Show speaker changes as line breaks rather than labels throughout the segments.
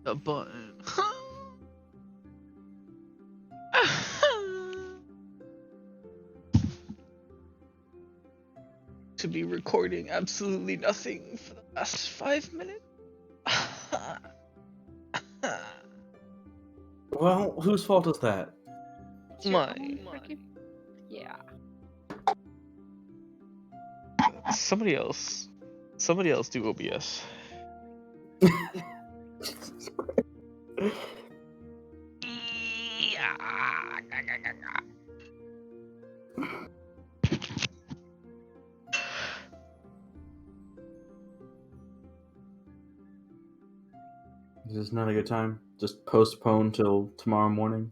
the button. To be recording absolutely nothing for the last 5 minutes.
Well, whose fault is that?
Mine.
Yeah.
Somebody else do OBS.
Is this not a good time? Just postpone till tomorrow morning?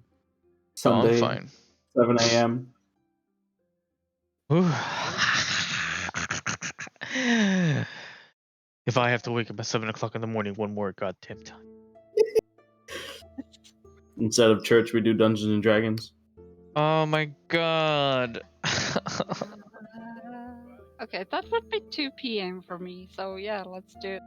So I'm
Sunday,
fine.
7 a.m.
If I have to wake up at 7 o'clock in the morning one more goddamn time.
Instead of church, we do Dungeons and Dragons.
Oh my god.
Okay, that would be 2 p.m. for me, so yeah, let's do it.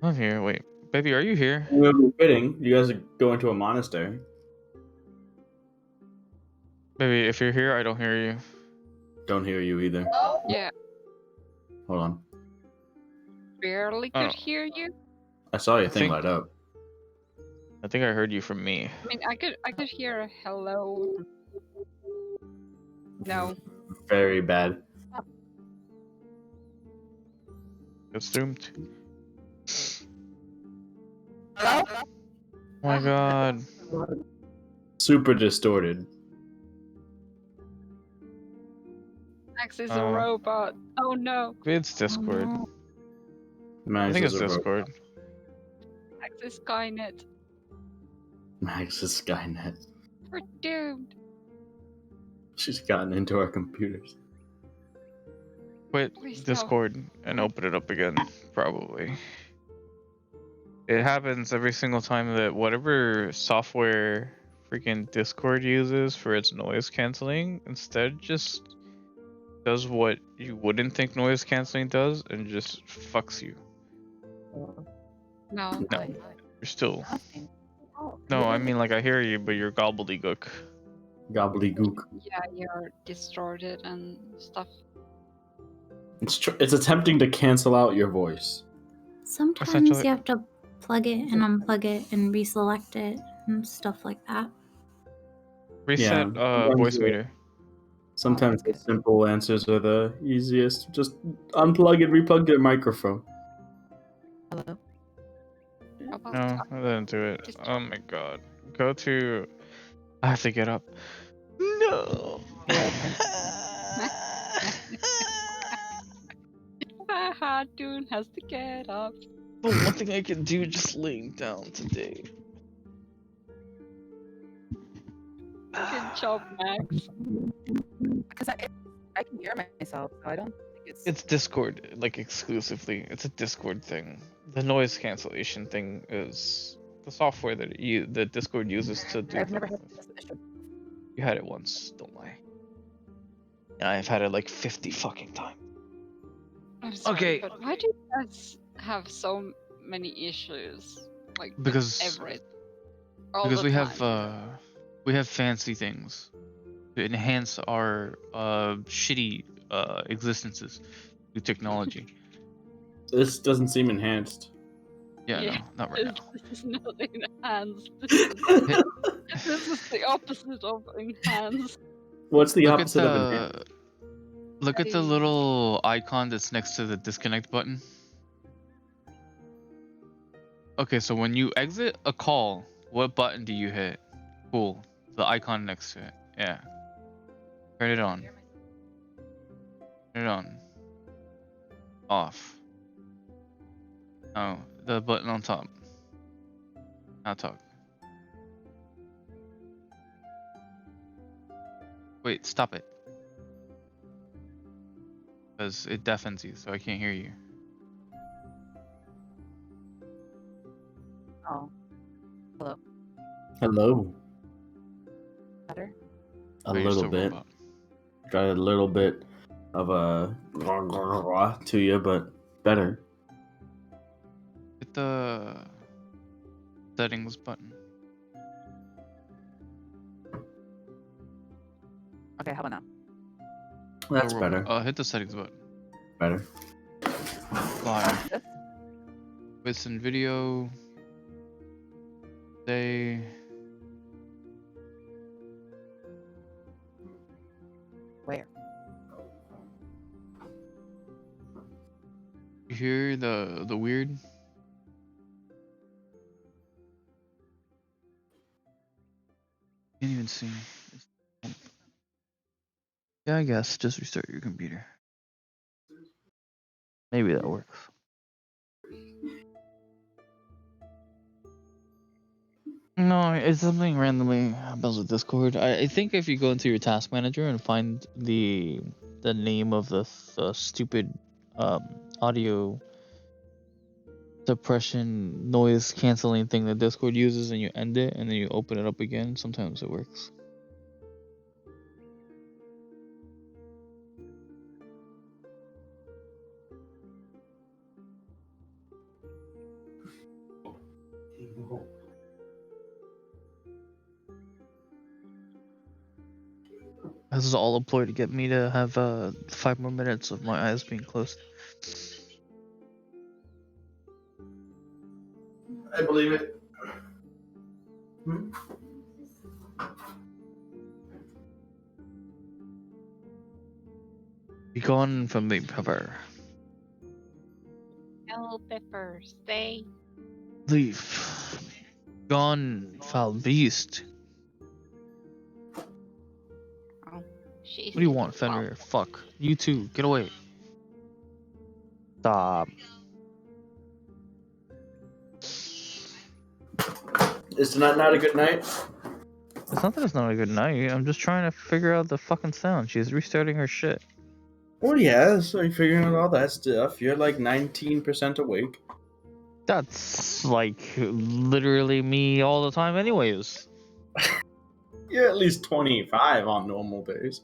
I'm here. Wait, baby, are you here?
It would be fitting. You guys are going to a monastery.
Baby, if you're here, I don't hear you.
Don't hear you either.
Yeah,
Hold on.
barely
Oh.
could hear you.
I saw your
I
thing
think-
light up.
I think I heard you from me.
I mean, I could hear a hello. No.
Very bad.
It's doomed.
Hello?
Oh my god.
Super distorted.
Max is a robot. Oh no.
It's Discord.
Oh, no.
I think it's Discord.
Max is Skynet.
Max is Skynet.
We're doomed.
She's gotten into our computers.
Quit
Please no.
Discord and open it up again, probably. It happens every single time that whatever software freaking Discord uses for its noise canceling instead just does what you wouldn't think noise canceling does and just fucks you.
No.
No, you're still. No, I mean like I hear you, but you're gobbledygook.
Gobbledygook.
Yeah, you're distorted and stuff.
It's attempting to cancel out your voice.
Sometimes
Essentially.
you have to plug it and unplug it and reselect it and stuff like that.
Reset
Yeah.
voice meter.
Sometimes the simple answers are the easiest. Just unplug and replug your microphone.
Hello.
About
No,
that.
I didn't do it.
Just-
Oh my god. Go to. I have to get up. No.
Haha, Dune has to get up.
The one thing I can do just laying down today.
Good job, Max.
Because I can hear myself, so I don't think
It's Discord, like exclusively. It's a Discord thing. The noise cancellation thing is the software that that Discord uses to do.
I've never
things
had
with.
this issue.
You had it once, don't lie. And I've had it like 50 fucking times.
I'm sorry,
Okay.
but why do you guys have so many issues? Like with
Because
everything. All
because
the
we
time.
have fancy things to enhance our shitty existences through technology.
This doesn't seem enhanced.
Yeah,
Yeah.
no, not right now.
This is not enhanced. This is the opposite of enhanced.
What's the
Look at
opposite of enhanced?
look at the little icon that's next to the disconnect button. Okay, so when you exit a call, what button do you hit? Cool. The icon next to it. Yeah. Turn it on. Turn it on. Off. Oh, the button on top. Now talk. Wait, stop it. Because it deafens you, so I can't hear you.
Oh. Hello.
Hello.
Better.
A
Oh, you're
little
still
bit.
robot.
Got a little bit of a to you, but better.
Hit the settings button.
Okay, how about now?
That's better.
Hit the settings button.
Better.
Live. Voice and video. Say.
Where?
You hear the weird? Can't even see. Yeah, I guess just restart your computer. Maybe that works. No, it's something randomly happens with Discord. I think if you go into your task manager and find the name of the stupid audio suppression noise canceling thing that Discord uses, and you end it and then you open it up again, sometimes it works. This is all a ploy to get me to have 5 more minutes of my eyes being closed.
I believe it.
Be gone from the cover.
No, Pepper, stay.
Leave. Gone, foul beast.
She's
What do you want, Fenrir? Fuck. You too. Get away. Stop.
Is tonight not a good night?
It's not that it's not a good night. I'm just trying to figure out the fucking sound. She's restarting her shit.
Oh yeah, so you're figuring out all that stuff. You're like 19% awake.
That's like literally me all the time anyways.
You're at least 25 on normal days.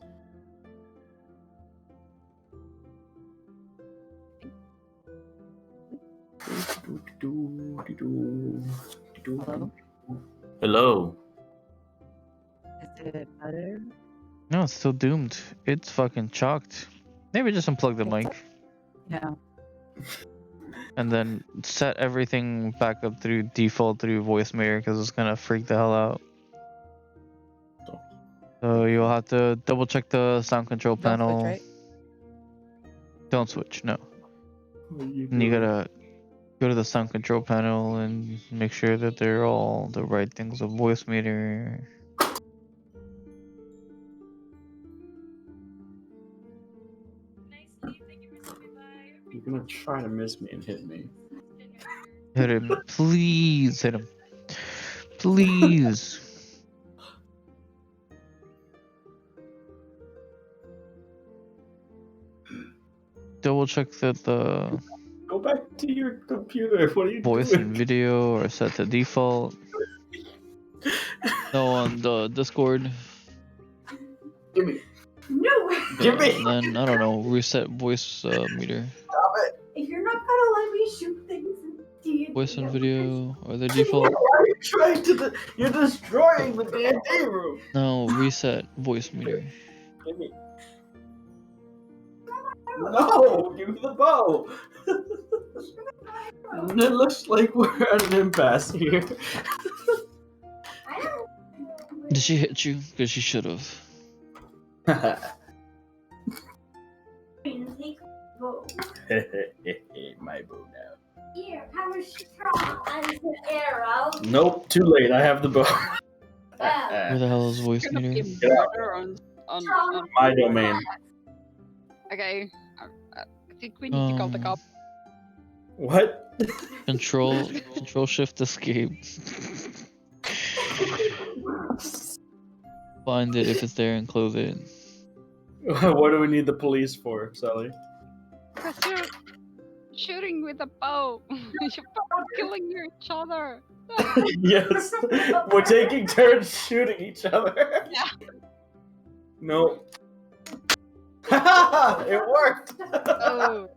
Hello?
Hello.
Is it better?
No, it's still doomed. It's fucking chalked. Maybe just unplug the mic
Yeah.
and then set everything back up through default through voice mirror because it's gonna freak the hell out. So you'll have to double check the sound control
Don't
panel.
switch, right?
Don't switch, no. And you gotta go to the sound control panel and make sure that they're all the right things. A voice meter.
You're gonna try to miss me and hit me.
Hit him. Please hit him. Please. Double check that the
Go back to your computer. What are you
voice
doing?
and video are set to default. No, on the Discord.
Give me.
No!
Give me.
And then, I don't know, reset voice meter.
Stop it.
If you're not gonna let me shoot things in D&D,
Voice and video are the
Why
default.
are you trying to? You're destroying the D&D room.
No, reset voice meter.
Give me. No, give me the bow. It looks like we're at an impasse here.
I don't.
Did she hit you? Because she should have.
Take bow.
My bow now.
Here, power strong as an arrow.
Nope, too late. I have the bow.
Where the hell is voice
Gonna be
meter?
murder on
My domain.
Okay. I think we need to call the cop.
What?
Control Shift Escape. Find it if it's there and close it.
What do we need the police for, Sally?
Because you're shooting with a bow. You're both killing each other.
Yes, we're taking turns shooting each other.
Yeah.
No. It worked.
Oh,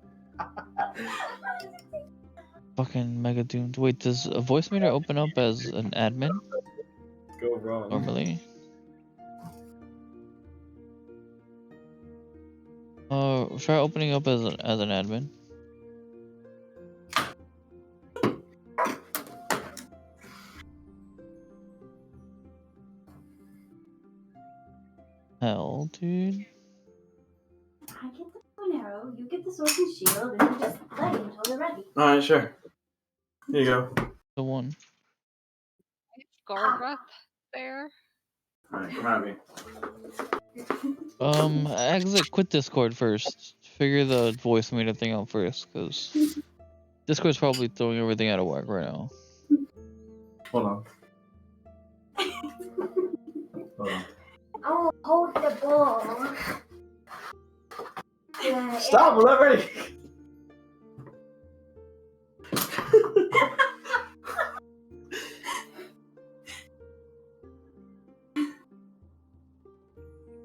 Fucking mega doomed. Wait, does a voice meter open up as an admin
Go wrong.
normally? Try opening up as an admin. Hell, dude.
I get the bow and arrow, you get the sword and shield, and you just play until they're ready.
Alright, sure. Here you go.
The one.
Gargath there.
Alright, come at me.
Exit, quit Discord first. Figure the voice meter thing out first, cause Discord's probably throwing everything out of whack right now.
Hold on. Hold on.
Oh, hold the ball. Yeah,
Stop, we're not ready.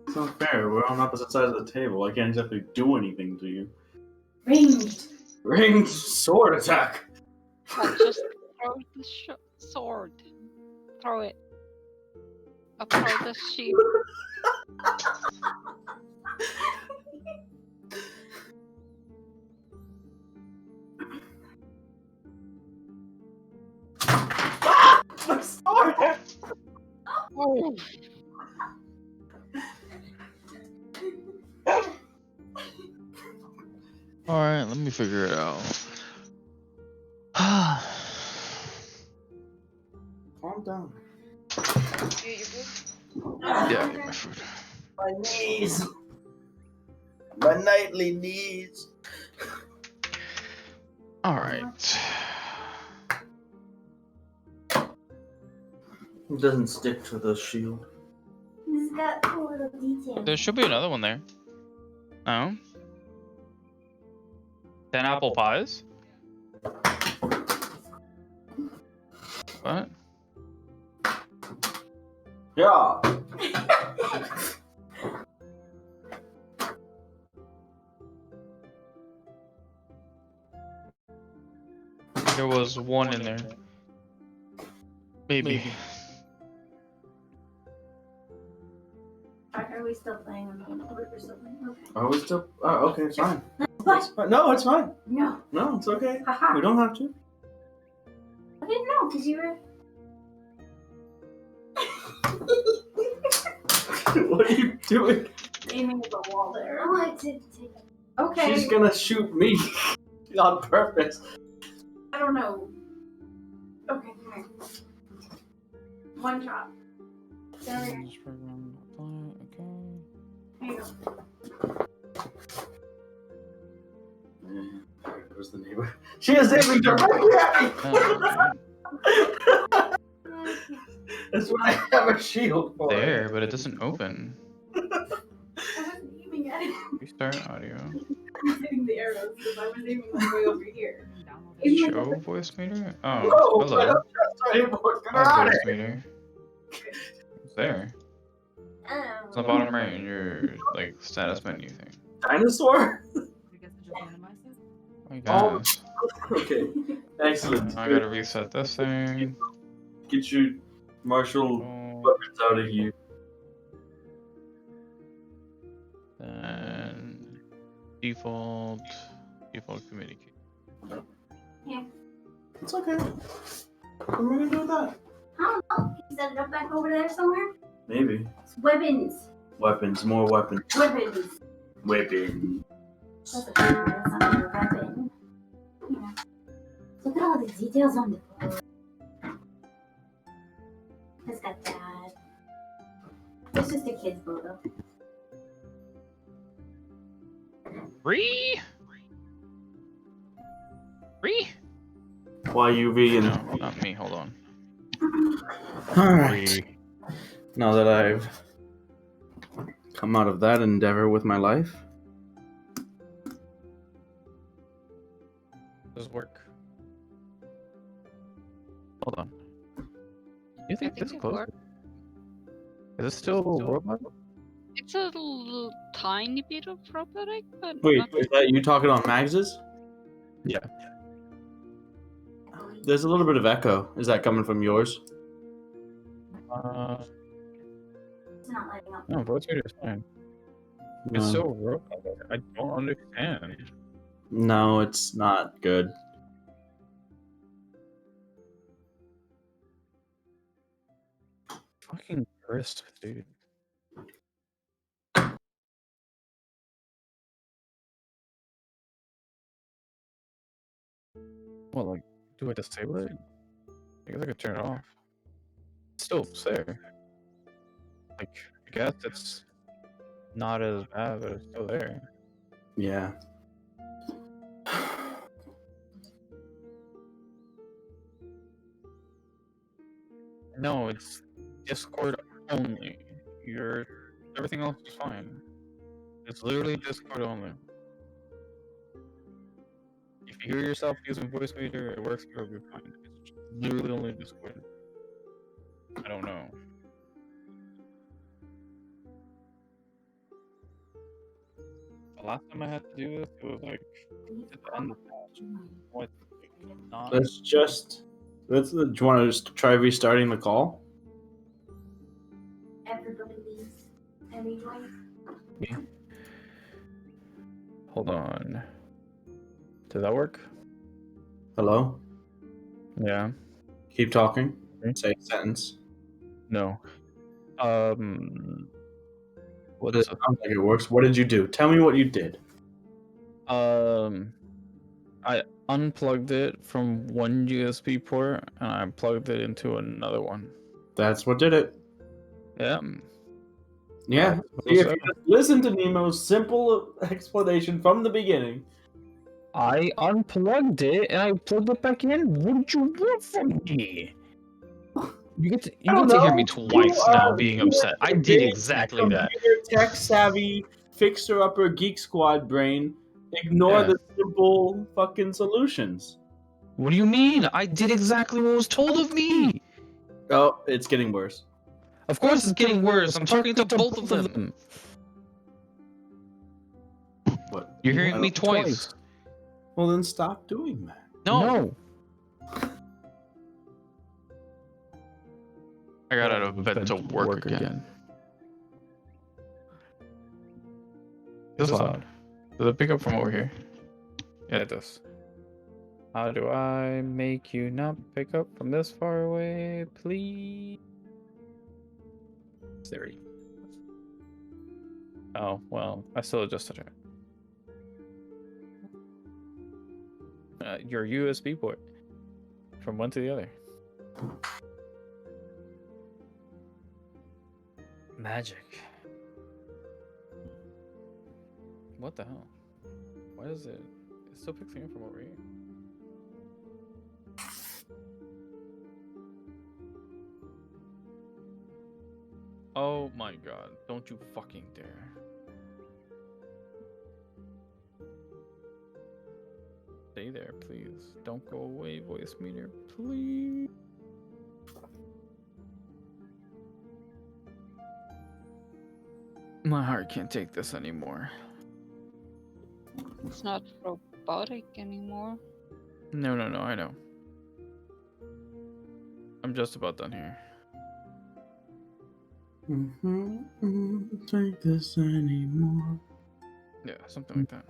It's not fair. We're on opposite sides of the table. I can't exactly do anything to you.
Ranged.
Ranged sword attack.
Well, just throw the sword. Throw it. Throw the shield.
My sword!
Oh.
Alright, let me figure it out.
Calm down.
Yeah, my food.
My knees. My nightly knees.
Alright.
It doesn't stick to the shield.
This has got cool little details.
There should be another one there. Oh? 10 apple pies? What?
Yeah.
There was one in there. Maybe.
Are we still playing on the game? We're still playing. Okay.
Are we still? Oh, okay, it's fine.
What?
It's fine. No, it's fine.
No.
No, it's okay.
Haha.
We don't have to.
I didn't know because you were.
What are you doing?
Aiming at the wall there. I wanted to take it. Okay.
She's gonna shoot me on purpose.
I don't know. Okay, here. One shot. There you go.
Where's the neighbor? She is aiming directly at me! That's why I have a shield for
There, but it doesn't open.
I wasn't aiming at it.
Restart audio.
I was hitting the arrows because I was aiming like way over here.
Show voice meter? Oh,
No, I
hello.
don't trust anymore. Get her
Hi,
out of
voice
here.
meter. It's there.
Oh.
It's on the bottom right in your like status menu thing.
Dinosaur?
I guess.
Okay, excellent.
I gotta reset this thing.
Get your martial
Oh,
weapons out of here.
then default communicate.
It's okay. What am I gonna do with that?
I don't know. Can you set it up back over there somewhere?
Maybe.
It's weapons.
Weapons, more weapons.
Weapons.
Weapons.
That's a weapon. That's not your weapon. Yeah. Look at all the details on the board. It's got that. It's just a kid's photo.
Re?
YUV and.
No, not me. Hold on.
Alright. Now that I've come out of that endeavor with my life,
Does work? Hold on. You think this
it
close?
works.
Is this still world mode?
It It's a tiny bit of robotic, but
Wait,
not
is that you talking on Max's?
Yeah.
There's a little bit of echo. Is that coming from yours?
It's not lighting up.
No, voice meter is fine. It's so robot. I don't understand.
No, it's not good.
Fucking crisp, dude. Well, like, do I disable it? I guess I could turn it off. It's still there. Like, I guess it's not as bad, but it's still there.
Yeah.
No, it's Discord only. Everything else is fine. It's literally Discord only. If you hear yourself using voice meter, it works perfectly fine. It's literally only Discord. I don't know. The last time I had to do this, it was like at the end of what? Not.
Do you want to just try restarting the call?
Everybody leaves. And we join.
Hold on. Does that work?
Hello?
Yeah.
Keep talking.
Okay.
Say a sentence.
No. What
It
is
sounds like it works. What did you do? Tell me what you did.
I unplugged it from one USB port and I plugged it into another one.
That's what did it.
Yeah.
Yeah.
That's
See, if
what's
you
up.
just listen to Nemo's simple explanation from the beginning.
I unplugged it and I plugged it back in. What did you want from me? You get to
hear me twice now
are
being upset. I did exactly that.
Computer tech savvy, fixer upper geek squad brain. Ignore
Yeah.
the simple fucking solutions.
What do you mean? I did exactly what was told of me.
Oh, it's getting worse.
Of course, it's getting worse. I'm talking to both of them.
What?
You're hearing me twice.
Well, then stop doing that.
No. I got out of bed to work again. Feels loud. Does it pick up from over here?
Yeah, it does. How do I make you not pick up from this far away, please? Siri. Oh, well, I still adjusted it. Your USB port. From one to the other. Magic. What the hell? Why is it? It's still picking up from over here. Oh my god, don't you fucking dare. Stay there, please. Don't go away, voice meter, please. My heart can't take this anymore.
It's not robotic anymore.
No, I know. I'm just about done here.
Take this anymore.
Yeah, something like that.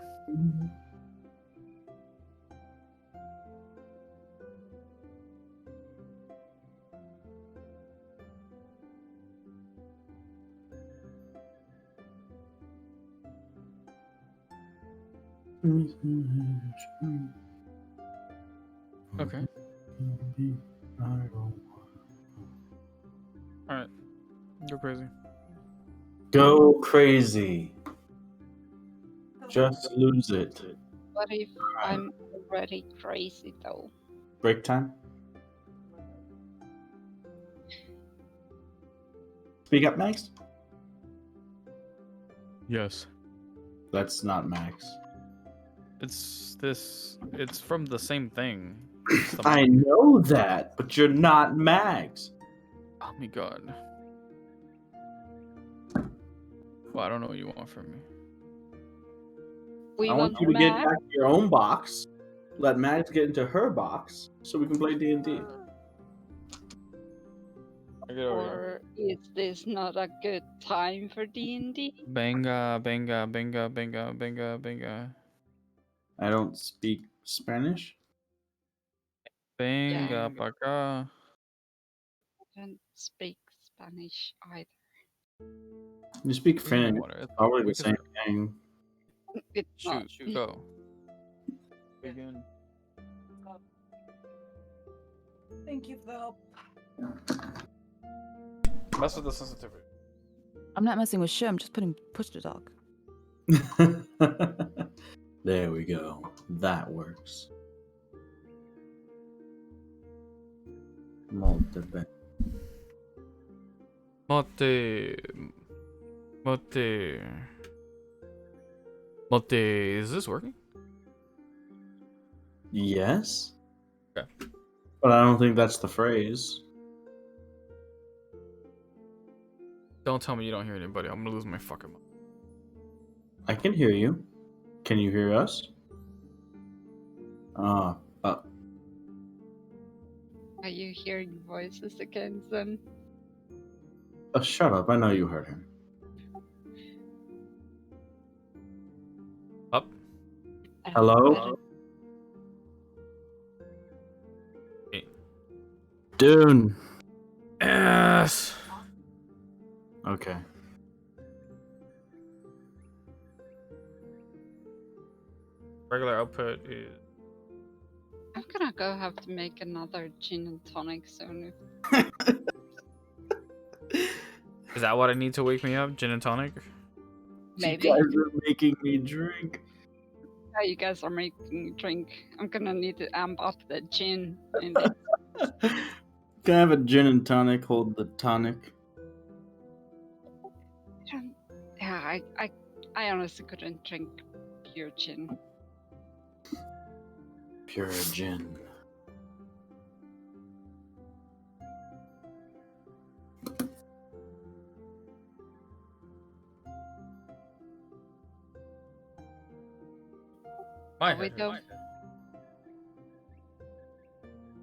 Okay. Alright. Go crazy.
Go crazy. Just lose it.
What if I'm already crazy though?
Break time. Speak up, Max.
Yes.
That's not Max.
It's from the same thing.
I know that, but you're not Max.
Oh my god. Well, I don't know what you want from me.
We
I want
want
you to get
Mac.
back to your own box. Let Max get into her box so we can play D&D.
Get over here.
Or is this not a good time for D&D?
Benga, benga, benga, benga, benga, benga.
I don't speak Spanish.
Benga, pa acá.
I don't speak Spanish either.
You speak
Here's my
Finnish.
water. It's
Probably the
quick as
same
a-
thing.
It's not.
Shoot, go. Begin.
Thank you for the help.
Mess with the sensitivity.
I'm not messing with shit. I'm just putting push to talk.
There we go. That works. Molto bene.
Motte. Motte. Motte. Is this working?
Yes.
Okay.
But I don't think that's the phrase.
Don't tell me you don't hear anybody. I'm gonna lose my fucking mind.
I can hear you. Can you hear us?
Are you hearing voices again, then?
Shut up. I know you heard him.
Up.
Hello?
Hey.
Dune.
Yes.
Okay.
Regular output is.
I'm gonna go have to make another gin and tonic soon.
Is that what I need to wake me up? Gin and tonic?
Maybe.
You guys are making me drink.
Yeah, you guys are making me drink. I'm gonna need to amp up the gin. In it.
Can I have a gin and tonic? Hold the tonic.
Yeah, I honestly couldn't drink pure gin.
Pure gin.
My
Are we
head.
though?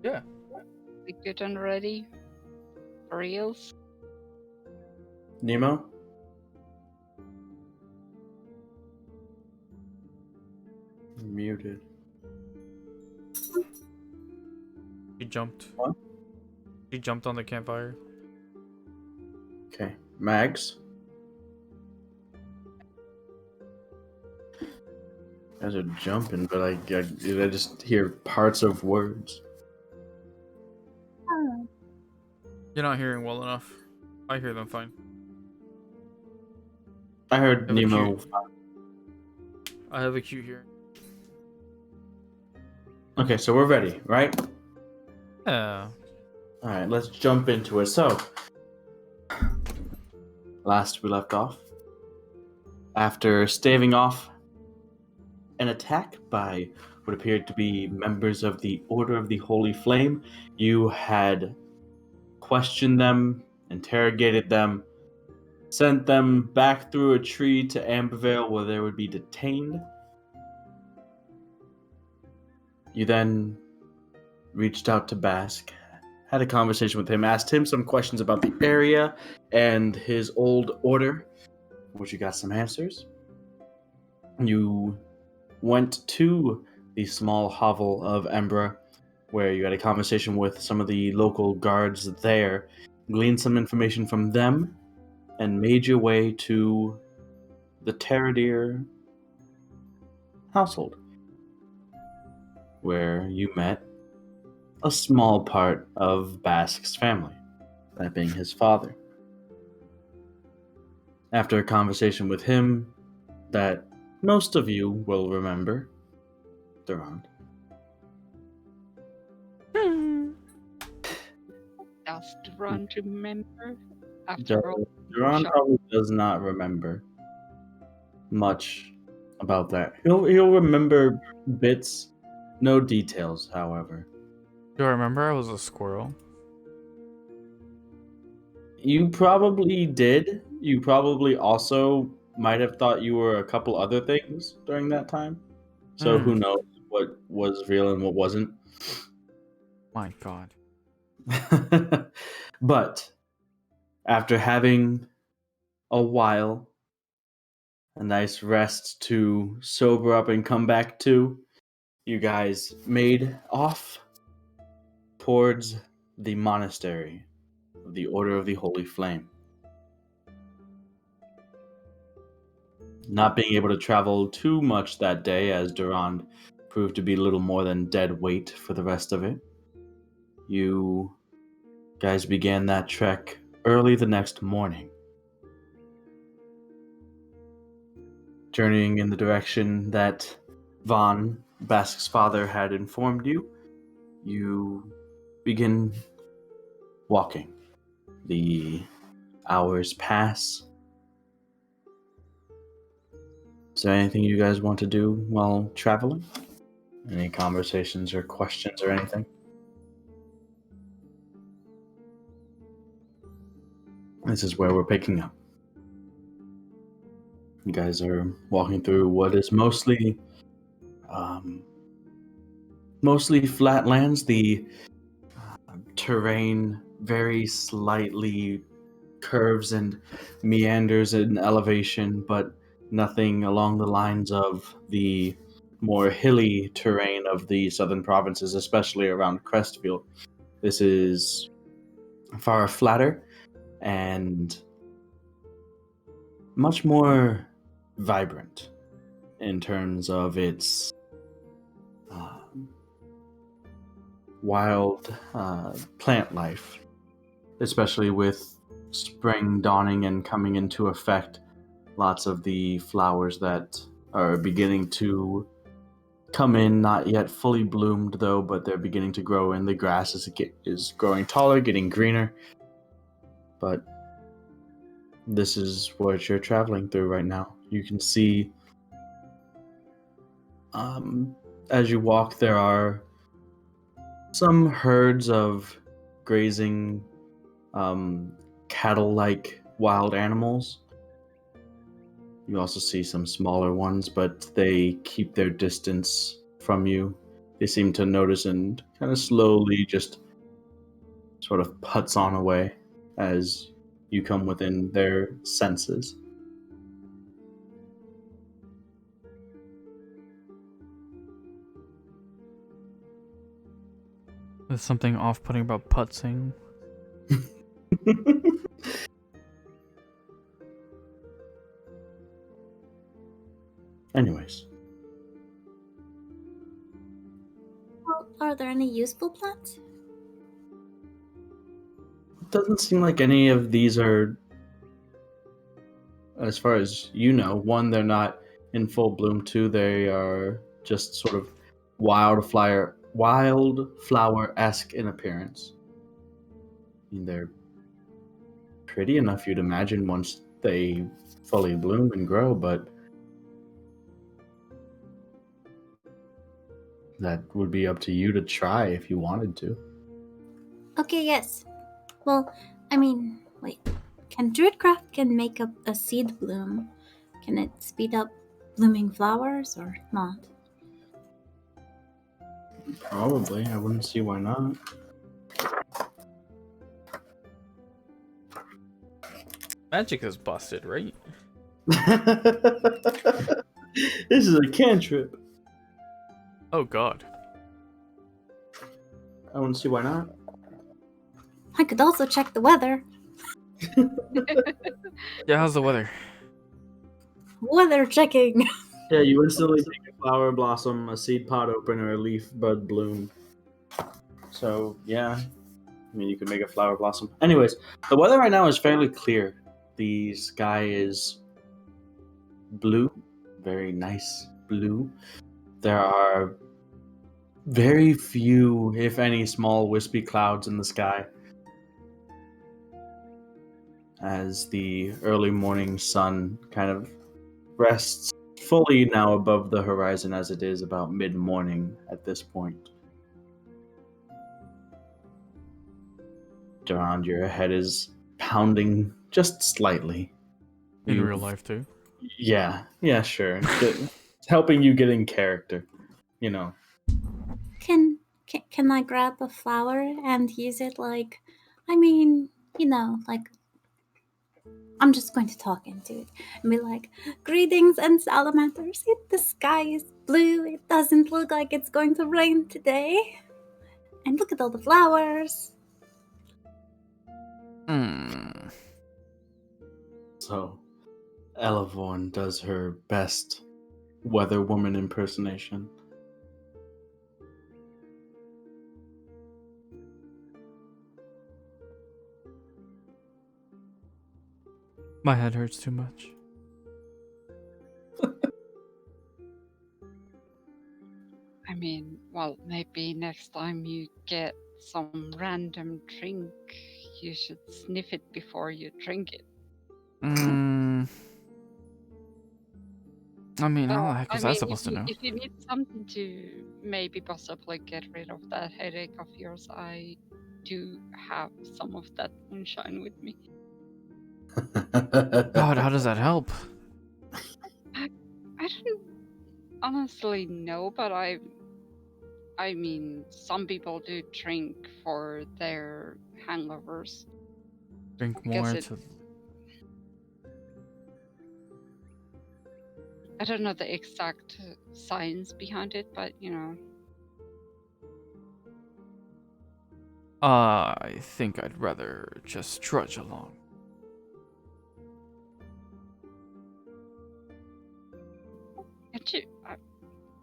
Yeah.
We good and ready? For reals?
Nemo? Muted.
He jumped.
What?
He jumped on the campfire.
Okay. Mags? You guys are jumping, but I just hear parts of words.
You're not hearing well enough. I hear them fine.
I heard
Have a
Nemo.
cue. I have a cue here.
Okay, so we're ready, right?
Yeah.
Alright, let's jump into it. So, last we left off, after staving off an attack by what appeared to be members of the Order of the Holy Flame, you had questioned them, interrogated them, sent them back through a tree to Ambervale where they would be detained. You then reached out to Bask, had a conversation with him, asked him some questions about the area and his old order, which you got some answers. You went to the small hovel of Embra, where you had a conversation with some of the local guards there, gleaned some information from them, and made your way to the Terradeer household, where you met a small part of Bask's family, that being his father. After a conversation with him that most of you will remember, Durand.
Does Duran remember? After all,
Durand
shot.
probably does not remember much about that. He'll remember bits, no details, however.
Do I remember I was a squirrel?
You probably did. You probably also might have thought you were a couple other things during that time. So who knows what was real and what wasn't.
My God.
But after having a while, a nice rest to sober up and come back to, you guys made off towards the monastery of the Order of the Holy Flame. Not being able to travel too much that day, as Durand proved to be little more than dead weight for the rest of it, you guys began that trek early the next morning, journeying in the direction that Von, Bask's father, had informed you. You begin walking. The hours pass. Is there anything you guys want to do while traveling? Any conversations or questions or anything? This is where we're picking up. You guys are walking through what is mostly flat lands. The terrain very slightly curves and meanders in elevation, but nothing along the lines of the more hilly terrain of the southern provinces, especially around Crestfield. This is far flatter and much more vibrant in terms of its wild plant life, especially with spring dawning and coming into effect. Lots of the flowers that are beginning to come in, not yet fully bloomed though, but they're beginning to grow in. The grass is growing taller, getting greener. But this is what you're traveling through right now. You can see, as you walk, there are some herds of grazing cattle-like wild animals. You also see some smaller ones, but they keep their distance from you. They seem to notice and kind of slowly just sort of putz on away as you come within their senses.
There's something off-putting about putzing.
Anyways.
Well, are there any useful plants?
It doesn't seem like any of these are, as far as you know, one, they're not in full bloom. Two, they are just sort of wildflower-esque in appearance. I mean, they're pretty enough, you'd imagine, once they fully bloom and grow, but that would be up to you to try if you wanted to.
Okay, yes. Well, I mean, wait. Can Druidcraft can make up a seed bloom? Can it speed up blooming flowers or not?
Probably. I wouldn't see why not.
Magic is busted, right?
This is a cantrip.
Oh God.
I wouldn't see why not.
I could also check the weather.
Yeah, how's the weather?
Weather checking.
Yeah, you instantly take a flower blossom, a seed pod open, or a leaf bud bloom. So, yeah. I mean, you could make a flower blossom. Anyways, the weather right now is fairly clear. The sky is blue, very nice blue. There are very few, if any, small wispy clouds in the sky, as the early morning sun kind of rests fully now above the horizon, as it is about mid-morning at this point. Durand, your head is pounding just slightly.
In
You-
real life too.
Yeah, sure. It's helping you get in character, you know.
Can I grab a flower and use it like, I mean, like, I'm just going to talk into it and be like, greetings and salamanders. The sky is blue. It doesn't look like it's going to rain today. And look at all the flowers.
So, Elevorn does her best weather woman impersonation.
My head hurts too much.
I mean, well, maybe next time you get some random drink, you should sniff it before you drink it.
I mean, how the heck was I
mean,
supposed to know?
if you need something to maybe possibly get rid of that headache of yours, I do have some of that moonshine with me.
God, how does that help?
I don't honestly know, but I mean, some people do drink for their hangovers.
Drink
Because
more
it-
to.
I don't know the exact science behind it, but
I think I'd rather just trudge along.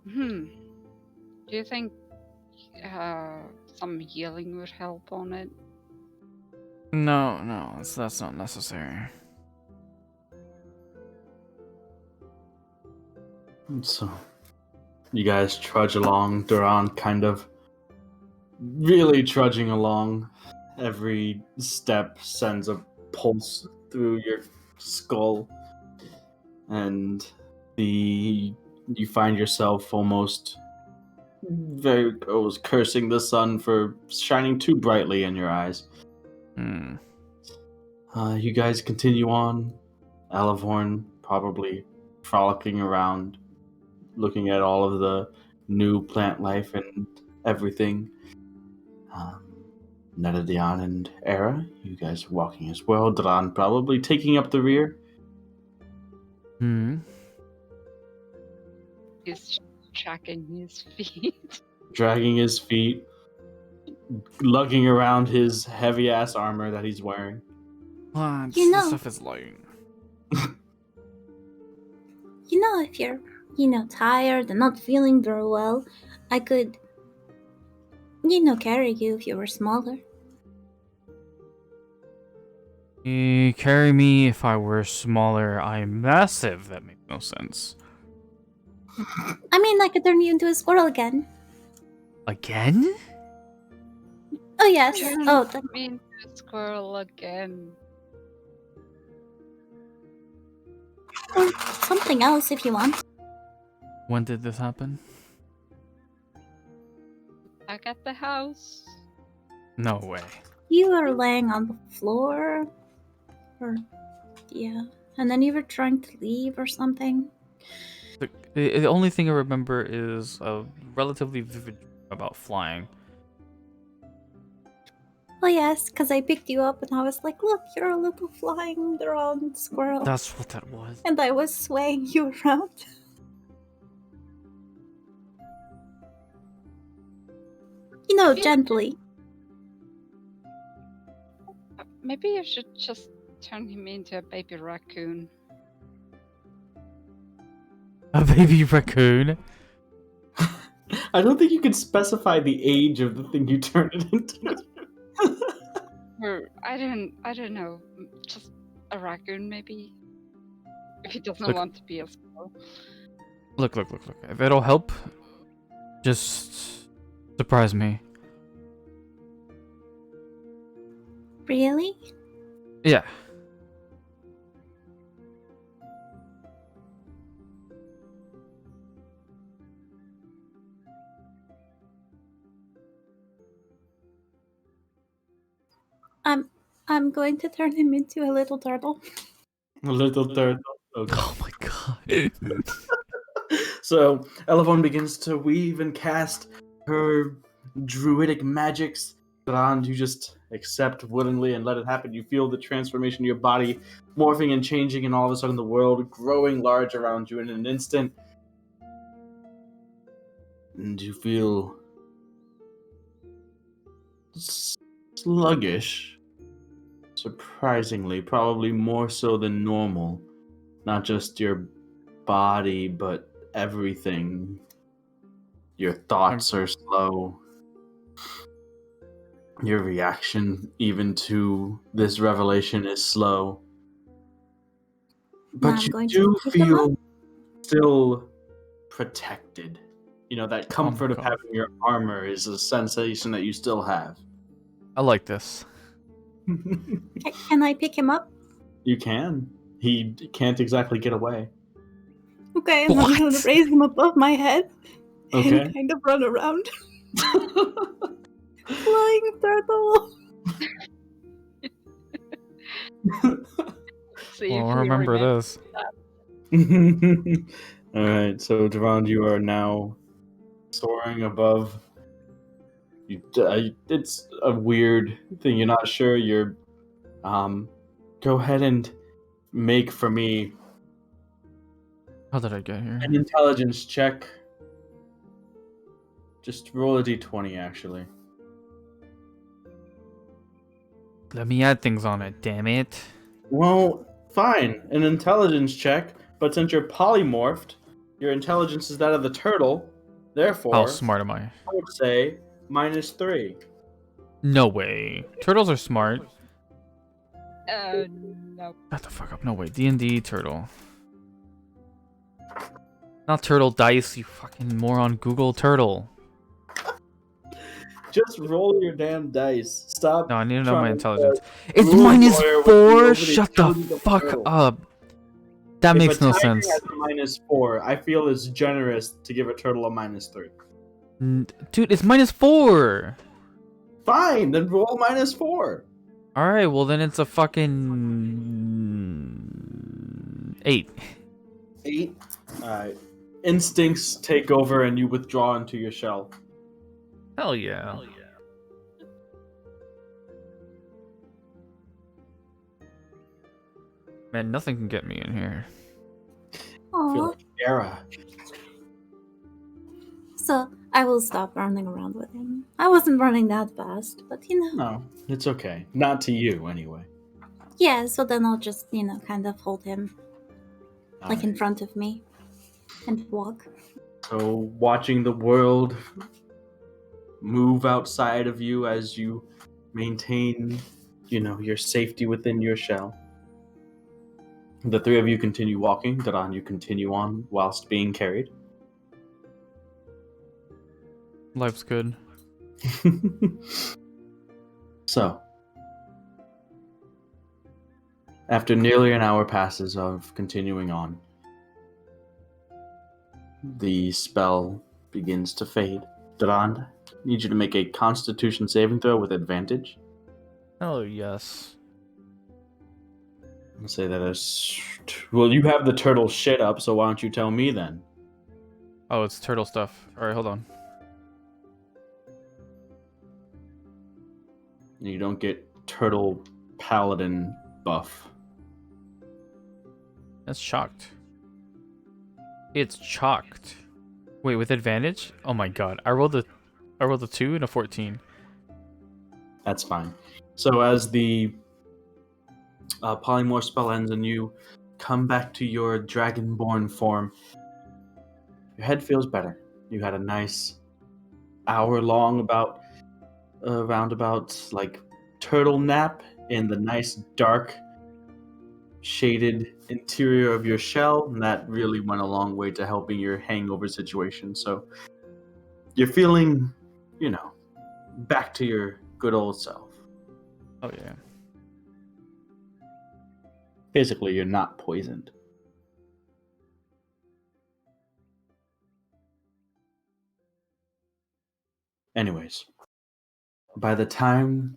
Do you think some healing would help on it?
No, that's not necessary.
So, you guys trudge along. Duran kind of really trudging along. Every step sends a pulse through your skull, and you find yourself almost cursing the sun for shining too brightly in your eyes. You guys continue on. Elevorn probably frolicking around, looking at all of the new plant life and everything. Nedadian and Era, you guys are walking as well. Dran probably taking up the rear.
He's tracking his feet.
Dragging his feet, lugging around his heavy ass armor that he's wearing.
This stuff is lying.
If you're, tired and not feeling very well, I could, carry you if you were smaller.
You carry me if I were smaller. I'm massive. That makes no sense.
I mean, I could turn you into a squirrel again.
Again?
Oh, yes.
Turn me into a squirrel again.
Or something else if you want.
When did this happen?
Back at the house.
No way.
You were laying on the floor. And then you were trying to leave or something.
The only thing I remember is a relatively vivid dream about flying.
Well, yes, because I picked you up and I was like, look, you're a little flying around squirrel.
That's what that was.
And I was swaying you around. Gently.
Maybe you should just turn him into a baby raccoon.
A baby raccoon?
I don't think you can specify the age of the thing you turn it into.
Or I don't know, just a raccoon maybe. If he doesn't
Look.
want to be a squirrel.
Look. If it'll help, just surprise me.
Really?
Yeah.
I'm going to turn him into a little turtle.
A little turtle. Okay.
Oh my god.
So Elevon begins to weave and cast her druidic magics. And you just accept willingly and let it happen. You feel the transformation of your body morphing and changing, and all of a sudden the world growing large around you in an instant. And you feel sluggish, surprisingly, probably more so than normal. Not just your body, but everything. Your thoughts are slow. Your reaction, even to this revelation, is slow.
Now
But
I'm
you
going to
do
pick him up.
feel still protected. You know, that comfort of
God.
having your armor is a sensation that you still have.
I like this.
Can I pick him up?
You can. He can't exactly get away.
Okay, and I'm going to
What?
raise him above my head
Okay.
and kind of run around. Flying turtle.
See
Well,
if we
remember
remember.
this.
Alright, so Javon, you are now soaring above. It's a weird thing. You're not sure. You're. Go ahead and make for me
How did I get here?
an intelligence check. Just roll a d20, actually.
Let me add things on it, damn it.
Well, fine. An intelligence check, but since you're polymorphed, your intelligence is that of the turtle. Therefore,
How smart am I?
I would say -3.
No way. Turtles are smart.
No.
Shut the fuck up. No way. D&D turtle. Not turtle dice, you fucking moron. Google turtle.
Just roll your damn dice. Stop.
No, I need to know my
trying
intelligence.
to
It's
rule
minus
lawyer with me
4?
over the
Shut the
intelligence of
fuck
turtles.
up. That
If
makes
a
no
tiger
sense.
has a -4, I feel it's generous to give a turtle a -3.
Dude, it's minus 4.
Fine, then roll -4.
Alright, well then it's a fucking 8.
8. Alright. Instincts take over and you withdraw into your shell.
Hell yeah. Man, nothing can get me in here.
I feel
Aw.
like Era.
So I will stop running around with him. I wasn't running that fast, but
No, it's okay. Not to you, anyway.
Yeah, so then I'll just, kind of hold him like in
Alright.
front of me and walk.
So, watching the world move outside of you as you maintain, your safety within your shell. The three of you continue walking. Dadan, you continue on whilst being carried.
Life's good.
So, after nearly an hour passes of continuing on, the spell begins to fade. Dadan, I need you to make a Constitution saving throw with advantage.
Oh, yes.
I'll say that as... Well, you have the turtle shit up, so why don't you tell me then?
Oh, it's turtle stuff. Alright, hold on.
You don't get turtle paladin buff.
That's shocked. It's chalked. Wait, with advantage? Oh my god. I rolled a 2 and a 14.
That's fine. So as the polymorph spell ends and you come back to your dragonborn form, your head feels better. You had a nice hour-long roundabout like turtle nap in the nice dark shaded interior of your shell, and that really went a long way to helping your hangover situation. So you're feeling, back to your good old self.
Oh yeah.
Basically, you're not poisoned. Anyways, by the time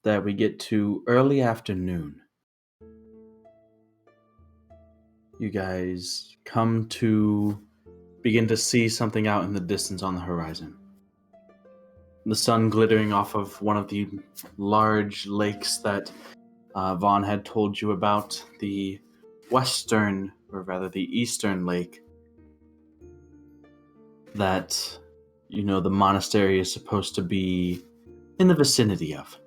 that we get to early afternoon, you guys come to begin to see something out in the distance on the horizon. The sun glittering off of one of the large lakes that Vaughn had told you about, the western, or rather the eastern lake that, you know, the monastery is supposed to be in the vicinity of.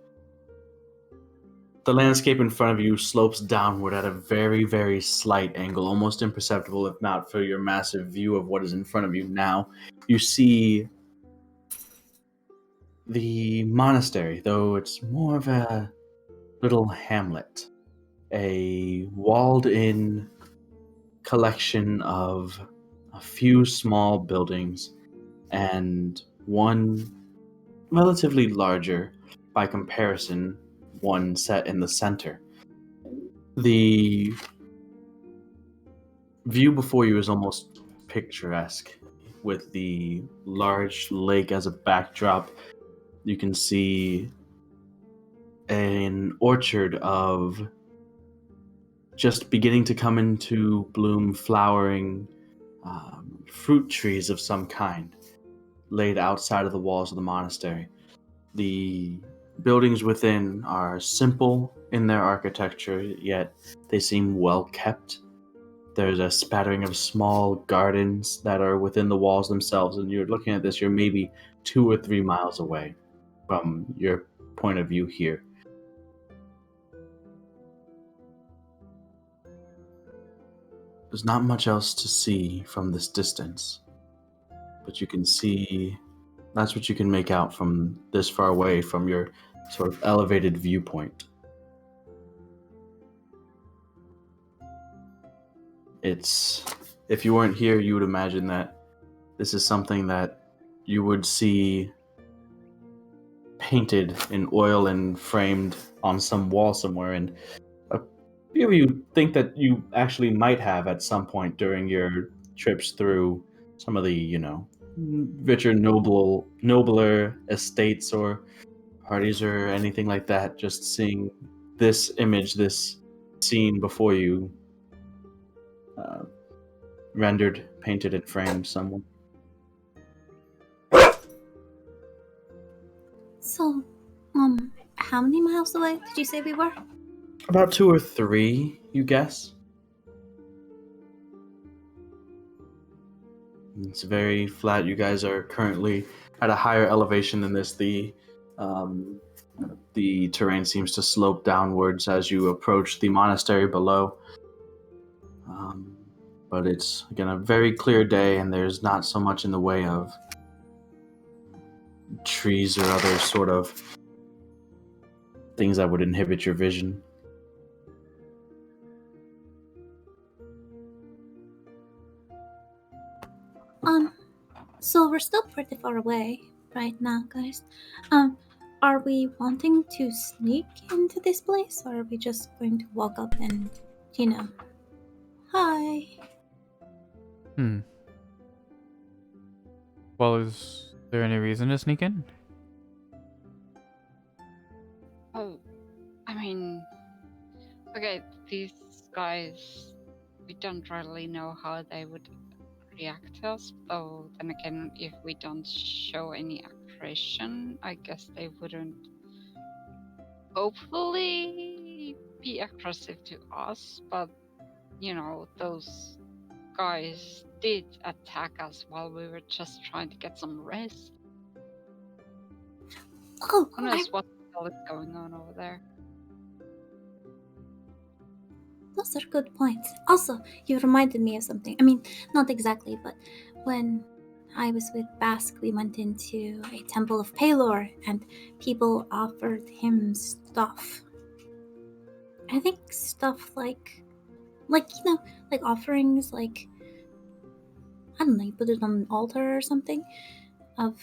The landscape in front of you slopes downward at a very, very slight angle, almost imperceptible if not for your massive view of what is in front of you now. You see the monastery, though it's more of a little hamlet, a walled-in collection of a few small buildings and one relatively larger by comparison, one set in the center. The view before you is almost picturesque, with the large lake as a backdrop. You can see an orchard of just beginning to come into bloom, flowering fruit trees of some kind laid outside of the walls of the monastery. The buildings within are simple in their architecture, yet they seem well kept. There's a spattering of small gardens that are within the walls themselves, and you're looking at this, you're maybe 2 or 3 miles away from your point of view here. There's not much else to see from this distance, but you can see, that's what you can make out from this far away from your sort of elevated viewpoint. It's, if you weren't here, you would imagine that this is something that you would see painted in oil and framed on some wall somewhere, and a few of you think that you actually might have at some point during your trips through some of the, you know, richer, nobler estates or parties or anything like that, just seeing this image, this scene before you, rendered, painted, and framed somewhere.
So, how many miles away did you say we were?
About 2 or 3, you guess. It's very flat. You guys are currently at a higher elevation than this. The terrain seems to slope downwards as you approach the monastery below. But it's, again, a very clear day, and there's not so much in the way of trees or other sort of things that would inhibit your vision.
So we're still pretty far away right now, guys. Are we wanting to sneak into this place, or are we just going to walk up and, you know, hi?
Well, is there any reason to sneak in?
Oh, I mean, okay, these guys, we don't really know how they would react to us, though then again, if we don't show any aggression, I guess they wouldn't hopefully be aggressive to us, but, you know, those guys did attack us while we were just trying to get some rest.
Oh,
Who knows what the hell is going on over there?
those are good points. Also, you reminded me of something. I mean, not exactly, but when I was with Bask, we went into a temple of Palor, and people offered him stuff. I think stuff like you know, like offerings, like, I don't know, you put it on an altar or something of,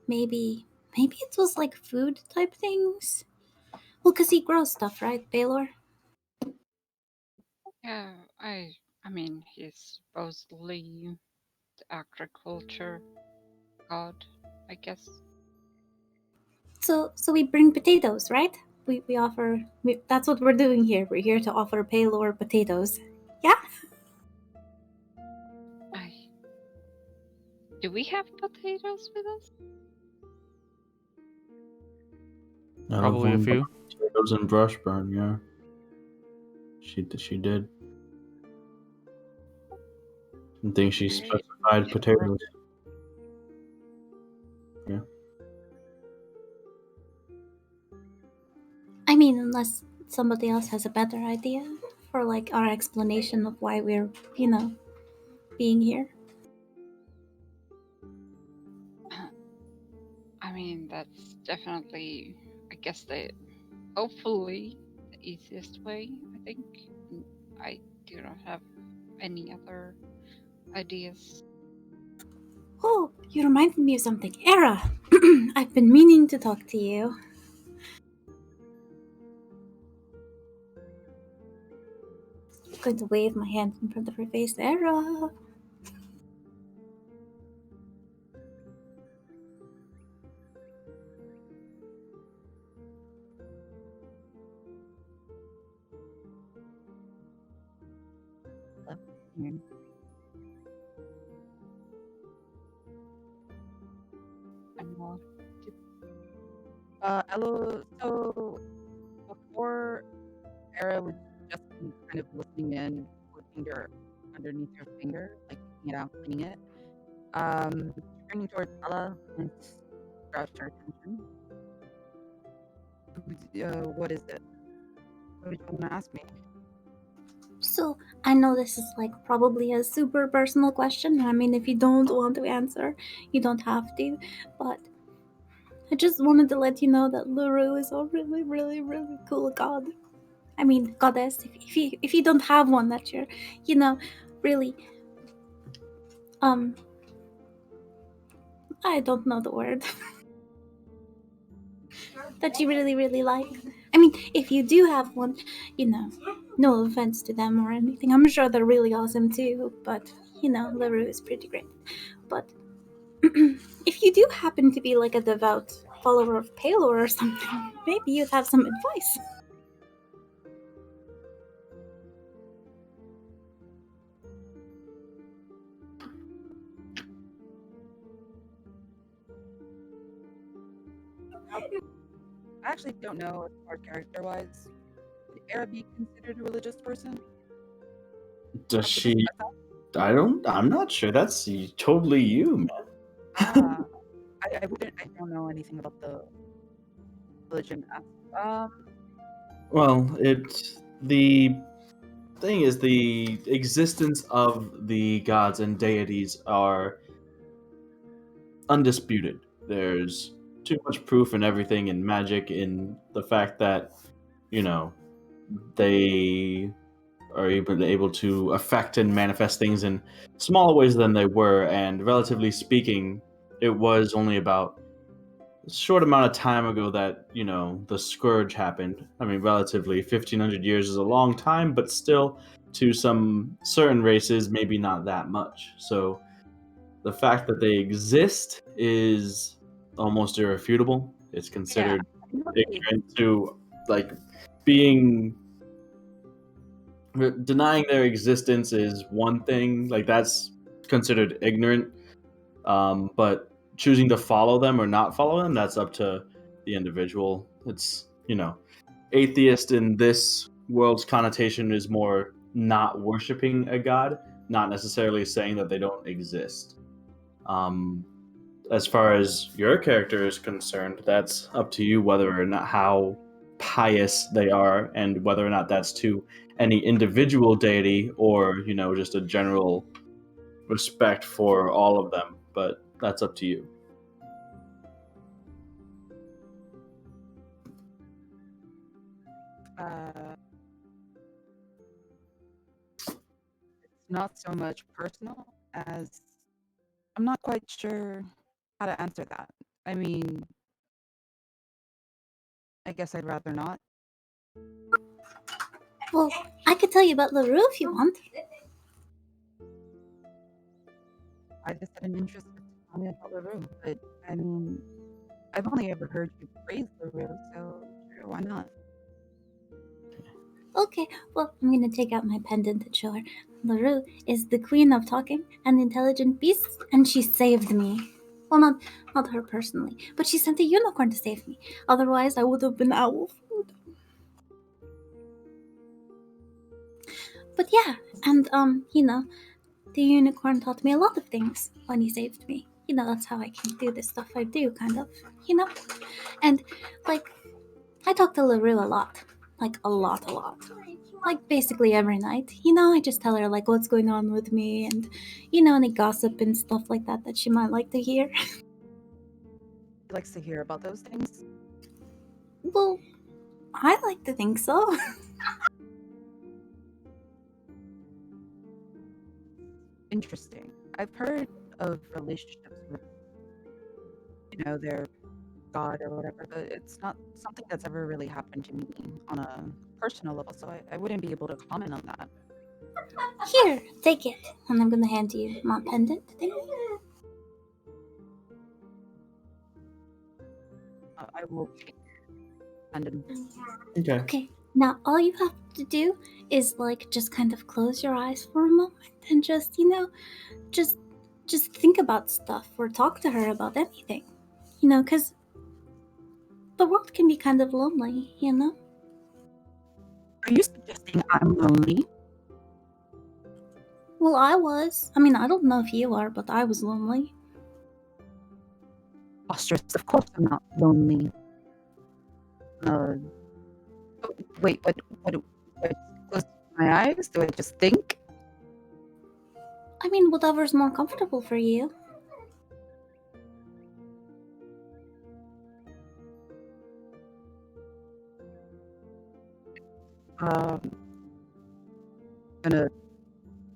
maybe it was like food type things. Well, because he grows stuff, right, Baylor?
Yeah, I mean, he's supposedly the agriculture god, I guess.
So we bring potatoes, right? we offer. That's what we're doing here. We're here to offer Paylor potatoes. Yeah.
Do we have potatoes with us?
Probably a few.
Potatoes and brush burn, yeah. She did. I think she specified potatoes. Yeah.
I mean, unless somebody else has a better idea for like our explanation of why we're, being here.
I mean, that's definitely, I guess, hopefully the easiest way, I think. I do not have any other ideas.
Oh, you reminded me of something. Era! I've been meaning to talk to you. I'm going to wave my hand in front of her face. Era!
Hello. So before Era would just be kind of listening in, with finger underneath her finger, like taking it out, cleaning it. Turning towards Cele and grabs her attention. What is it? What did you want to ask me?
So, I know this is like probably a super personal question. I mean, if you don't want to answer, you don't have to. But I just wanted to let you know that LaRue is a really, really, really cool god. I mean, goddess. If you don't have one that you're, really, I don't know the word. That you really, really like. I mean, if you do have one, no offense to them or anything. I'm sure they're really awesome too, but, LaRue is pretty great. But if you do happen to be like a devout follower of Palor or something, maybe you'd have some advice.
I actually don't know as far character-wise. Would Era be considered a religious person?
Does she? I'm not sure. That's totally you, man.
I don't know anything about the religion.
Well, the thing is, the existence of the gods and deities are undisputed. There's too much proof in everything in magic, in the fact that, they are able to affect and manifest things in smaller ways than they were, and relatively speaking, it was only about a short amount of time ago that, the scourge happened. I mean, relatively, 1500 years is a long time, but still, to some certain races, maybe not that much. So the fact that they exist is almost irrefutable. It's considered ignorant to, like, being denying their existence is one thing, like that's considered ignorant. But choosing to follow them or not follow them, that's up to the individual. It's, atheist in this world's connotation is more not worshiping a god, not necessarily saying that they don't exist. As far as your character is concerned, that's up to you whether or not how pious they are, and whether or not that's to any individual deity or, just a general respect for all of them. But that's up to you.
It's not so much personal as I'm not quite sure how to answer that. I mean, I guess I'd rather not.
Well, I could tell you about LaRue if you want.
I just had an interest in telling about LaRue, but I mean, I've only ever heard you praise LaRue, so sure, why not?
Okay, well, I'm gonna take out my pendant and show her. LaRue is the queen of talking and intelligent beasts, and she saved me. Well, not her personally, but she sent a unicorn to save me. Otherwise, I would have been owl food. But yeah, and the unicorn taught me a lot of things when he saved me. That's how I can do the stuff I do, kind of. And like, I talk to LaRue a lot, like a lot. Like basically every night. I just tell her like what's going on with me and any gossip and stuff like that she might like to hear.
He likes to hear about those things.
Well, I like to think so.
Interesting. I've heard of relationships with, their god or whatever, but it's not something that's ever really happened to me on a personal level, so I wouldn't be able to comment on that.
Here, take it. And I'm gonna hand you my pendant thing.
I will take and
Okay.
Okay, now all you have to do is like just kind of close your eyes for a moment and just, just think about stuff or talk to her about anything. Because the world can be kind of lonely.
Are you suggesting I'm lonely?
Well, I was. I mean, I don't know if you are, but I was lonely.
Ostrich, of course I'm not lonely. Wait, what close my eyes? Do I just think?
I mean, whatever's more comfortable for you.
Gonna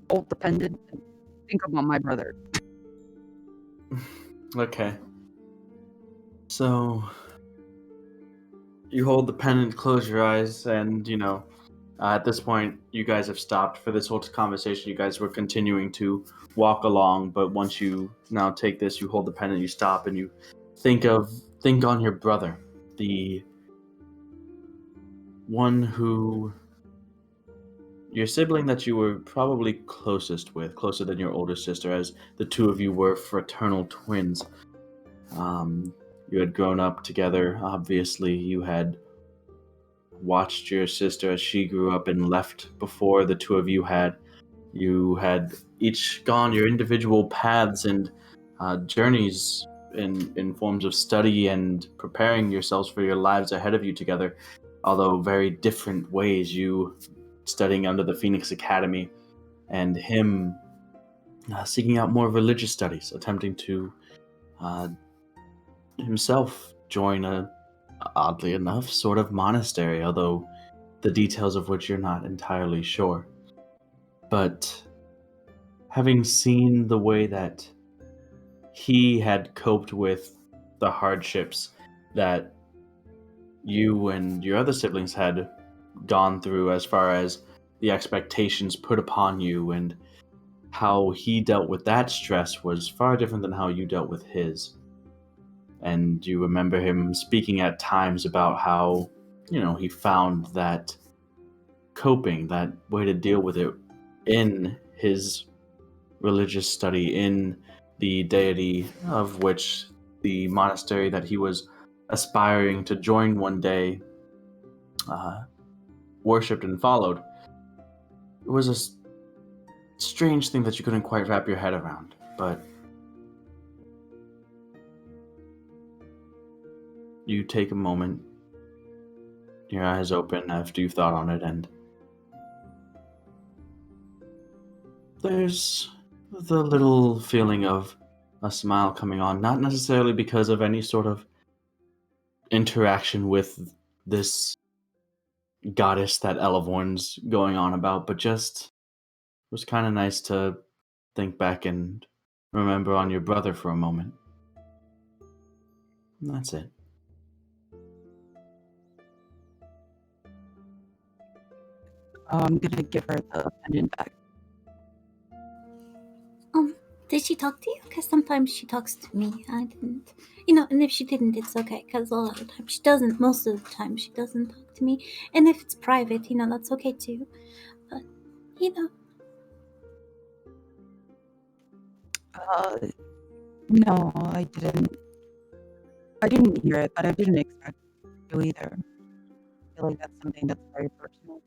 hold the pendant and think about my brother.
Okay. So you hold the pendant, close your eyes, and at this point, you guys have stopped for this whole conversation. You guys were continuing to walk along, but once you now take this, you hold the pendant, you stop, and you think on your brother, the one who, your sibling that you were probably closest with, closer than your older sister, as the two of you were fraternal twins. You had grown up together. Obviously, you had watched your sister as she grew up and left before the two of you had. You had each gone your individual paths and journeys in forms of study and preparing yourselves for your lives ahead of you together, although very different ways. You studying under the Phoenix Academy, and him seeking out more religious studies, attempting to himself join a, oddly enough, sort of monastery, although the details of which you're not entirely sure. But having seen the way that he had coped with the hardships that you and your other siblings had gone through, as far as the expectations put upon you, and how he dealt with that stress was far different than how you dealt with his. And you remember him speaking at times about how, he found that coping, that way to deal with it, in his religious study, in the deity of which the monastery that he was aspiring to join one day worshipped and followed. It was a strange thing that you couldn't quite wrap your head around, but you take a moment, your eyes open after you've thought on it, and there's the little feeling of a smile coming on, not necessarily because of any sort of interaction with this goddess that Elevorn's going on about, but just it was kind of nice to think back and remember on your brother for a moment. And that's it.
I'm gonna give her the pendant back.
Did she talk to you? Because sometimes she talks to me. I didn't. You know, and if she didn't, it's okay. Because a lot of the time she doesn't. Most of the time she doesn't talk to me. And if it's private, you know, that's okay too. But, you know.
No, I didn't. I didn't hear it, but I didn't expect to either. I feel like that's something that's very personal.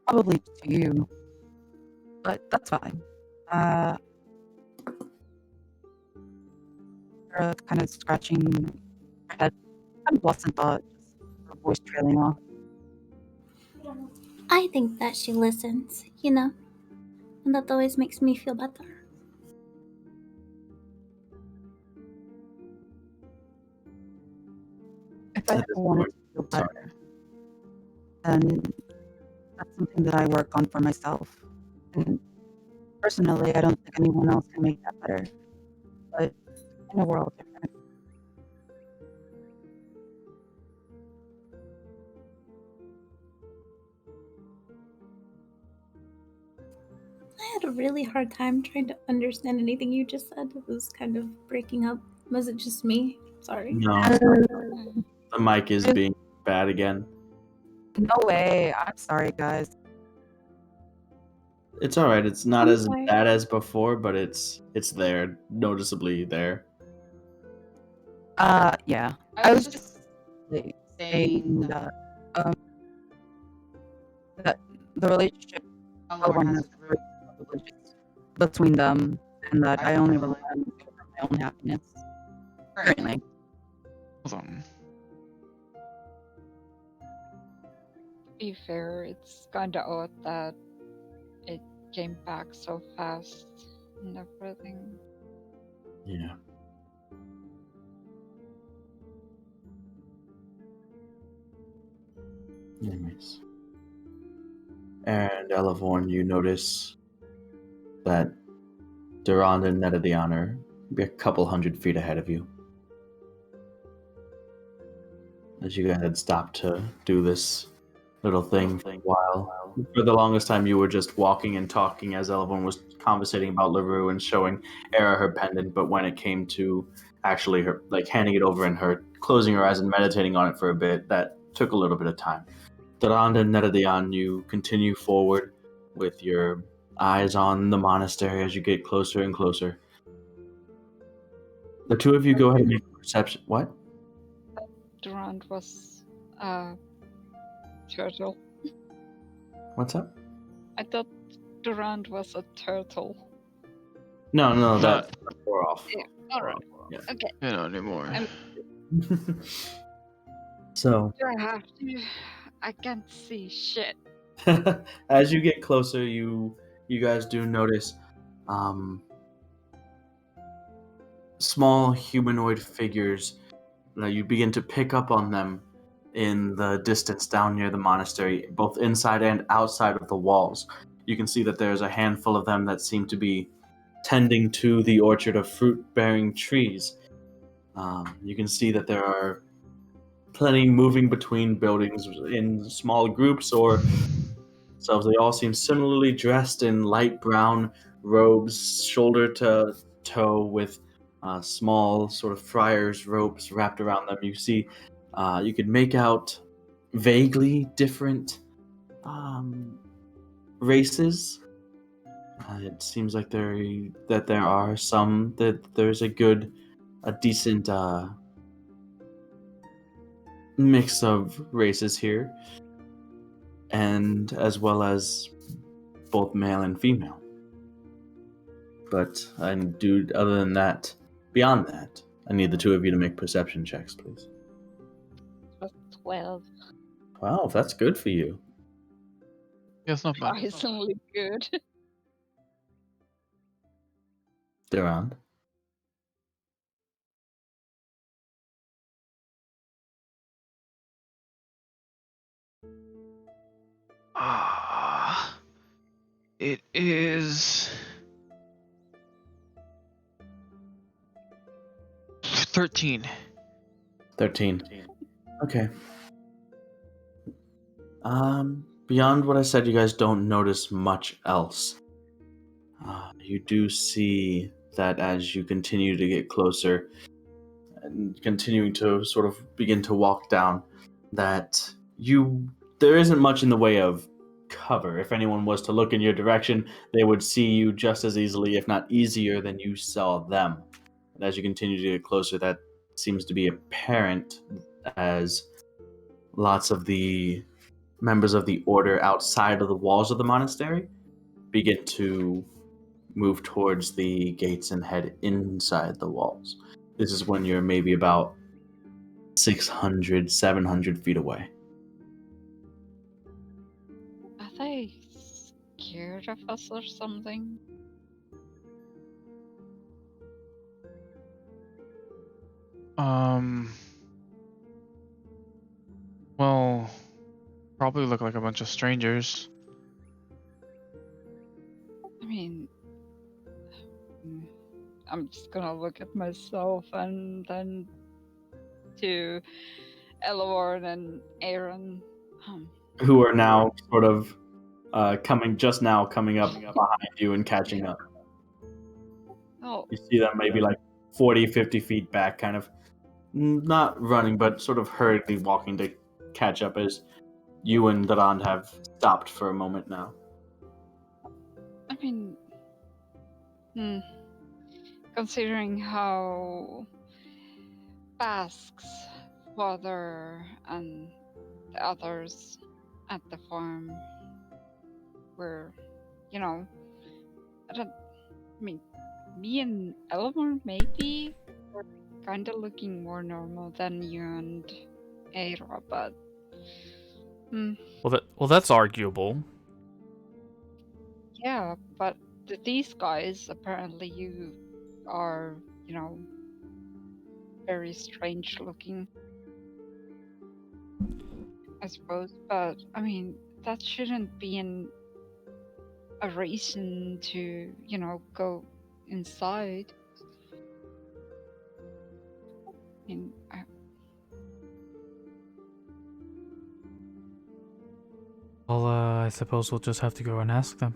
Probably to you, but that's fine. Kind of scratching her head. Kind of lost in thought, just her voice trailing off.
I think that she listens, you know. And that always makes me feel better.
If I ever wanted to feel better, then that's something that I work on for myself. And personally, I don't think anyone else can make that better. But in a world different.
I had a really hard time trying to understand anything you just said. It was kind of breaking up. Was it just me? Sorry.
No, the mic is being bad again.
No way. I'm sorry, guys.
It's all right. It's not
I'm
as
sorry.
bad as before, but it's there, noticeably there.
Yeah. I was just like, saying that the relationship L1 has really probably just between them, and that I only rely on them for my own happiness. Currently.
Hold on.
To be fair, it's kinda odd that it came back so fast and everything.
Yeah. Anyways. And Elevorn, you notice that Durand and Netadion are a couple 100 feet ahead of you. As you guys had stopped to do this little thing for a while. For the longest time, you were just walking and talking as Elevorn was conversating about LaRue and showing Era her pendant, but when it came to actually her, like, handing it over and her closing her eyes and meditating on it for a bit, that took a little bit of time. Durand and Netadion, you continue forward with your eyes on the monastery as you get closer and closer. The two of you go ahead and make a perception. What?
Durand was a turtle.
What's up?
I thought Durand was a turtle.
No, that's far off.
Yeah, alright.
Yeah.
Okay.
Not anymore.
So,
Do I have to? I can't see shit.
as you get closer, you guys do notice small humanoid figures. You begin to pick up on them in the distance down near the monastery, both inside and outside of the walls. You can see that there's a handful of them that seem to be tending to the orchard of fruit-bearing trees. You can see that there are plenty moving between buildings in small groups or themselves. They all seem similarly dressed in light brown robes, shoulder to toe, with small sort of friar's ropes wrapped around them. You see, you could make out vaguely different races. It seems like there are some that there's a decent mix of races here, and as well as both male and female. But other than that, beyond that, I need the two of you to make perception checks, please.
Plus 12.
Wow, that's good for you.
Yeah, it's not bad.
Surprisingly good.
Durand.
It is 13.
13. Okay. Beyond what I said, you guys don't notice much else. You do see that as you continue to get closer and continuing to sort of begin to walk down, that there isn't much in the way of cover. If anyone was to look in your direction, they would see you just as easily, if not easier, than you saw them. And as you continue to get closer, that seems to be apparent as lots of the members of the order outside of the walls of the monastery begin to move towards the gates and head inside the walls. This is when you're maybe about 600, 700 feet away.
Are they scared of us or something?
Well, probably look like a bunch of strangers.
I mean, I'm just gonna look at myself and then to Elorn and Aaron.
Who are now sort of coming up behind you and catching up.
Oh,
You see them maybe like 40, 50 feet back, kind of not running, but sort of hurriedly walking to catch up as you and Durand have stopped for a moment now.
I mean, considering how Bask's father and the others at the farm were, me and Elmore maybe were kind of looking more normal than you and Aira, but
Well, that's arguable.
yeah, but these guys apparently you are, very strange looking, I suppose. But I mean, that shouldn't be a reason to, go inside. I mean,
Well, I suppose we'll just have to go and ask them.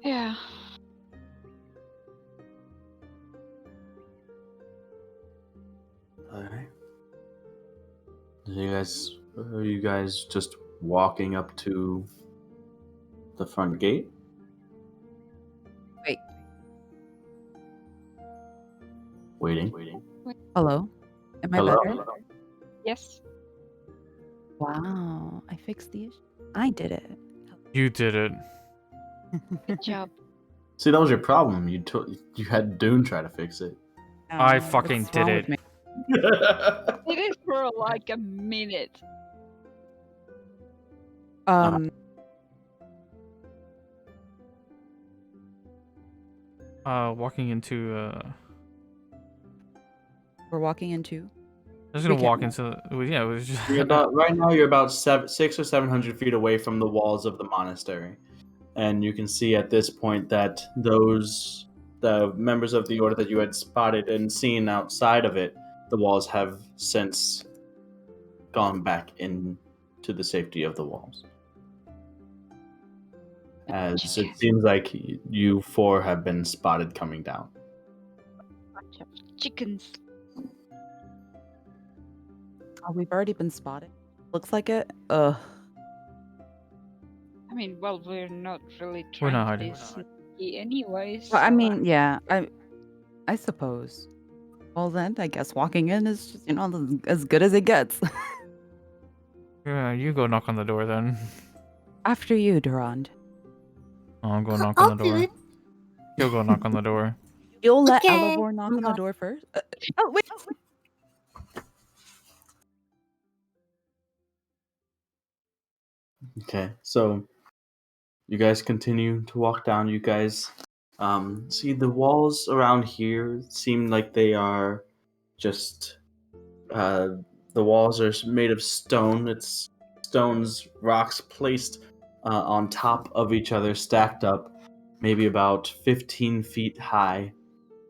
yeah.
Alright. Are you guys just walking up to the front gate? Waiting.
Hello? Am I
Hello?
better?
Yes.
Wow, I fixed the issue. I did it.
You did it.
Good job.
See, that was your problem. You had Dune try to fix it.
I fucking
what's
did
wrong
it.
with me?
It is for like a minute.
Walking into
We're walking into.
I was gonna
We
walk
can't
into. Yeah, it was just.
Right now, you're about 600 or 700 feet away from the walls of the monastery, and you can see at this point that the members of the order that you had spotted and seen outside of it, the walls have since gone back into the safety of the walls. As it seems like you four have been spotted coming down.
Bunch of chickens.
We've already been spotted. Looks like it. Ugh.
I mean, well, we're not really
We're
trying
not
to
hiding.
be sneaky anyways.
Well, I
so,
mean, yeah. I suppose. Well, then I guess walking in is just, as good as it gets.
Yeah, you go knock on the door then.
After you, Durand.
Oh, I'm going knock
I'll
on the
do
door.
it.
You'll go knock on the door.
You'll let
Okay.
Elevor knock
I'm
on the
not-
door first? Oh, wait.
Okay, so you guys continue to walk down. You guys see the walls around here seem like they are just the walls are made of stone. It's rocks placed on top of each other, stacked up, maybe about 15 feet high.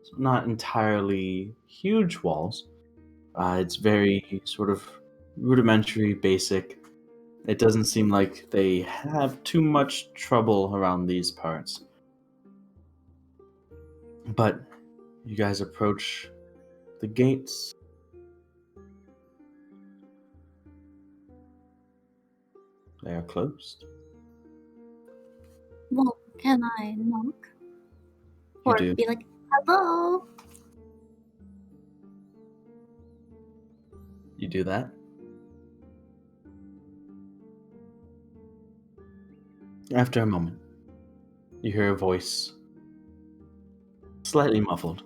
So not entirely huge walls. It's very sort of rudimentary, basic. It doesn't seem like they have too much trouble around these parts. But you guys approach the gates. They are closed.
Well, can I knock?
You
Or
do.
be like, hello?
You do that. After a moment, you hear a voice, slightly muffled,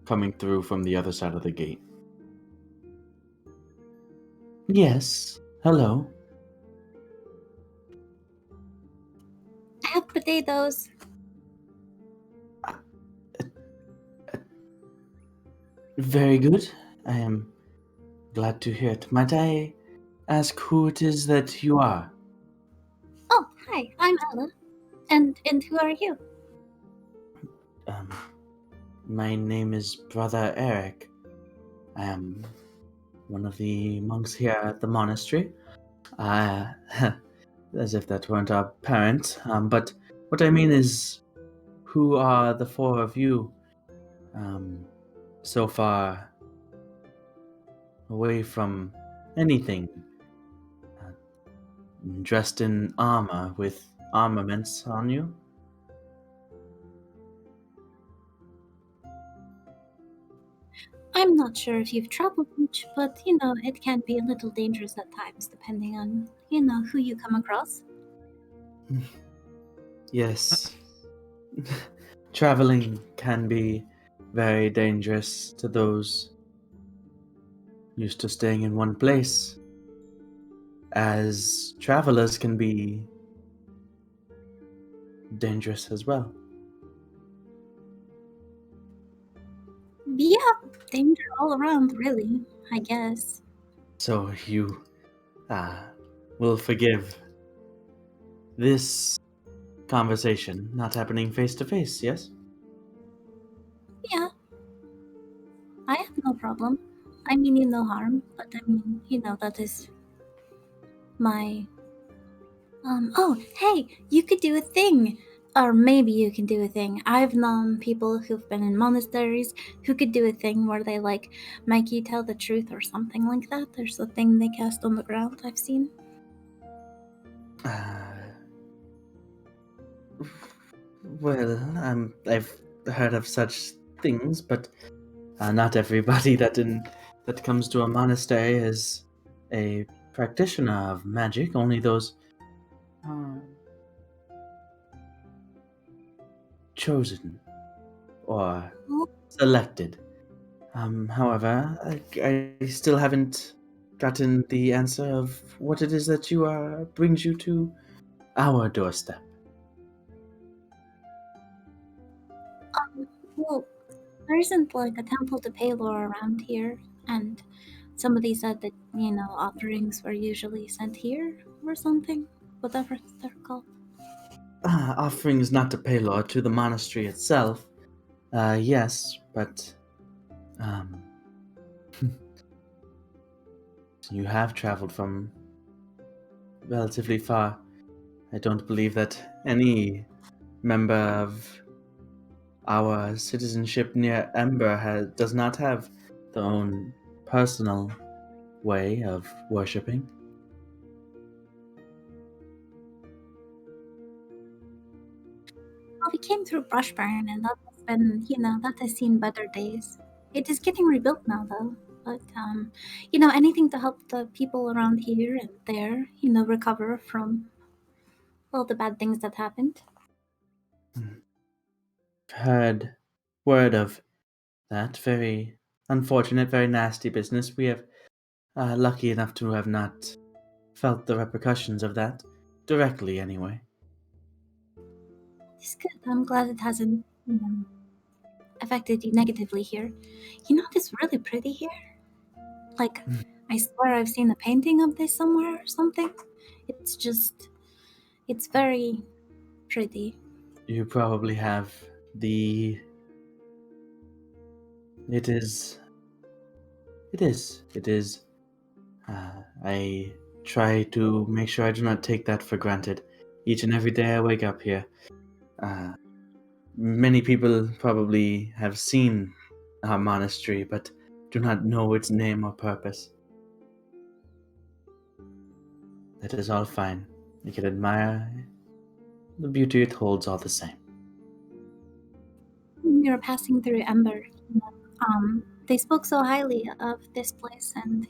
coming through from the other side of the gate. Yes, hello.
I have potatoes.
Very good. I am glad to hear it. Might I ask who it is that you are?
Oh, hi, I'm Ella. And who are you?
Um, my name is Brother Eric. I am one of the monks here at the monastery. As if that weren't apparent. But what I mean is, who are the four of you so far away from anything? Uh, Dressed in armor with armaments on you?
I'm not sure if you've traveled much, but it can be a little dangerous at times, depending on, who you come across.
Yes. Traveling can be very dangerous to those used to staying in one place, as travelers can be dangerous as well.
Yeah, danger all around, really, I guess.
So you will forgive this conversation not happening face to face, yes?
Yeah, I have no problem. I mean you no harm, but I mean, that is my oh, hey, you could do a thing. Or maybe you can do a thing. I've known people who've been in monasteries who could do a thing where they make you tell the truth or something like that. There's a thing they cast on the ground I've seen.
Well, I've heard of such things, but not everybody that comes to a monastery is a practitioner of magic. Only those uh, chosen or
Oh,
selected. However, I still haven't gotten the answer of what it is that you are brings you to our doorstep.
well, there isn't like a temple to Palor around here, and somebody said that, offerings were usually sent here or something, whatever they're called.
Offerings not to Paylor, to the monastery itself. Yes, but um, you have traveled from relatively far. I don't believe that any member of our citizenship near Ember does not have their own personal way of worshipping.
Well, we came through Brushburn, and that has been, that has seen better days. It is getting rebuilt now, though. But, anything to help the people around here and there, recover from all the bad things that happened.
Heard word of that. Very unfortunate, very nasty business. We have lucky enough to have not felt the repercussions of that directly, anyway.
It's good. I'm glad it hasn't, affected you negatively here. It's really pretty here. Like, I swear I've seen a painting of this somewhere or something. It's just, it's very pretty.
You probably have the. It is. It is. It is. I try to make sure I do not take that for granted each and every day I wake up here. Uh, Many people probably have seen our monastery, but do not know its name or purpose. That is all fine. You can admire the beauty it holds all the same.
When we were passing through Ember, they spoke so highly of this place and,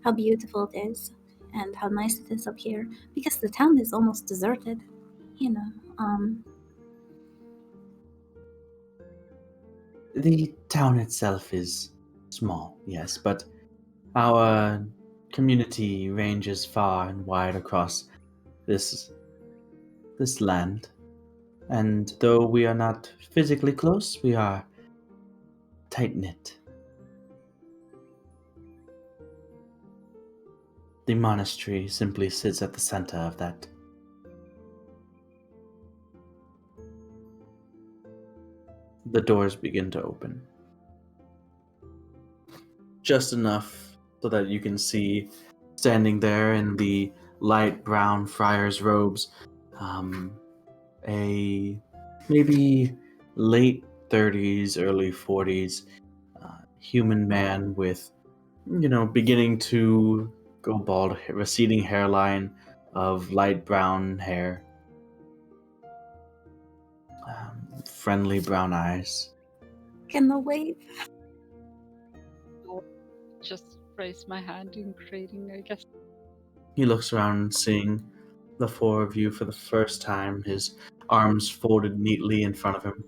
how beautiful it is and how nice it is up here because the town is almost deserted,
The town itself is small, yes, but our community ranges far and wide across this land. And though we are not physically close, we are tight-knit. The monastery simply sits at the center of that. The doors begin to open. Just enough so that you can see, standing there in the light brown friar's robes, a maybe late 30s, early 40s human man with, beginning to go bald, receding hairline of light brown hair, friendly brown eyes.
Can the wave?
Just raise my hand in greeting, I guess.
He looks around, seeing the four of you for the first time, his arms folded neatly in front of him.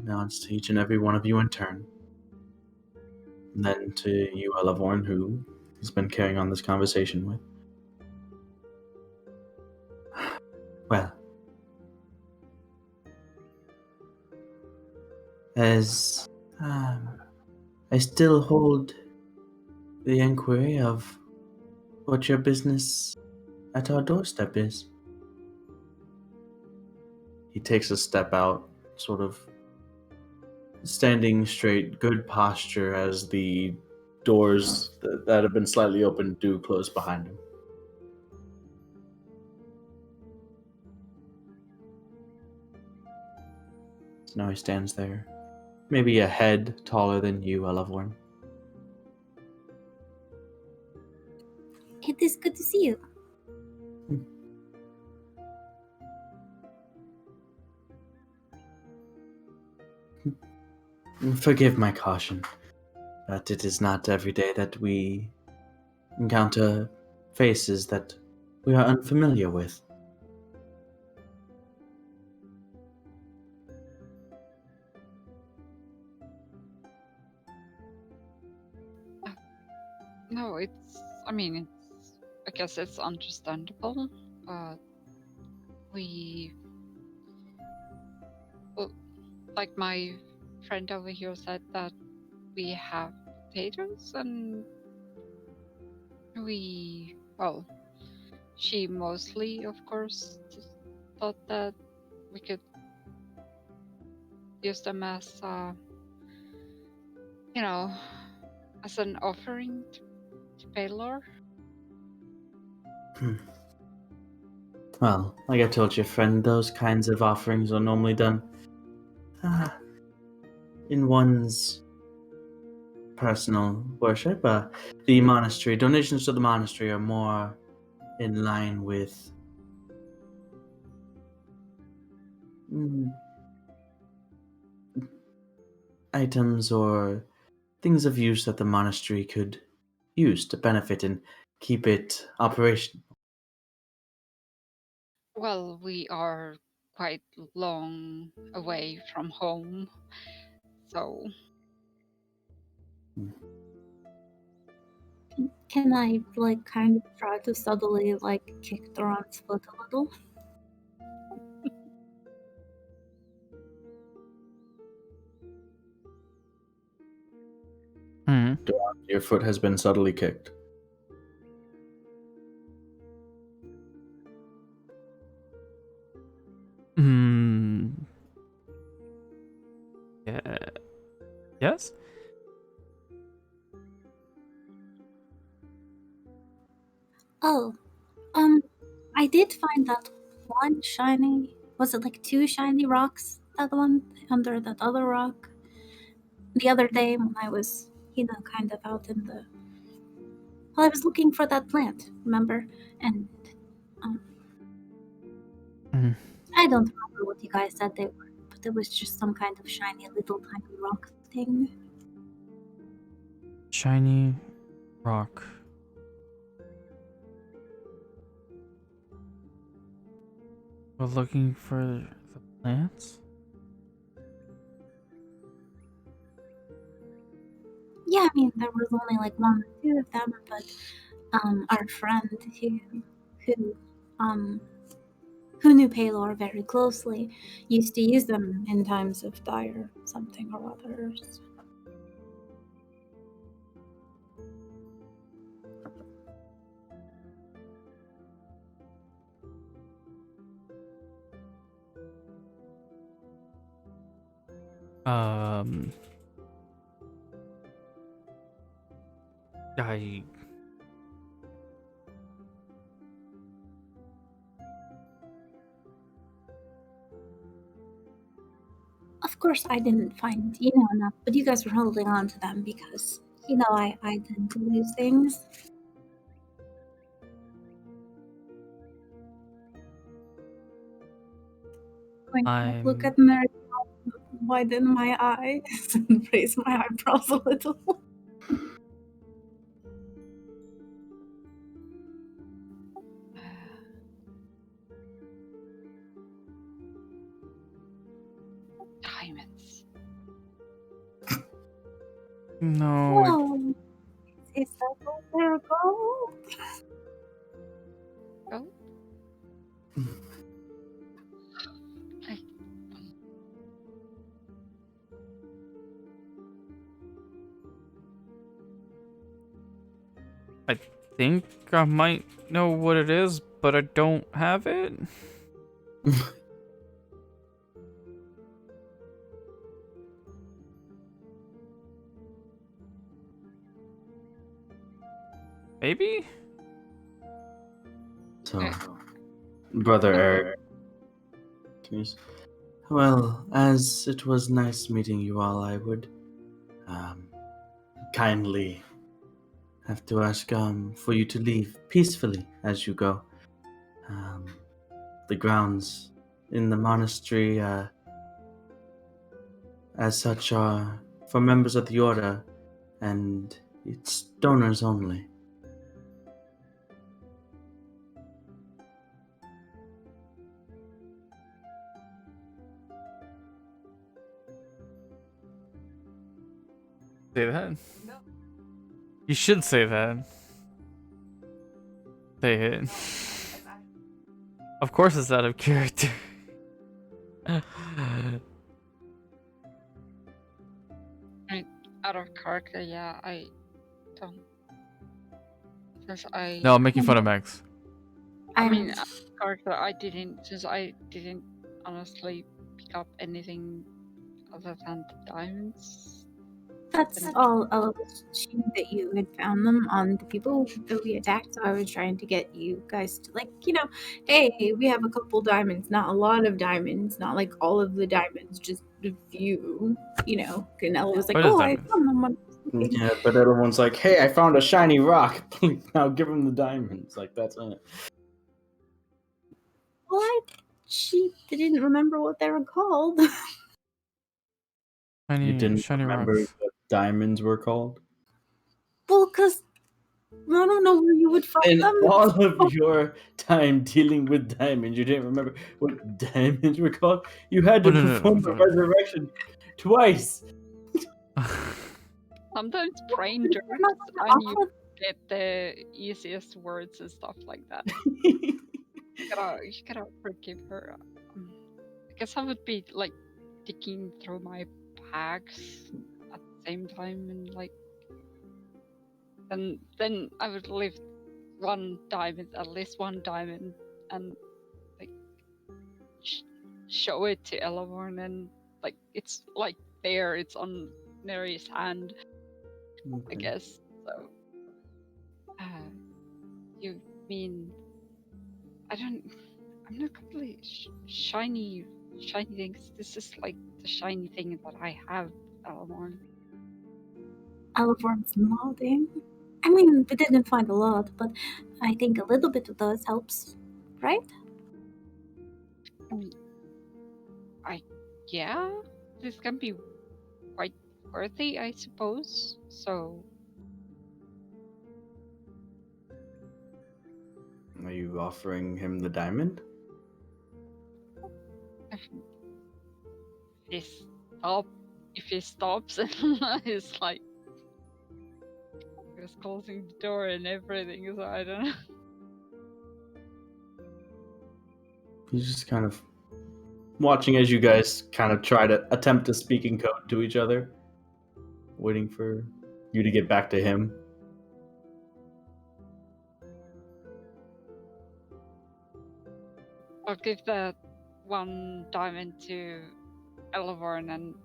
Nods to each and every one of you in turn. And then to you, Elavorn, who he's been carrying on this conversation with. Well, as I still hold the inquiry of what your business at our doorstep is. He takes a step out, sort of standing straight, good posture as the doors that have been slightly opened do close behind him. So now he stands there, maybe a head taller than you, Elavorn.
It is good to see you.
Forgive my caution, but it is not every day that we encounter faces that we are unfamiliar with.
No, I guess it's understandable, but well, like my friend over here said that we have potatoes and she mostly, of course, just thought that we could use them as, as an offering to Baylor.
Well, like I told your friend, those kinds of offerings are normally done in one's personal worship. The monastery, donations to the monastery are more in line with items or things of use that the monastery could use to benefit and keep it operational.
Well, we are quite long away from home, so
Can I, kind of try to subtly, kick Doran's foot a little?
Hmm.
Your foot has been subtly kicked.
Hmm. Yeah. Yes.
Oh, I did find that one shiny, was it like 2 shiny rocks? That one under that other rock. The other day when I was, kind of out in the. Well, I was looking for that plant, remember? And
Mhm.
I don't remember what you guys said they were, but it was just some kind of shiny little tiny rock thing.
Shiny rock. We're looking for the plants?
Yeah, I mean there was only like 1 or 2 of them, but our friend who um who knew Paylor very closely used to use them in times of dire something or others.
I
Of course, I didn't find, enough, but you guys were holding on to them because, I tend to lose things. Going to look at Mary, widen my eyes and raise my eyebrows a little.
Diamonds.
no.
Whoa! Is that what they're called?
Oh. Like,
I think I might know what it is, but I don't have it. Maybe?
So, Brother Eric. Well, as it was nice meeting you all, I would kindly have to ask for you to leave peacefully as you go. The grounds in the monastery, as such, are for members of the order, and it's donors only.
Say that? You should say that. Say it. Of course it's out of character.
out of character, yeah, I don't. Since I.
No, I'm making fun of Max.
I mean, out of character, since I didn't honestly pick up anything other than the diamonds.
That's all I was assumed that you had found them on the people that we attacked, so I was trying to get you guys to, hey, we have a couple diamonds, not a lot of diamonds, not like all of the diamonds, just a few, And Ella was like,
What is
oh, I
diamonds?
found them. When I was looking."
Yeah, but everyone's like, hey, I found a shiny rock. Please, now give him the diamonds. Like, that's it.
What? She didn't remember what they were called.
You didn't
Shiny
remember
rocks.
what diamonds were called?
Well, because I don't know where you would find
In
them.
all of your time dealing with diamonds, you didn't remember what diamonds were called? You had to
Oh, no,
perform the resurrection twice.
Sometimes brain jerks
not
and you get the easiest words and stuff like that. You gotta forgive her. I guess I would be like digging through my bags at the same time and then I would leave at least one diamond, and like show it to Elevorn, and like it's like there, it's on Mary's hand, I guess. So, you mean I don't? I'm not completely shiny things. This is like the shiny thing that I have, Alamorn.
Elephant's nodding. I mean, we didn't find a lot, but I think a little bit of those helps, right?
I mean, yeah, this can be quite worthy, I suppose. So,
Are you offering him the diamond?
if if he stops and he's like, he's closing the door and everything, so I don't know.
He's just kind of watching as you guys kind of try to attempt to speak in code to each other, waiting for you to get back to him.
I'll give that one diamond to Elevorn and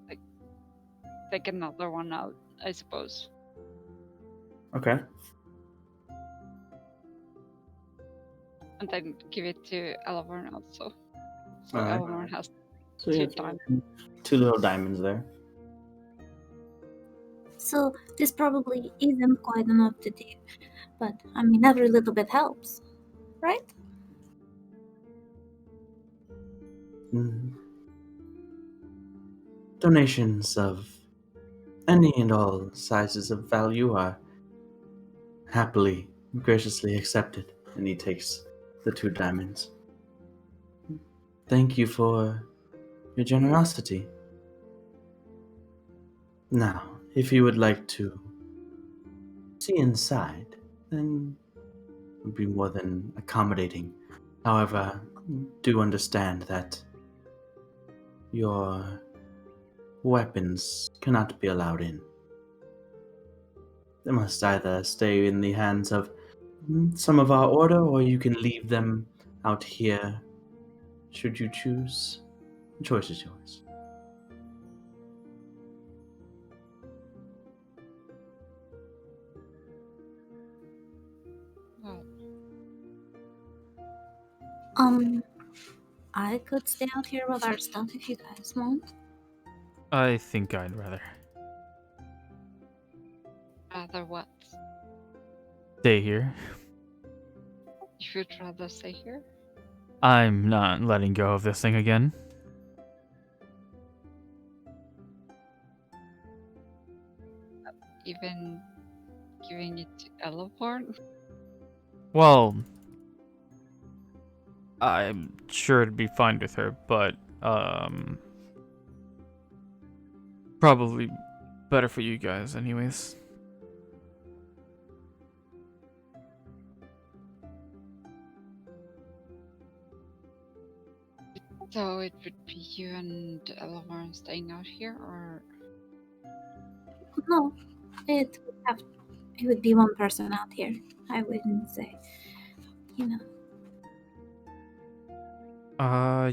like take another one out, I suppose.
Okay.
And then give it to Elevorn also. So
Alright.
Elevorn has
So you
two
have
diamonds.
two little diamonds there.
So this probably isn't quite enough to do, but I mean, every little bit helps, right?
Mhm. Donations of any and all sizes of value are happily, graciously accepted. And he takes the two diamonds. Thank you for your generosity. Now, if you would like to see inside, then would be more than accommodating. However, do understand that your weapons cannot be allowed in. They must either stay in the hands of some of our order, or you can leave them out here should you choose. The choice is yours.
Well,
I could stay out here with our stuff if you guys want.
I think I'd rather
rather what?
stay here.
If you'd rather stay here?
I'm not letting go of this thing again.
Even giving it to Elevorn?
Well, I'm sure it'd be fine with her, but probably better for you guys anyways.
So it would be you and Elevorn staying out here, or
No, it would be one person out here. I wouldn't say, you know.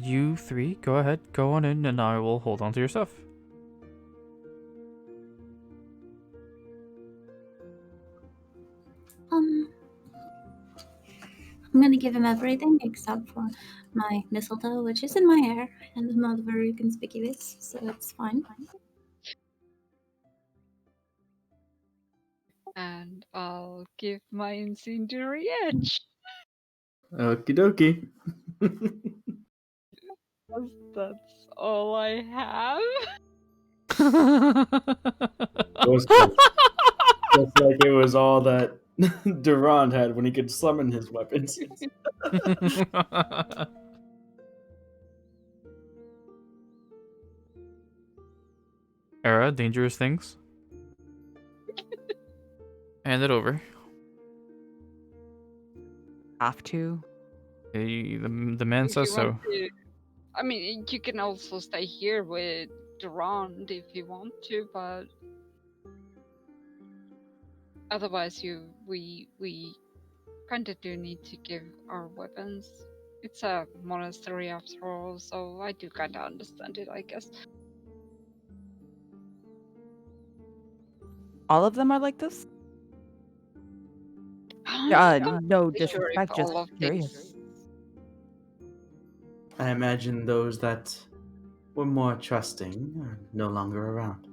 You three, go ahead, go on in, and I will hold on to your stuff.
I'm gonna give him everything except for my mistletoe, which is in my hair and is not very conspicuous, so it's fine.
and I'll give my incendiary edge.
Okie dokie.
That's all I have.
Just like it was all that Durand had when he could summon his weapons.
Era, dangerous things. Hand it over.
Have to.
The man
If
says
you
so.
want to- I mean, you can also stay here with Durand if you want to, but otherwise, we kind of do need to give our weapons. It's a monastery after all, so I do kind of understand it, I guess.
All of them are like this?
I'm not
No
really sure if
disrespect, just
all of
curious.
these
I imagine those that were more trusting are no longer around.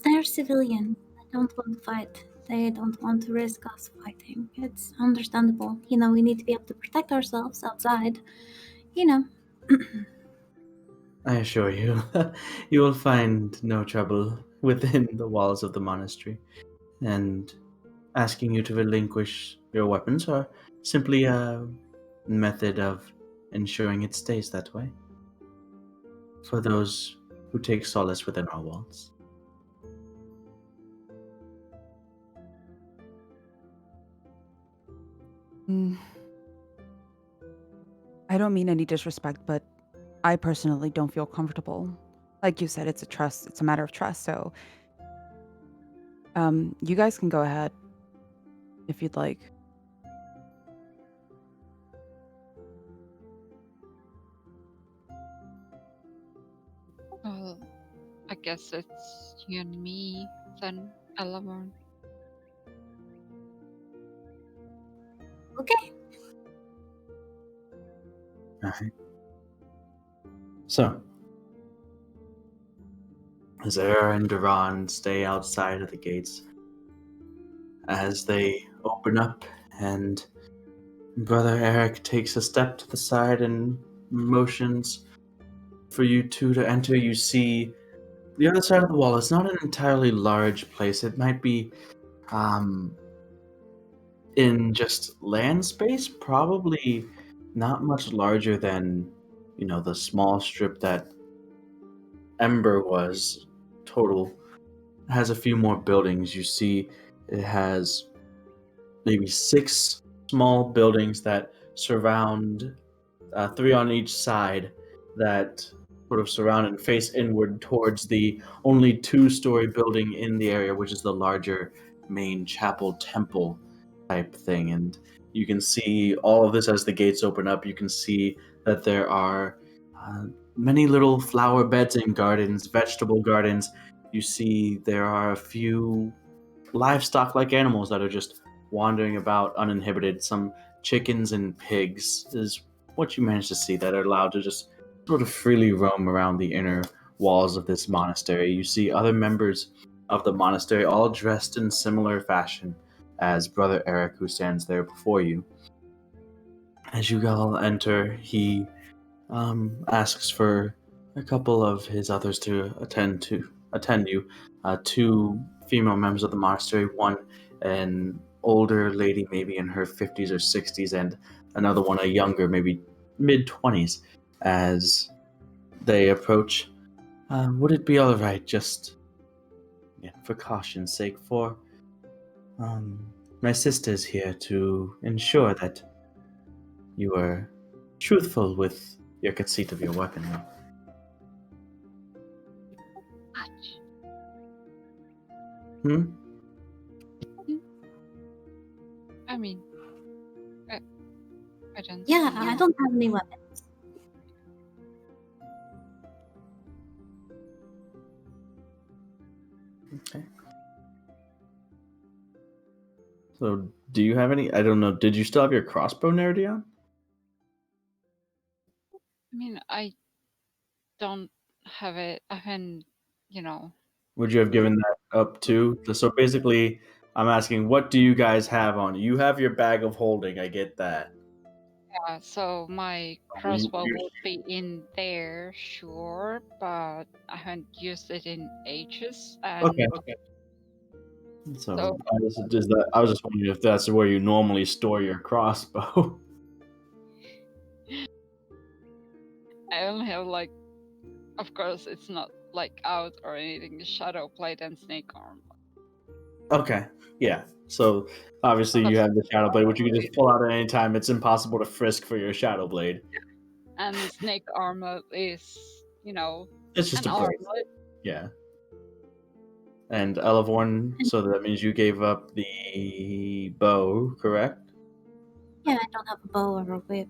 They're civilians. They don't want to fight. They don't want to risk us fighting. It's understandable. We need to be able to protect ourselves outside. You know.
I assure you, you will find no trouble within the walls of the monastery. And asking you to relinquish your weapons are simply a method of ensuring it stays that way for those who take solace within our walls.
I don't mean any disrespect, but I personally don't feel comfortable. Like you said, it's a matter of trust, so you guys can go ahead if you'd like.
Well, I guess it's you and me, then Elamon.
Okay.
Alright. So, Zara and Duran stay outside of the gates as they open up, and Brother Eric takes a step to the side and motions for you two to enter. You see the other side of the wall. It's not an entirely large place. It might be in just land space, probably not much larger than, the small strip that Ember was total. It has a few more buildings. You see it has maybe 6 small buildings that surround, 3 on each side, that sort of surround and face inward towards the only 2-story building in the area, which is the larger main chapel temple type thing. And you can see all of this as the gates open up. You can see that there are many little flower beds and gardens, vegetable gardens. You see there are a few livestock-like animals that are just wandering about uninhibited. Some chickens and pigs is what you manage to see that are allowed to just sort of freely roam around the inner walls of this monastery. You see other members of the monastery all dressed in similar fashion as Brother Eric, who stands there before you. As you all enter, he asks for a couple of his others to attend you. 2 female members of the monastery, one an older lady, maybe in her 50s or 60s, and another one, a younger, maybe mid-20s. As they approach, would it be all right, just for caution's sake, for my sisters here to ensure that you are truthful with your conceit of your weaponry? Hmm?
I mean, I don't.
Yeah,
see
I don't have any weapons.
Okay. So, do you have any? I don't know. Did you still have your crossbow, Nerdion?
I mean, I don't have it. I haven't,
Would you have given that up too? So basically, I'm asking, what do you guys have on? You have your bag of holding. I get that.
Yeah, so my crossbow would be in there, sure, but I haven't used it in ages. And
Okay. So I was just wondering if that's where you normally store your crossbow.
I only have of course, it's not out or anything. The shadow plate and snake arm.
Okay. Yeah. So obviously you have the shadow blade, which you can just pull out at any time. It's impossible to frisk for your shadow blade.
And snake armor is,
It's just
an
a blade.
armlet.
Yeah. And Elevorn, so that means you gave up the bow, correct?
Yeah, I don't have a bow or a whip,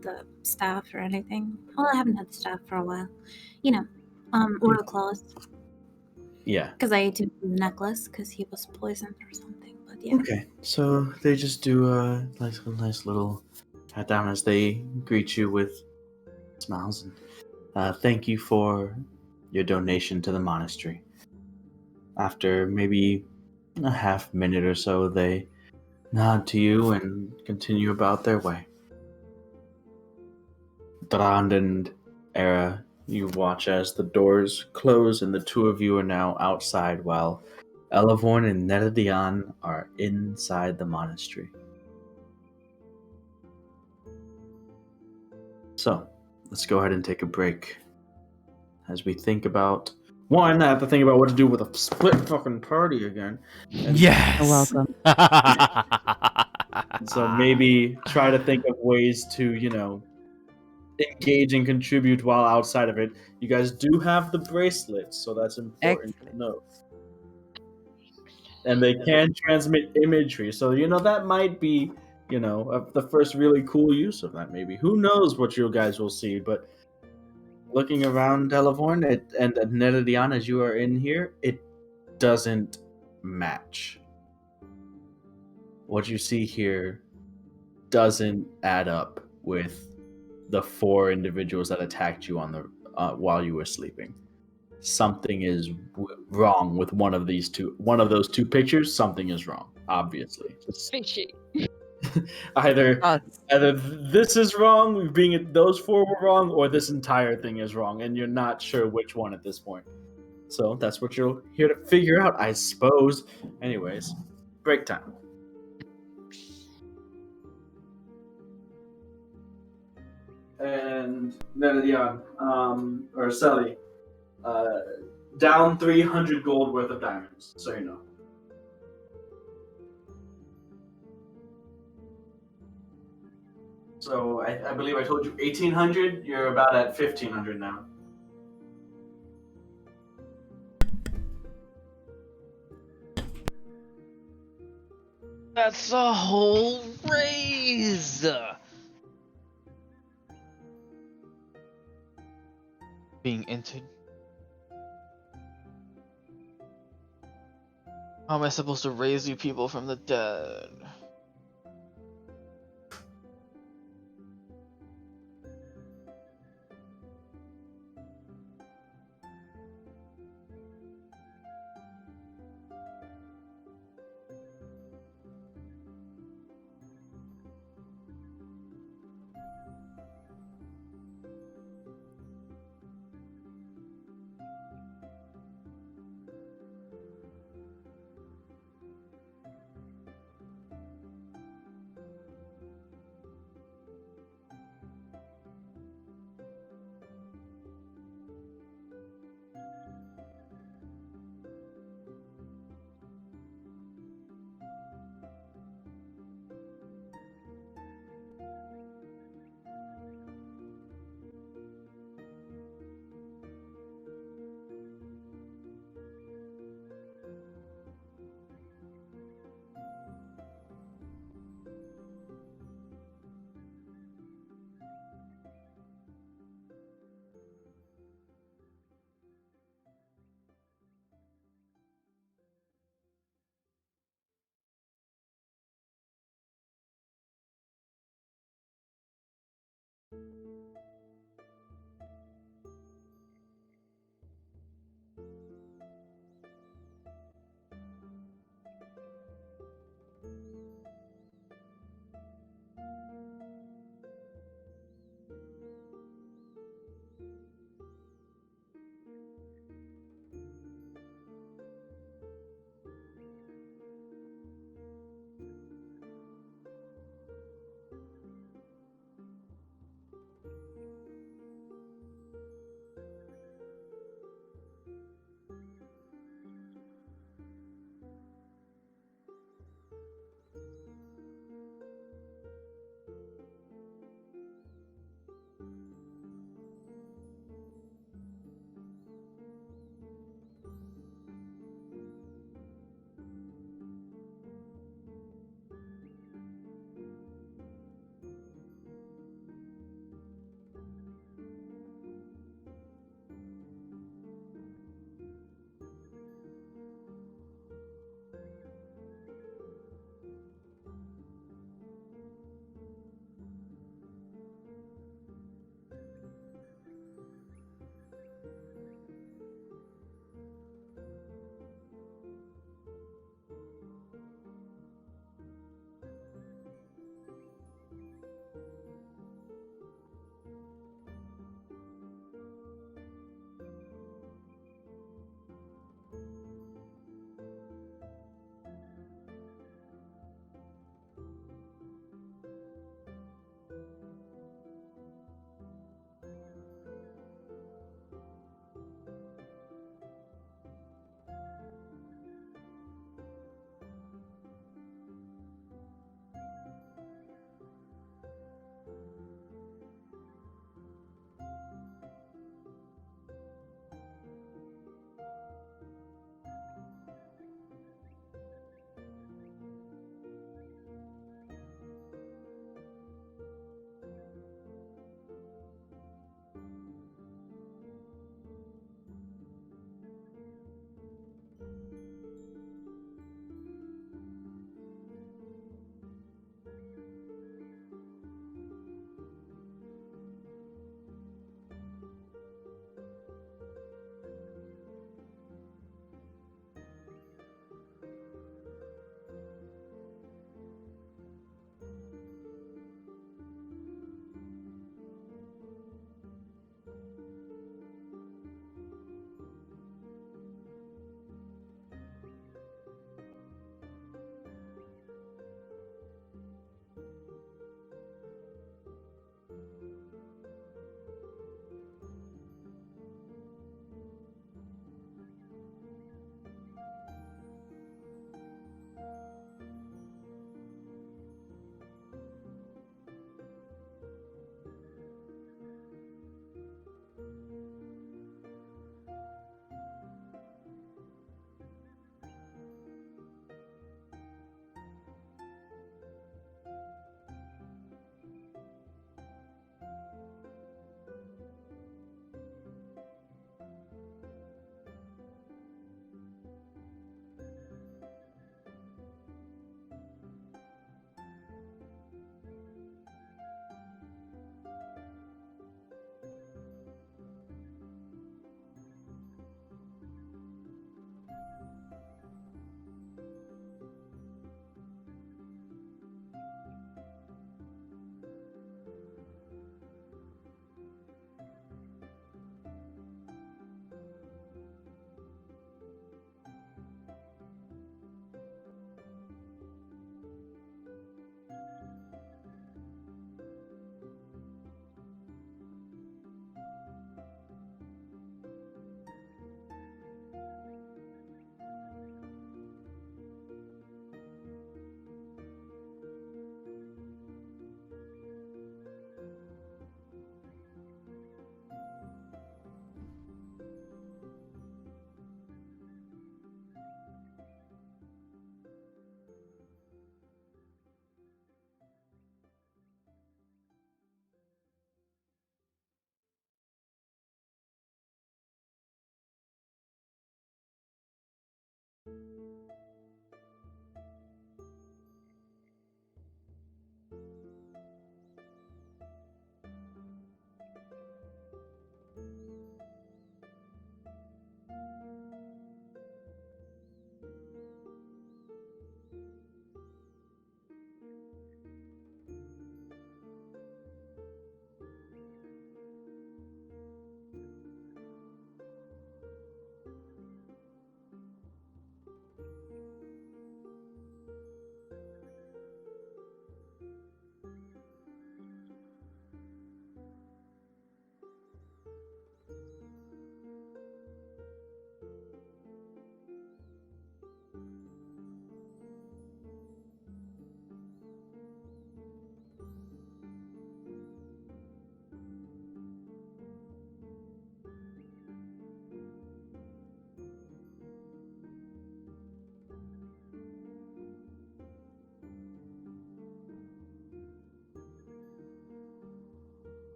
the staff or anything. Well, I haven't had the staff for a while. Oil claws.
Yeah.
Because I ate him from the necklace because he was poisoned or something. But yeah.
Okay. So they just do a nice little Head down as they greet you with smiles and thank you for your donation to the monastery. After maybe a half minute or so, they nod to you and continue about their way. Drand and Era, you watch as the doors close and the two of you are now outside while Elavorn and Nedadian are inside the monastery. So, let's go ahead and take a break as we think about one. I have to think about what to do with a split fucking party again. And
Yes.
You're welcome.
so maybe try to think of ways to, engage and contribute while outside of it. You guys do have the bracelets, so that's important to
Excellent.
note. And they can transmit imagery, so that might be the first really cool use of that. Maybe who knows what you guys will see, but looking around Delavorn and Nedadian as you are in here, it doesn't match. What you see here doesn't add up with the 4 individuals that attacked you on the while you were sleeping. Something is wrong with one of those two pictures. Something is wrong, obviously.
Fishy.
either
Us.
this is wrong, being those 4 were wrong, or this entire thing is wrong, and you're not sure which one at this point. So that's what you're here to figure out, I suppose. Anyways, break time. And Nenadian, or Cele, down 300 gold worth of diamonds, so you know. So I believe I told you 1,800. You're about at 1,500 now.
That's a whole raise. Being entered. How am I supposed to raise you people from the dead?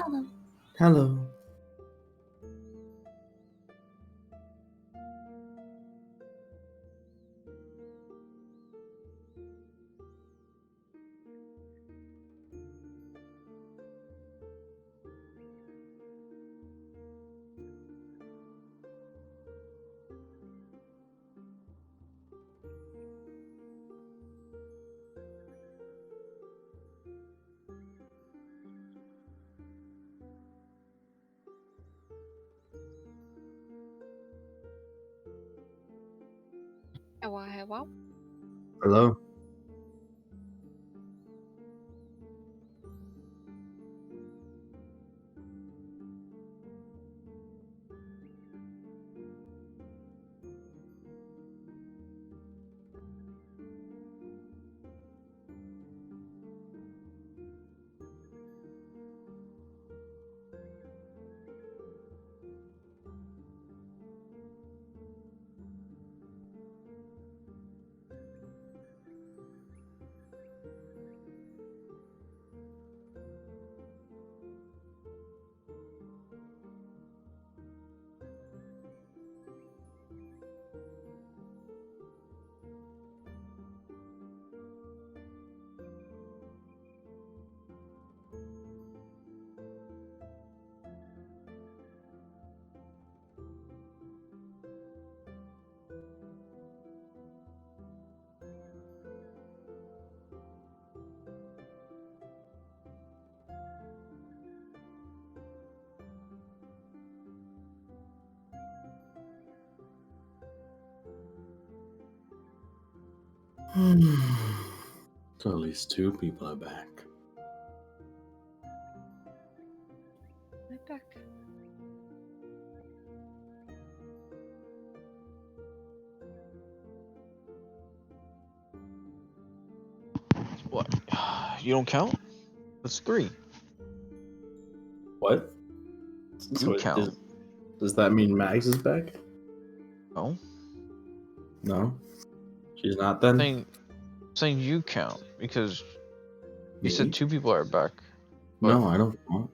Hello.
Hello.
Hello.
Hello. So at least 2 people are back.
I'm back.
What? You don't count? That's 3.
What?
You
So
count.
does that mean Mags is back?
No.
No. She's not then?
Saying you count because you
Me?
said 2 people are back.
No, I don't want.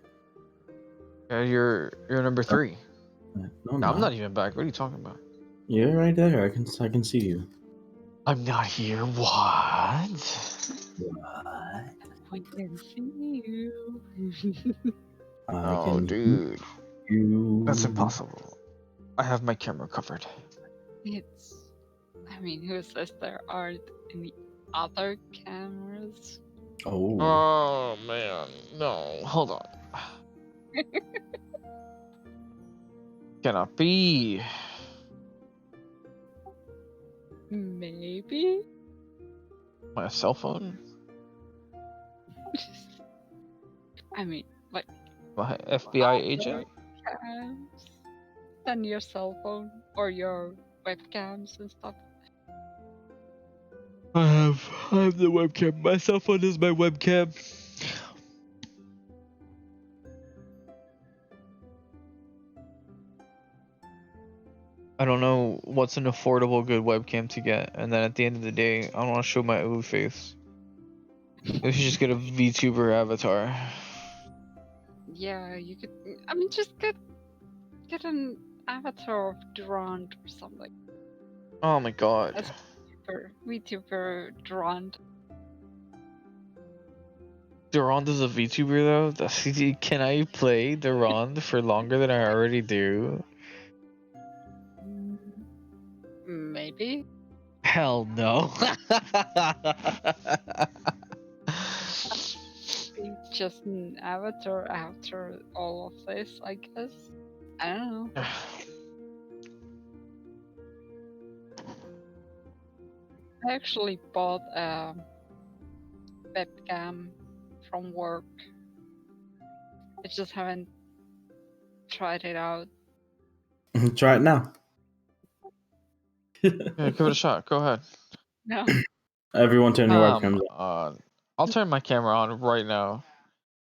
Yeah, you're number 3.
No,
I'm not even back. What are you talking about?
You're right there. I can see you.
I'm not here. What?
What?
I can see you.
I
Oh,
can
dude.
you.
That's impossible. I have my camera covered.
It's. I mean, who says there aren't any other cameras?
Oh.
Oh, man. No. Hold on. Cannot be.
Maybe?
My cell phone?
I mean, what?
My FBI agent?
Cams? Then your cell phone or your webcams and stuff.
I have the webcam. My cell phone is my webcam. I don't know what's an affordable good webcam to get, and then at the end of the day, I don't want to show my ugly face. You should just get a VTuber avatar.
Yeah, you could. I mean, just get an avatar of Durand or something.
Oh my god.
As VTuber Durand.
Durand is a VTuber though? Can I play Durand for longer than I already do?
Maybe.
Hell no.
Be just an avatar after all of this, I guess. I don't know. I actually bought a webcam from work. I just haven't tried it out.
Try it now.
Yeah, give it a shot. Go ahead.
No.
Everyone turn your webcams on.
on. I'll turn my camera on right now.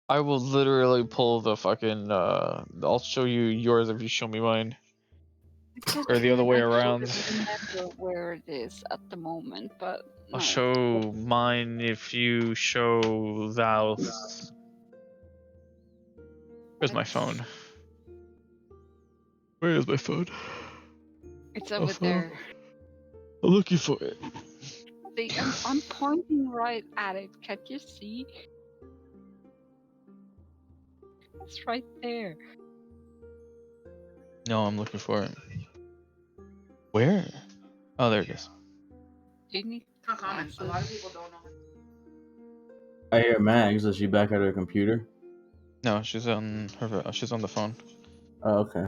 I will literally pull the fucking. I'll show you yours if you show me mine. Or the other way around.
I don't remember where it is at the moment, but
I'll
no.
show mine if you show thous.
Where's my
It's-
phone? Where is my phone?
It's over
phone.
there.
I'm looking for it.
See, I'm pointing right at it. Can't you see? It's right there.
No, I'm looking for it. Where? Oh, there it is.
Do you need glasses?
I hear Mags. Is she back at her computer?
No, she's on her. She's on the phone.
Oh, okay.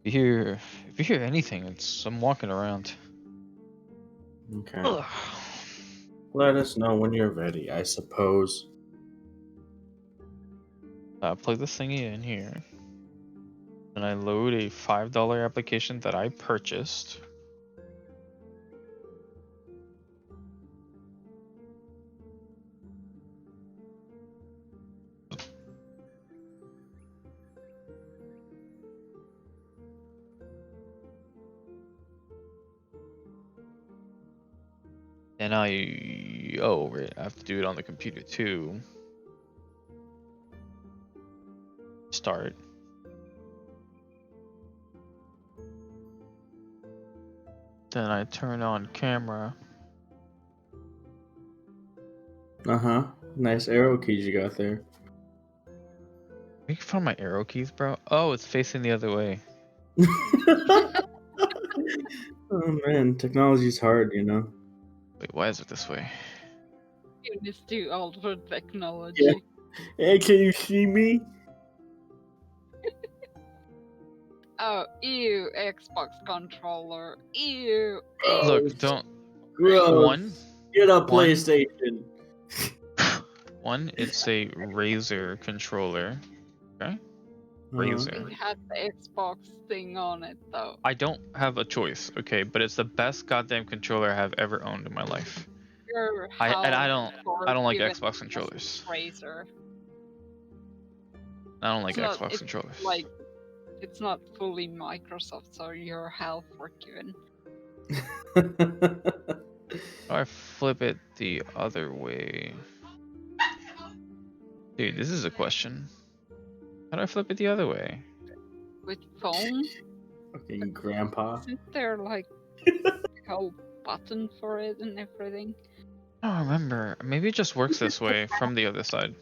If you hear anything, it's I'm walking around.
Okay.
Ugh.
Let us know when you're ready, I suppose.
Plug this thingy in here, and I load a $5 application that I purchased. And wait, I have to do it on the computer too. Start. Then I turn on camera.
Uh-huh. Nice arrow keys you got there.
You can find my arrow keys, bro. Oh, it's facing the other way.
Oh man, technology's hard, you know.
Wait, why is it this way?
It's too old for technology.
Yeah. Hey, can you see me?
Oh, ew, Xbox controller. Ew.
Look, don't.
Gross.
One,
Get a PlayStation.
it's a Razer controller. Okay? Razer.
It had the Xbox thing on it though.
I don't have a choice, okay, but it's the best goddamn controller I have ever owned in my life. I don't like Xbox controllers.
Razer.
I don't like
It's not-
Xbox
it's
controllers.
Like, it's not fully Microsoft, so you're half forgiven.
How do I flip it the other way? Dude, this is a question. How do I flip it the other way?
With phone,
Fucking grandpa.
isn't there like a whole button for it and everything?
I don't remember. Maybe it just works this way from the other side.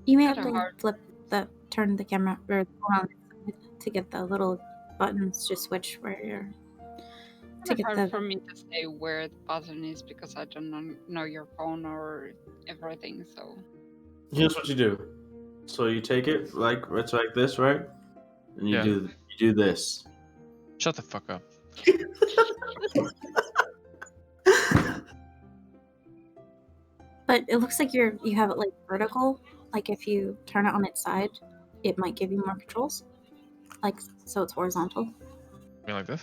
You may have
Kinda
to
hard.
turn the camera or around to get the little buttons to switch where you're to
It's
get
hard
the.
for me to say where the button is because I don't know your phone or everything. So
Here's what you do. So you take it like it's like this, right? And you
Yeah.
do this.
Shut the fuck up.
But it looks like you have it like vertical. Like if you turn it on its side, it might give you more controls. Like so, it's horizontal.
You like this?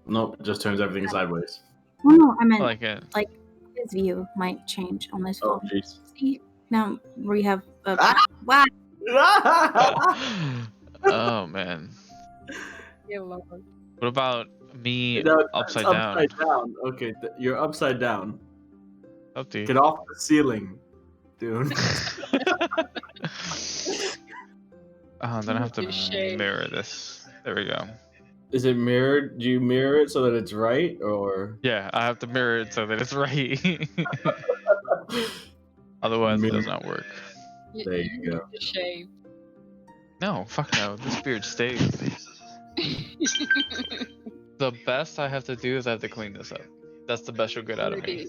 Nope, it just turns everything sideways.
Oh no, I
I
meant
like it.
like his view might change on this
Oh
phone.
jeez.
See now we have a
Ah!
wow.
Oh man.
yeah, Lord.
What about me
No, it's
upside down?
upside down. Okay, you're upside down.
Up to you.
Get off the ceiling, dude.
Then I have to
Shame.
mirror this. There we go.
Is it mirrored? Do you mirror it so that it's right, or?
Yeah, I have to mirror it so that it's right. Otherwise, it does not work.
There you go.
The shape.
No, fuck no. This beard stays. The best I have to do is I have to clean this up. That's the best you'll get out of me.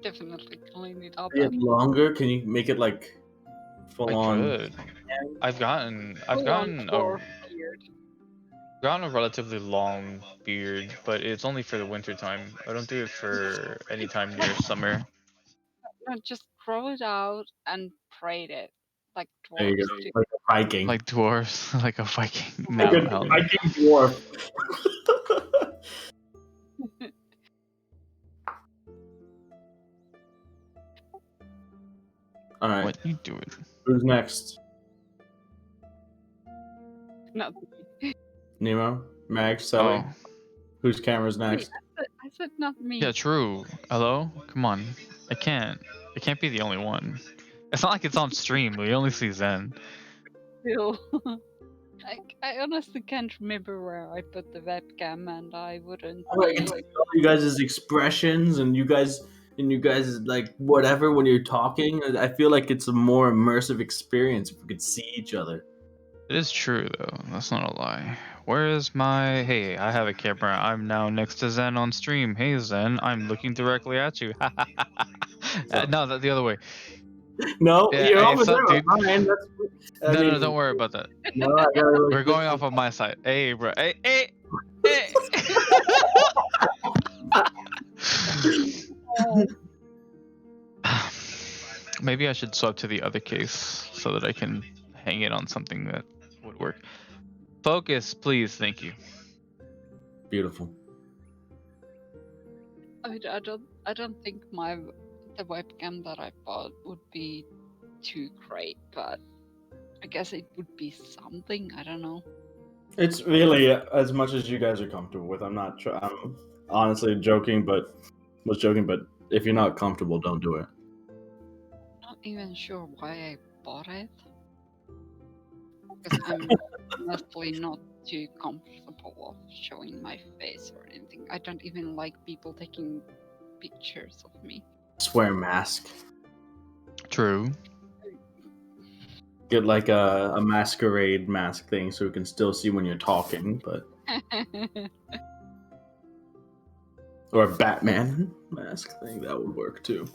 Definitely clean it up.
Is it longer? Can you make it like full
I
on?
could. I've gotten a relatively long beard, but it's only for the winter time. I don't do it for any time near summer.
No, just grow it out and braid it like
There you
dwarves
go,
do.
like a Viking.
Like dwarves, like a Viking. No,
like a
hell no.
Viking dwarf. All right,
What you do it?
who's next?
Not me.
Nemo, Max, Cele.
Oh,
Whose camera's next?
I said not me.
yeah, true. Hello? Come on. I can't be the only one. It's not like it's on stream. We only see Zen.
Still. I honestly can't remember where I put the webcam, and I wouldn't.
I can see all you guys' expressions and you guys like whatever when you're talking. I feel like it's a more immersive experience if we could see each other.
It is true though. That's not a lie. Where is my? Hey, I have a camera. I'm now next to Zen on stream. Hey Zen, I'm looking directly at you. No, the other way.
No,
Yeah,
you're
hey,
over there.
dude?
Ryan,
No, don't worry about that.
No, I gotta look
We're going
this
off on my side. Hey, bro. Hey. Maybe I should swap to the other case so that I can hang it on something that would work. Focus, please. Thank you.
Beautiful.
I don't think the webcam that I bought would be too great, but I guess it would be something. I don't know.
It's really as much as you guys are comfortable with. I'm honestly joking, but if you're not comfortable, don't do it.
Not even sure why I bought it. Because I'm honestly not too comfortable of showing my face or anything. I don't even like people taking pictures of me.
Just wear a mask.
True.
Get like a masquerade mask thing so we can still see when you're talking, but or a Batman mask thing that would work too.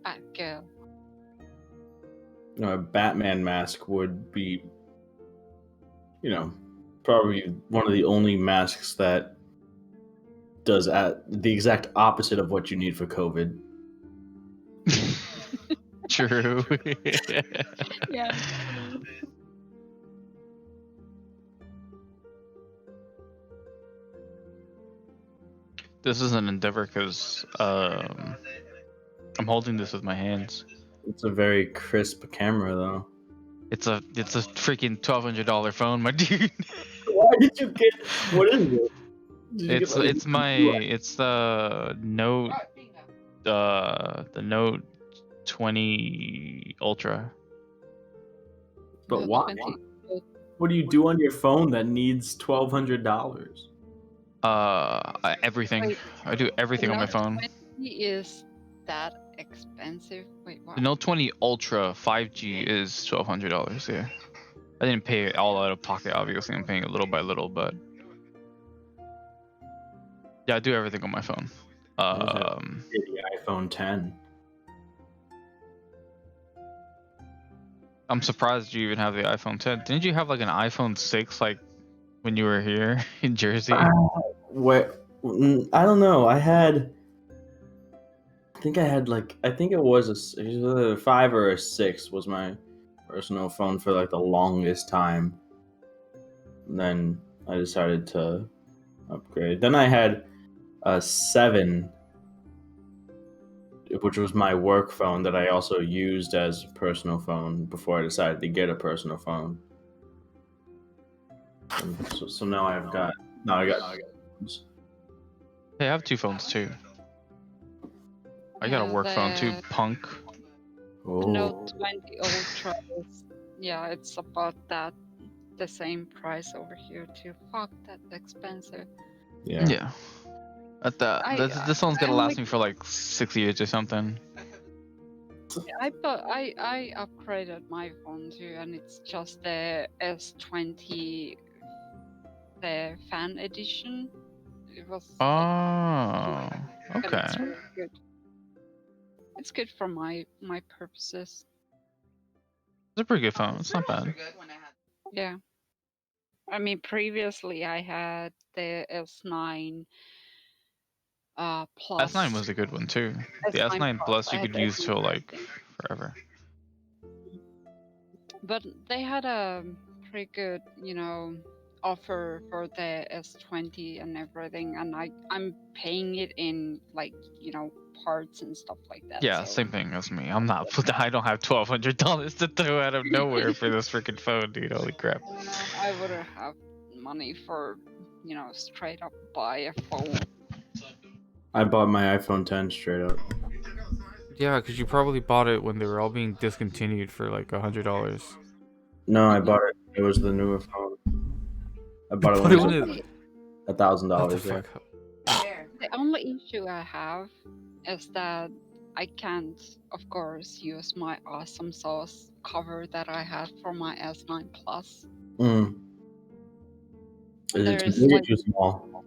Batgirl.
A Batman mask would be, probably one of the only masks that does the exact opposite of what you need for COVID.
True.
Yeah.
This is an endeavor because I'm holding this with my hands.
It's a very crisp camera, though.
It's a freaking $1,200 phone, my dude.
Why did you get? What is it?
It's the Note the Note 20 Ultra.
But
Note
why?
20.
What do you do on your phone that needs $1,200?
Everything.
Wait,
I do everything on my
Note
phone.
20 is that expensive? Wait, what?
The Note 20 Ultra 5G is $1,200. Yeah, I didn't pay it all out of pocket. Obviously, I'm paying it little by little, but yeah, I do everything on my phone.
The iPhone 10.
I'm surprised you even have the iPhone 10. Didn't you have like an iPhone 6 like when you were here in Jersey?
I don't know. I think it was either a 5 or a 6 was my personal phone for like the longest time. And then I decided to upgrade. Then I had a 7, which was my work phone that I also used as a personal phone before I decided to get a personal phone. And so now I got.
Hey, I have 2 phones too. I got a
Yeah,
work phone too,
the-
punk.
The Note 20 Ultra is, yeah, it's about the same price over here too. Fuck, that's expensive.
Yeah.
Yeah. This one's gonna last me for like 6 years or something.
I upgraded my phone too, and it's just the S20, the fan edition. It was.
Oh,
But
okay.
It's really good. It's good for my purposes.
It's a pretty good phone. It's not bad.
Yeah. I mean, previously I had the S9 Plus.
S9 was a good one too. The S9 Plus you
I
could
had
use
S9
till like
Plus.
forever.
But they had a pretty good, offer for the S20 and everything, and I'm paying it in parts and stuff like that.
Yeah,
so-
same thing as me. I don't have $1,200 to throw out of nowhere for this freaking phone, dude. Holy crap.
I wouldn't have money for, straight up buy a phone.
I bought my iPhone 10 straight up.
Yeah, because you probably bought it when they were all being discontinued for like $100.
No, I bought it. It was the newer phone. I bought it
Put
when
it
it
when
was
it.
$1,000.
What the
Yeah.
fuck?
The only issue I have is that I can't, of course, use my awesome sauce cover that I had for my S9 Plus.
Mm. Is it too
There's
big or
like
too small?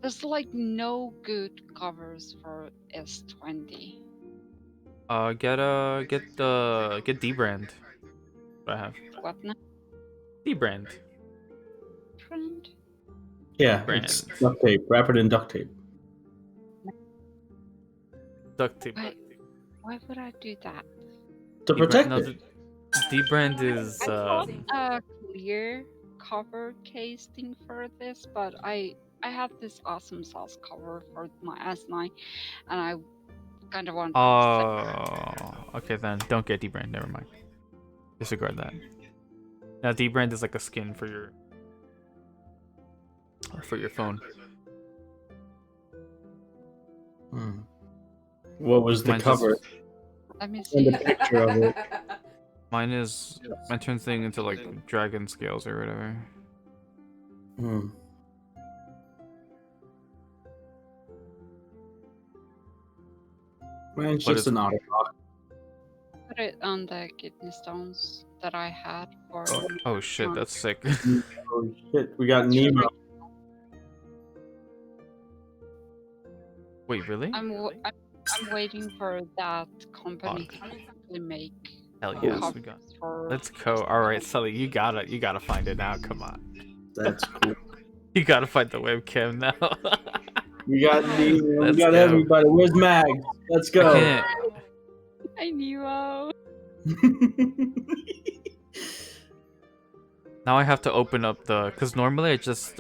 there's like no good covers for S20.
Get D brand. What I have.
What now?
D brand.
Trend?
Yeah,
Brand.
it's duct tape. Wrap it in duct tape.
Duct tape.
Why would I do that?
To protect it.
D brand is
I bought a clear cover case thing for this, but I have this awesome sauce cover for my S9, and I kind of want.
Okay then. Don't get D brand. Never mind. Disregard that. Now D brand is like a skin for your phone.
Hmm. What was the
Mine's
cover?
just-
Let me
Send
see.
a picture of it.
Mine is turns thing into like dragon scales or whatever.
Hmm. Mine's
What
just
is
an
it?
auto lock.
Put it on the kidney stones that I had for.
Oh shit, that's sick.
Oh shit, we got Nemo.
Wait, really?
I'm waiting for that company to actually make.
Hell yes,
covers
we got.
for.
Let's go. All right, Sully, you gotta find it now. Come on,
That's cool.
you gotta find the webcam now.
We got Nemo. We
Let's
got
go.
everybody. Where's Mag? Let's
I
go.
can't.
I knew.
Now I have to open up the, cause normally I just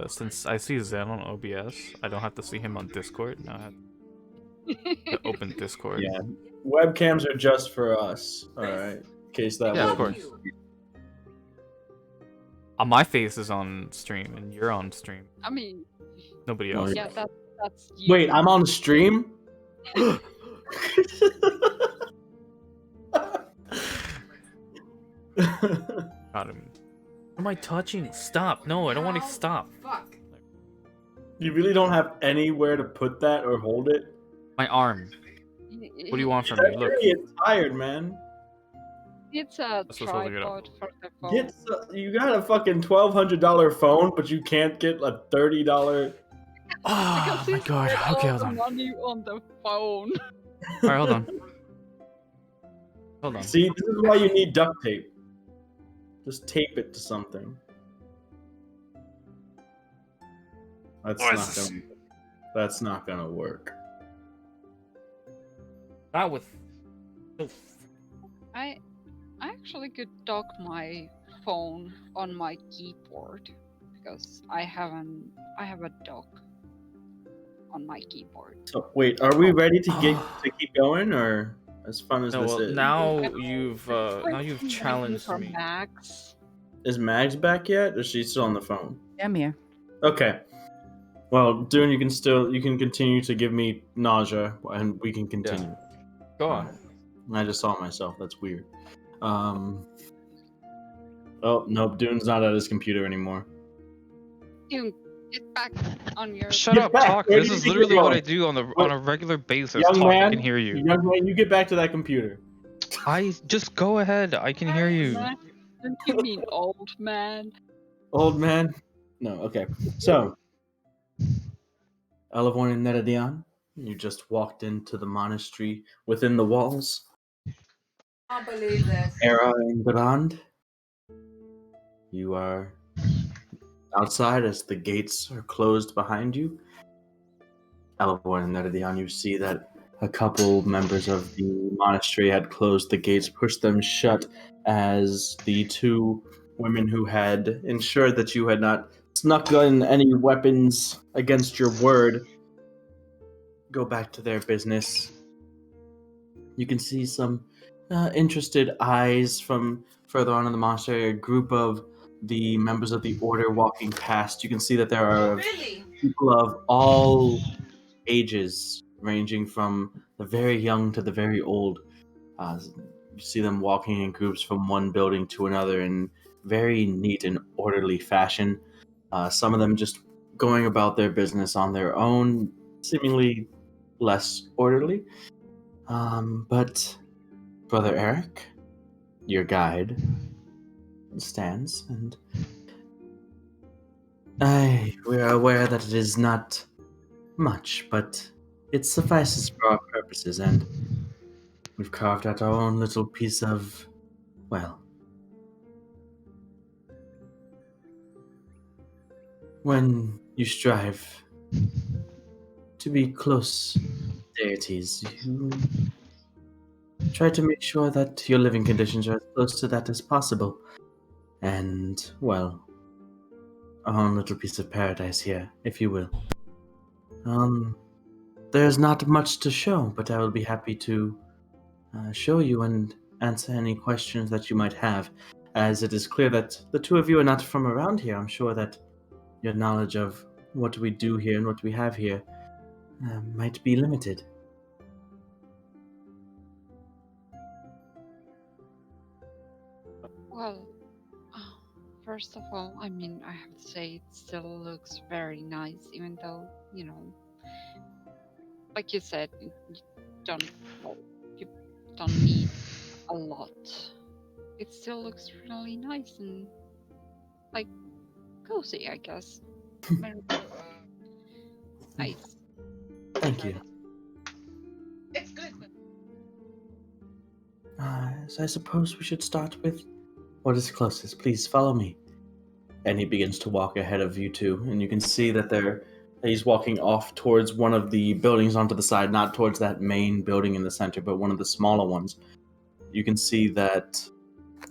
since I see Zen on OBS, I don't have to see him on Discord. Now I have to open Discord.
Yeah, webcams are just for us. All right, in case that.
Yeah, of
wasn't-
course. My face is on stream and you're on stream.
I mean,
Nobody
Oh,
else.
yeah, that's you.
Wait, I'm on stream.
Got him. What am I touching? Stop! No, I don't want to stop.
Fuck.
You really don't have anywhere to put that or hold it.
My arm. What do you want from me? Look.
You're getting tired, man.
It's a
That's what's holding it up.
tripod for the phone.
You got a fucking $1,200 phone, but you can't get a $30.
Oh my god.
Spend
Okay,
all
hold
the
on.
money on the phone.
Alright, hold on. Hold on.
See, this is why you need duct tape. Just tape it to something. That's not gonna work.
Not with.
I actually could dock my phone on my keyboard because I have a dock on my keyboard.
So wait, are we ready to keep going, or as fun as
No,
this
well,
is?
now you've challenged
for
me.
Max.
Is Mags back yet, or is she still on the phone?
I'm here.
Okay. Well, Dune, you can continue to give me nausea, and we can continue.
Go on.
I just saw myself. That's weird. Oh nope, Dune's not at his computer anymore.
You get back on your.
Shut
Get
up,
back.
talk.
Where
This
do you
is
think
literally
you're
what I
going?
do on a regular basis.
Young
Talk, I
man,
can hear you.
young man, you get back to that computer.
I just go ahead. I can hear you.
Don't you mean old man?
Old man. No, okay. So, Elevorn and Neredion, you just walked into the monastery within the walls.
I can't believe this.
Era and Brand, you are outside as the gates are closed behind you. Elevorn and Neredion, you see that a couple members of the monastery had closed the gates, pushed them shut, as the two women who had ensured that you had not snuck in any weapons against your word go back to their business. You can see some interested eyes from further on in the monastery, a group of the members of the order walking past. You can see that there are
Really?
people of all ages ranging from the very young to the very old. You see them walking in groups from one building to another in very neat and orderly fashion. Some of them just going about their business on their own, seemingly less orderly. But Brother Eric, your guide, stands, and we are aware that it is not much, but it suffices for our purposes, and we've carved out our own little piece of, well, when you strive to be close deities, you try to make sure that your living conditions are as close to that as possible. And, well, our own little piece of paradise here, if you will. There's not much to show, but I will be happy to show you and answer any questions that you might have. As it is clear that the two of you are not from around here, I'm sure that your knowledge of what we do here and what we have here might be limited.
Well, first of all, I mean, I have to say it still looks very nice, even though, you know, like you said, you don't, well, you don't need a lot. It still looks really nice and, like, cozy, I guess. Nice.
Thank you.
It's good.
So I suppose we should start with what is closest. Please follow me. And he begins to walk ahead of you two, and you can see that he's walking off towards one of the buildings onto the side, not towards that main building in the center, but one of the smaller ones. You can see that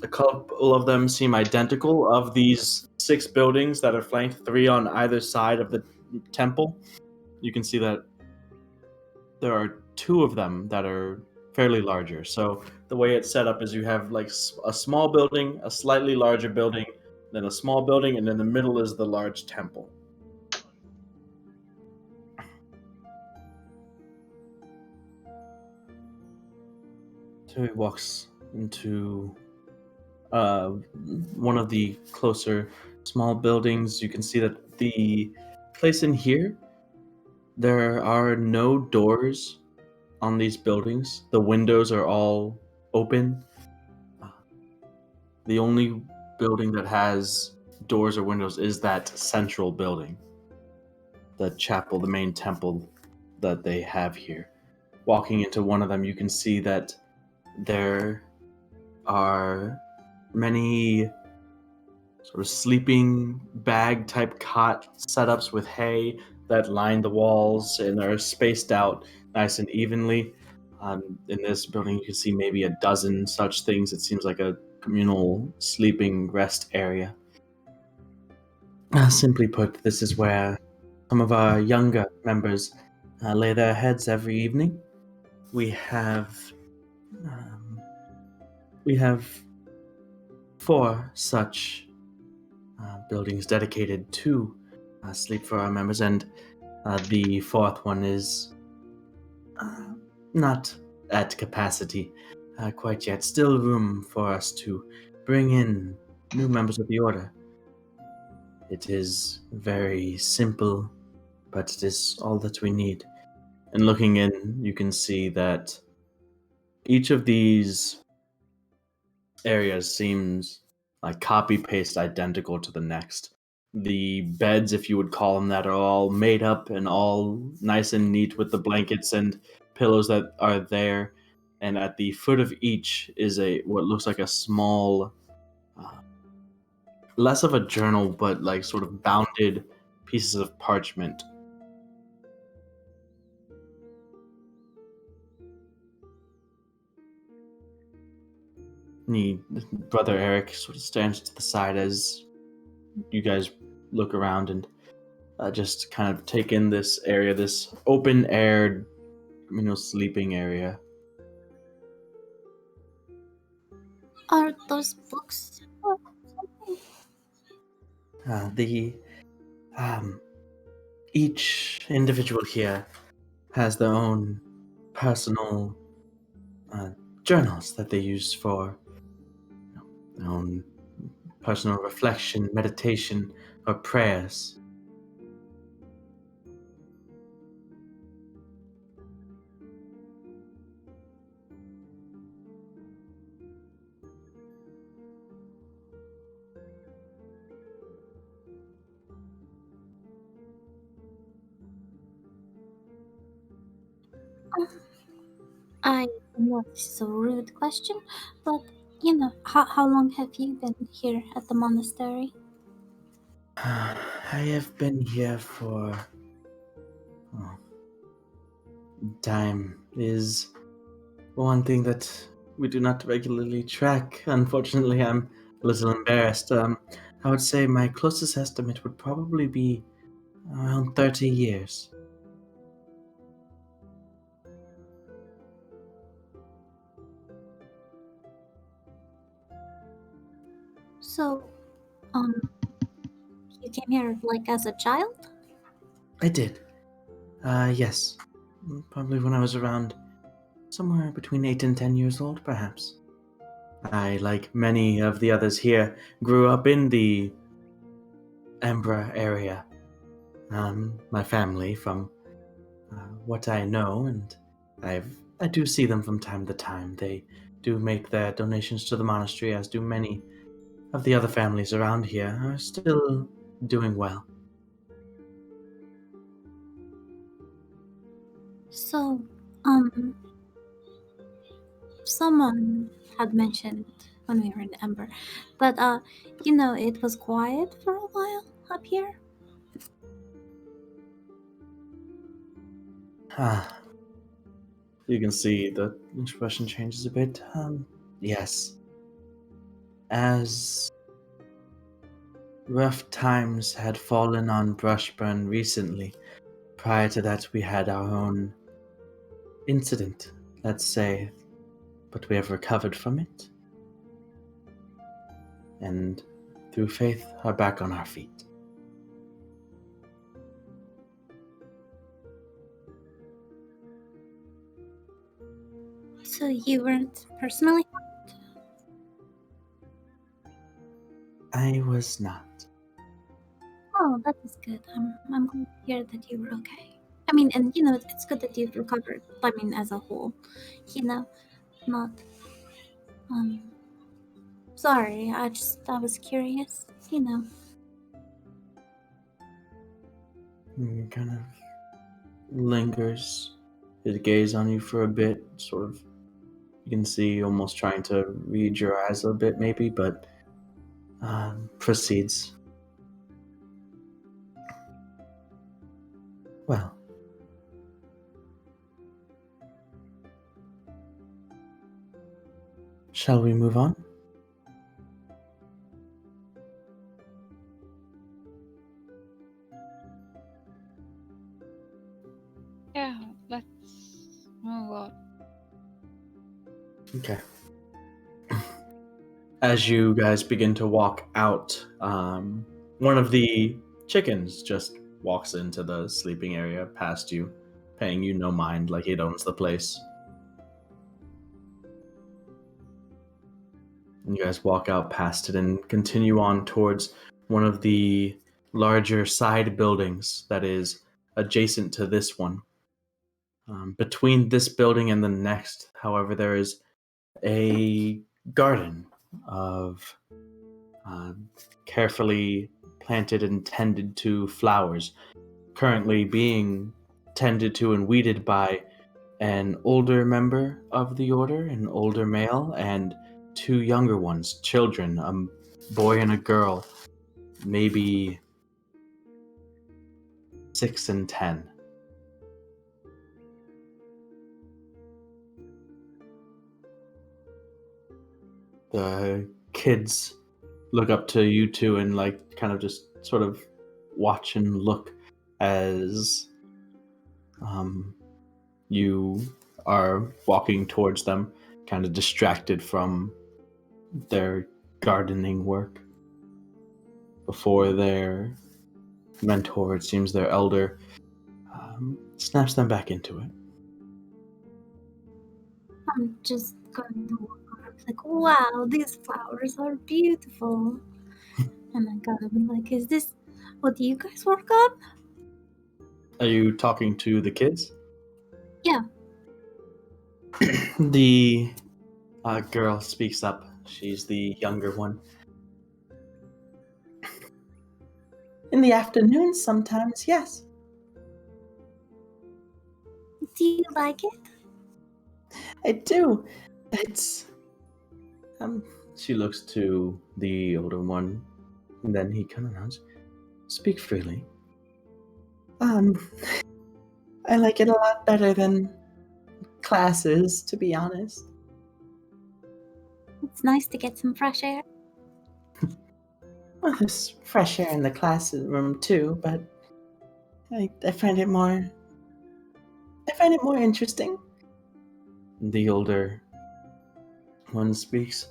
a couple of them seem identical. Of these 6 buildings that are flanked, 3 on either side of the temple, you can see that there are 2 of them that are fairly larger. So the way it's set up is you have like a small building, a slightly larger building, then a small building, and in the middle is the large temple. So he walks into one of the closer small buildings. You can see that the place in here, there are no doors on these buildings. The windows are all open. The only building that has doors or windows is that central building, the chapel, the main temple that they have here. Walking into one of them, you can see that there are many sort of sleeping bag type cot setups with hay that line the walls and are spaced out nice and evenly. In this building, you can see maybe a dozen such things. It seems like a communal sleeping rest area. Simply put, this is where some of our younger members lay their heads every evening. We have 4 such buildings dedicated to sleep for our members, and the 4th one is not at capacity quite yet. Still room for us to bring in new members of the order. It is very simple, but it is all that we need. And looking in, you can see that each of these areas seems like copy-paste identical to the next. The beds, if you would call them that, are all made up and all nice and neat with the blankets and pillows that are there. And at the foot of each is what looks like a small, less of a journal, but like sort of bounded pieces of parchment. Brother Eric sort of stands to the side as you guys look around and just kind of take in this area, this open air, sleeping area.
Are those books?
Each individual here has their own personal journals that they use for their own personal reflection, meditation, or prayers.
I know this is a rude question, but how long have you been here at the monastery?
I have been here for. Oh, time is one thing that we do not regularly track. Unfortunately, I'm a little embarrassed. I would say my closest estimate would probably be around 30 years.
So, you came here like as a child?
I did. Yes. Probably when I was around somewhere between 8 and 10 years old, perhaps. I, like many of the others here, grew up in the Embra area. My family, from what I know, and I do see them from time to time. They do make their donations to the monastery, as do many of the other families around here, are still doing well.
So, someone had mentioned when we were in Ember that it was quiet for a while up here.
You can see the expression changes a bit. Yes. As rough times had fallen on Brushburn recently, prior to that we had our own incident, let's say, but we have recovered from it. And through faith are back on our feet.
So you weren't personally?
I was not.
Oh, that is good. I'm glad to hear that you were okay. I mean, and it's good that you've recovered. I mean, as a whole, not. Sorry, I was curious.
He kind of lingers, his gaze on you for a bit, sort of. You can see almost trying to read your eyes a bit, maybe, but proceeds. Well, shall we move on?
Yeah, let's move on.
Okay. As you guys begin to walk out, one of the chickens just walks into the sleeping area past you, paying you no mind, like it owns the place. And you guys walk out past it and continue on towards one of the larger side buildings that is adjacent to this one. Between this building and the next, however, there is a garden of carefully planted and tended to flowers, currently being tended to and weeded by an older member of the order, an older male, and two younger ones, children, a boy and a girl, maybe 6 and 10. The kids look up to you two and kind of just sort of watch and look as you are walking towards them, kind of distracted from their gardening work. Before their mentor, it seems their elder, snaps them back into it.
I'm just going to walk up like, wow, these flowers are beautiful. And I'm gonna be like, is this what do you guys work on?
Are you talking to the kids?
Yeah.
The girl speaks up. She's the younger one. In the afternoons, sometimes, yes.
Do you like it?
I do. It's. She looks to the older one, and then he kind of nods. Speak freely. I like it a lot better than classes, to be honest.
It's nice to get some fresh air.
Well, there's fresh air in the classroom too, but I find it more. I find it more interesting. The older one speaks.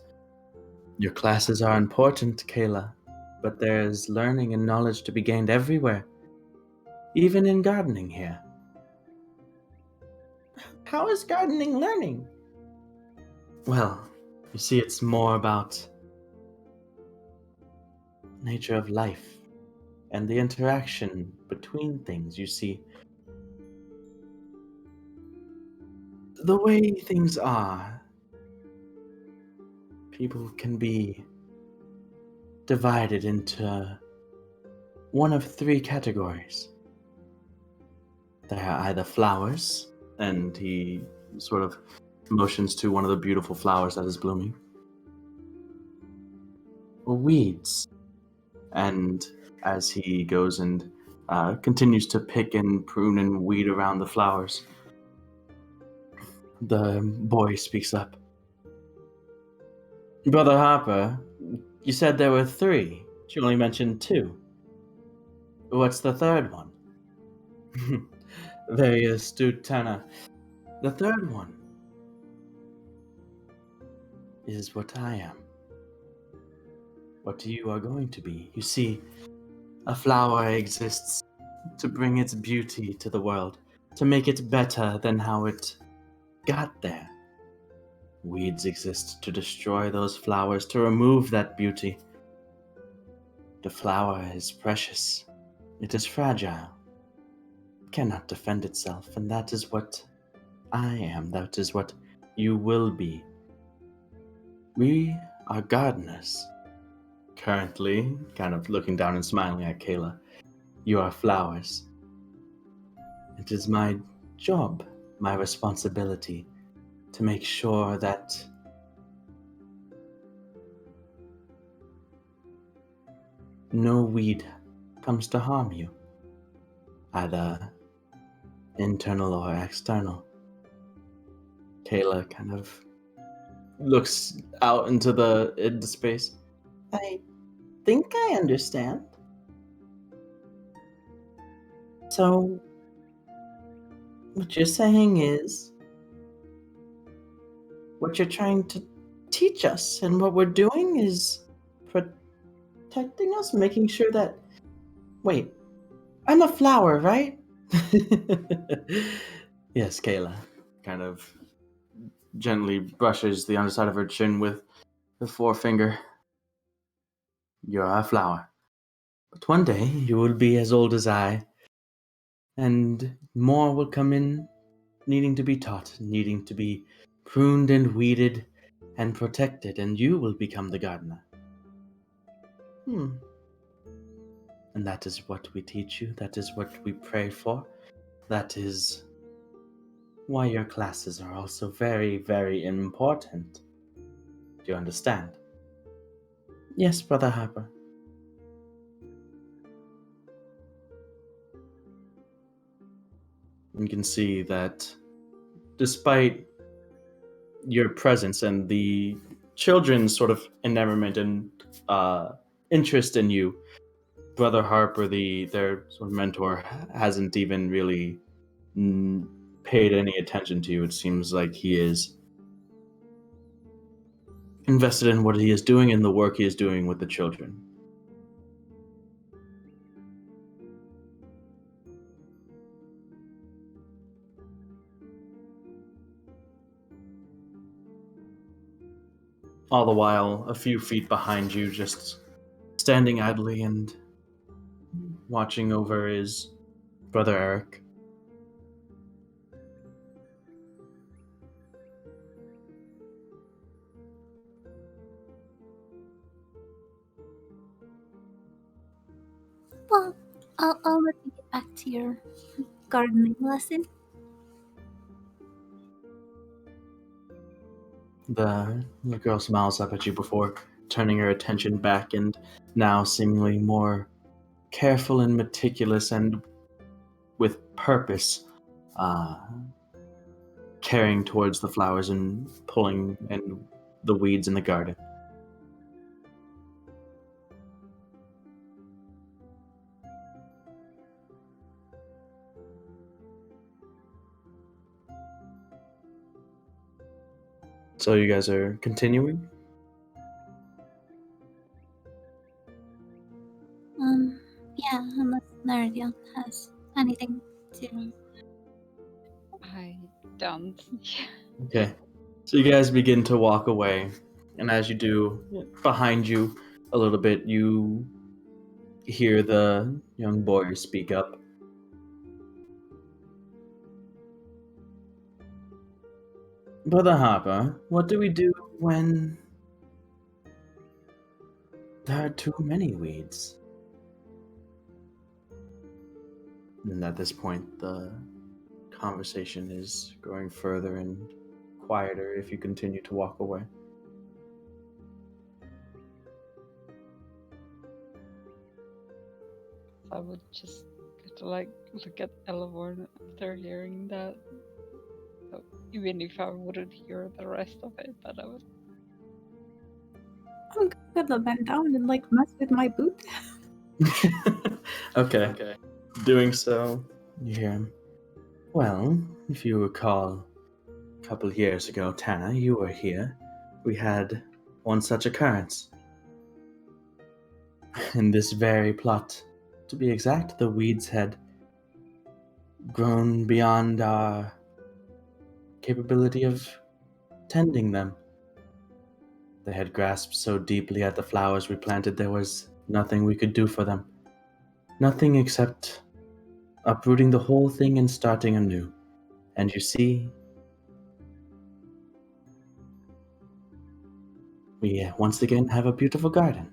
Your classes are important, Cele, but there's learning and knowledge to be gained everywhere, even in gardening here. How is gardening learning? Well, you see, it's more about nature of life and the interaction between things. You see, the way things are, people can be divided into one of three categories. There are either flowers, and he sort of motions to one of the beautiful flowers that is blooming, or weeds. And as he goes and continues to pick and prune and weed around the flowers, the boy speaks up. Brother Harper, you said there were three. You only mentioned two. What's the third one? Very astute, Tana. The third one is what I am. What you are going to be. You see, a flower exists to bring its beauty to the world, to make it better than how it got there. Weeds exist to destroy those flowers, to remove that beauty. The flower is precious. It is fragile. It cannot defend itself, and that is what I am. That is what you will be. We are gardeners. Currently, kind of looking down and smiling at Cele, you are flowers. It is my job, my responsibility, to make sure that no weed comes to harm you, either internal or external. Cele kind of looks out into the space. I think I understand. So, what you're saying is, what you're trying to teach us and what we're doing is protecting us, making sure that. Wait, I'm a flower, right? Yes, Cele kind of gently brushes the underside of her chin with the forefinger. You're a flower. But one day you will be as old as I, and more will come in needing to be taught, needing to be pruned and weeded and protected, and you will become the gardener. And that is what we teach you, that is what we pray for, that is why your classes are also very, very important. Do you understand? Yes, Brother Harper. You can see that despite your presence and the children's sort of enamorment and interest in you, Brother Harper, their sort of mentor, hasn't even really paid any attention to you. It seems like he is invested in what he is doing and the work he is doing with the children. All the while, a few feet behind you, just standing idly and watching over is Brother Eric.
Well, I'll let you get back to your gardening lesson.
The girl smiles up at you before turning her attention back and now seemingly more careful and meticulous and with purpose, carrying towards the flowers and pulling and the weeds in the garden. So you guys are continuing?
Yeah, unless Nariel has anything to.
I don't.
Okay. So you guys begin to walk away, and as you do, behind you a little bit, you hear the young boy speak up. Brother Harper, what do we do when there are too many weeds? And at this point, the conversation is growing further and quieter if you continue to walk away.
I would just get to like look at Elevorn after hearing that. So even if I wouldn't hear the rest of it, but I would.
I'm gonna bend down and like mess with my boot.
Okay. Doing so, you hear him. Well, if you recall, a couple years ago, Tana, you were here. We had one such occurrence. In this very plot, to be exact, the weeds had grown beyond our capability of tending them. They had grasped so deeply at the flowers we planted, there was nothing we could do for them. Nothing except uprooting the whole thing and starting anew. And you see, we once again have a beautiful garden.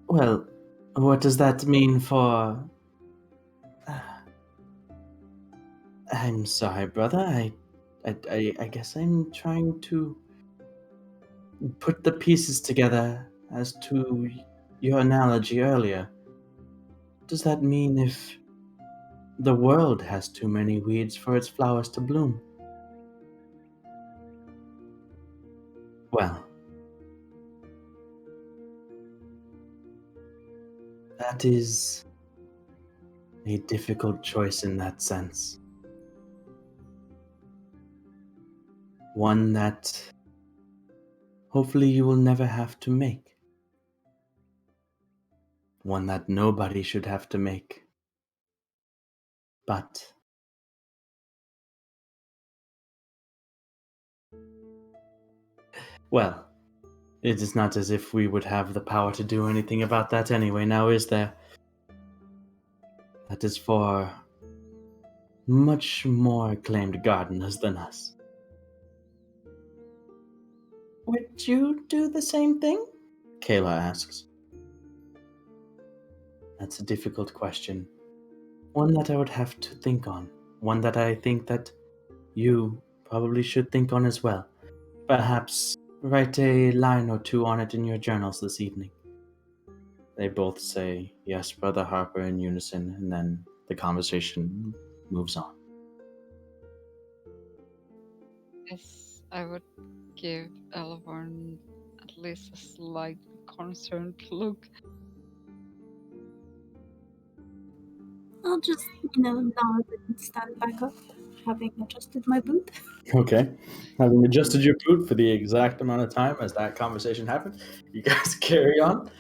Well, what does that mean for... I'm sorry, brother. I guess I'm trying to put the pieces together as to your analogy earlier. Does that mean if the world has too many weeds for its flowers to bloom? Well, that is a difficult choice in that sense. One that hopefully you will never have to make. One that nobody should have to make. But well, it is not as if we would have the power to do anything about that anyway, now is there? That is for much more acclaimed gardeners than us. Would you do the same thing? Cele asks. That's a difficult question. One that I would have to think on. One that I think that you probably should think on as well. Perhaps write a line or two on it in your journals this evening. They both say, yes, Brother Harper, in unison, and then the conversation moves on.
Yes, I would give Elevorn at least a slight concerned look.
I'll just, nod and stand back up, having adjusted my boot.
Okay. Having adjusted your boot for the exact amount of time as that conversation happened, you guys carry on.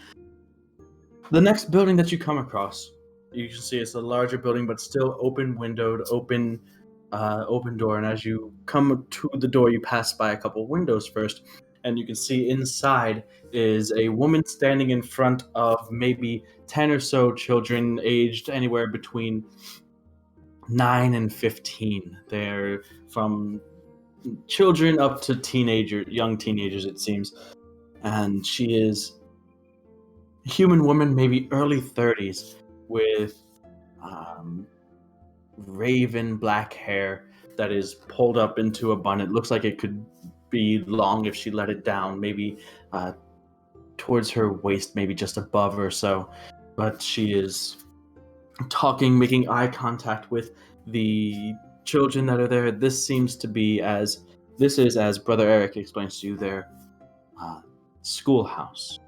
The next building that you come across, you can see it's a larger building, but still open-windowed, open open door, and as you come to the door, you pass by a couple windows first, and you can see inside is a woman standing in front of maybe 10 or so children aged anywhere between 9 and 15. They're from children up to young teenagers, it seems. And she is a human woman, maybe early 30s, with raven black hair that is pulled up into a bun. It looks like it could be long if she let it down, maybe towards her waist, maybe just above or so. But she is talking, making eye contact with the children that are there. This is, as Brother Eric explains to you, their schoolhouse.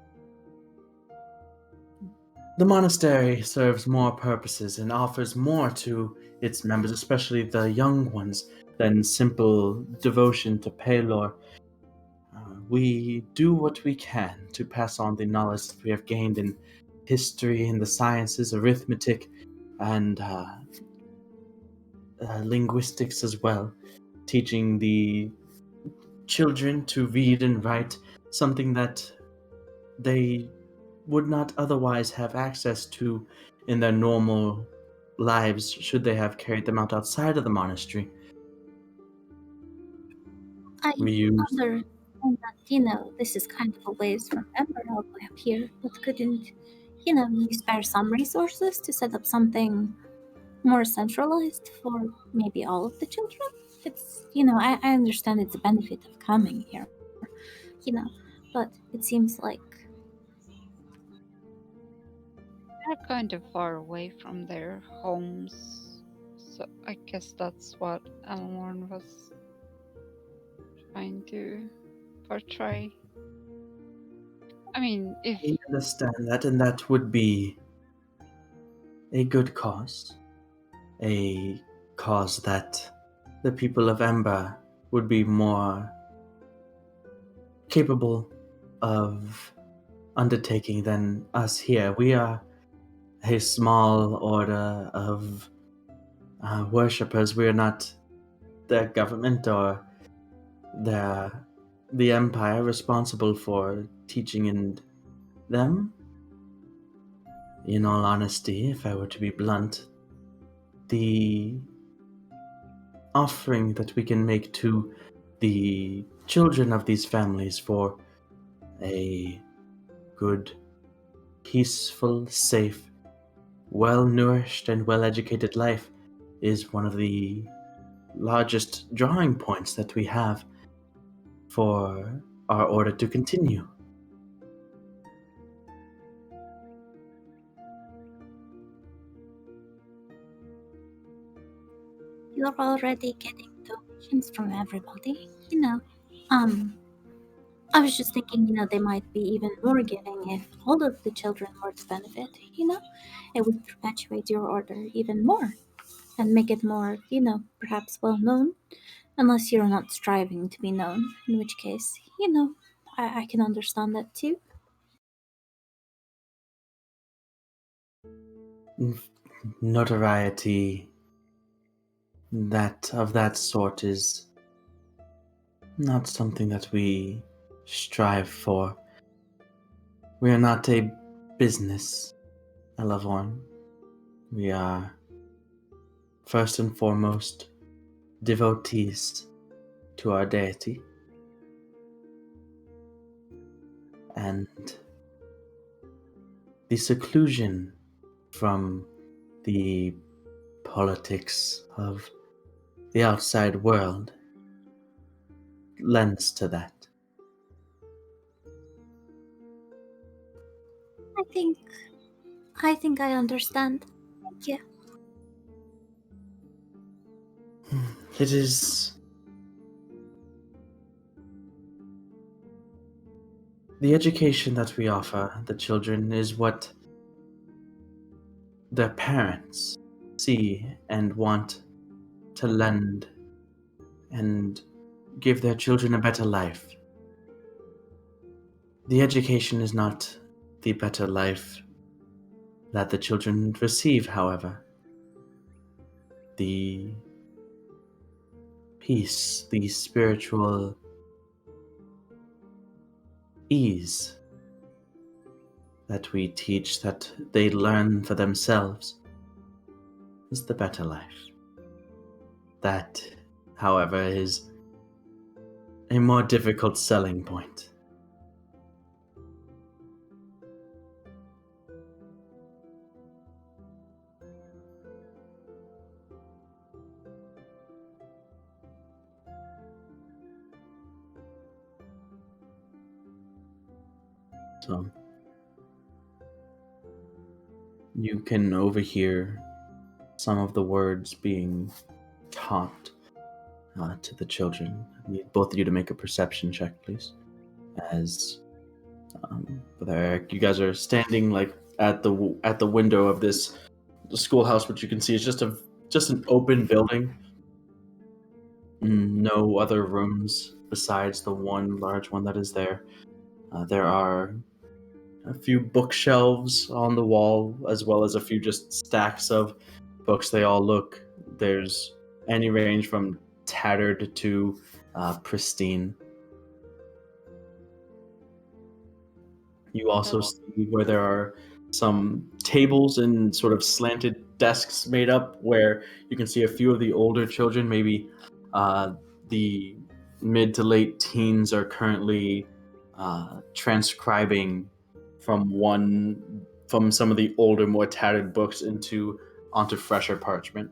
The monastery serves more purposes and offers more to its members, especially the young ones, than simple devotion to Pelor. We do what we can to pass on the knowledge that we have gained in history and the sciences, arithmetic, and linguistics as well, teaching the children to read and write, something that they would not otherwise have access to in their normal lives should they have carried them out outside of the monastery.
I
We use
understand that, this is kind of a ways from Ember all the way up here, but couldn't, you spare some resources to set up something more centralized for maybe all of the children? It's, I understand it's a benefit of coming here, but it seems like
They're kind of far away from their homes, so I guess that's what Elmorn was trying to portray. I mean, if
I understand that, and that would be a good cause. A cause that the people of Ember would be more capable of undertaking than us here. We are a small order of worshippers. We are not the government or the empire responsible for teaching in them. In all honesty, if I were to be blunt, the offering that we can make to the children of these families for a good, peaceful, safe, well-nourished, and well-educated life is one of the largest drawing points that we have for our order to continue.
you're already getting donations from everybody, I was just thinking, they might be even more giving if all of the children were to benefit, It would perpetuate your order even more and make it more, perhaps well known, unless you're not striving to be known, in which case, I can understand that too.
Notoriety of that sort is not something that we strive for. We are not a business, Elavorn. We are, first and foremost, devotees to our deity. And the seclusion from the politics of the outside world lends to that.
I think I understand. Thank you.
It is the education that we offer the children is what their parents see and want to lend and give their children a better life. The education is not the better life that the children receive, however. The peace, the spiritual ease that we teach, that they learn for themselves, is the better life. That, however, is a more difficult selling point. So, you can overhear some of the words being taught to the children. I need both of you to make a perception check, please. As there, you guys are standing like at the window of this schoolhouse, which you can see is just an open building. No other rooms besides the one large one that is there. There are a few bookshelves on the wall, as well as a few just stacks of books. They all look, there's any range from tattered to pristine. You also see where there are some tables and sort of slanted desks made up where you can see a few of the older children, maybe the mid to late teens, are currently transcribing from some of the older, more tattered books onto fresher parchment.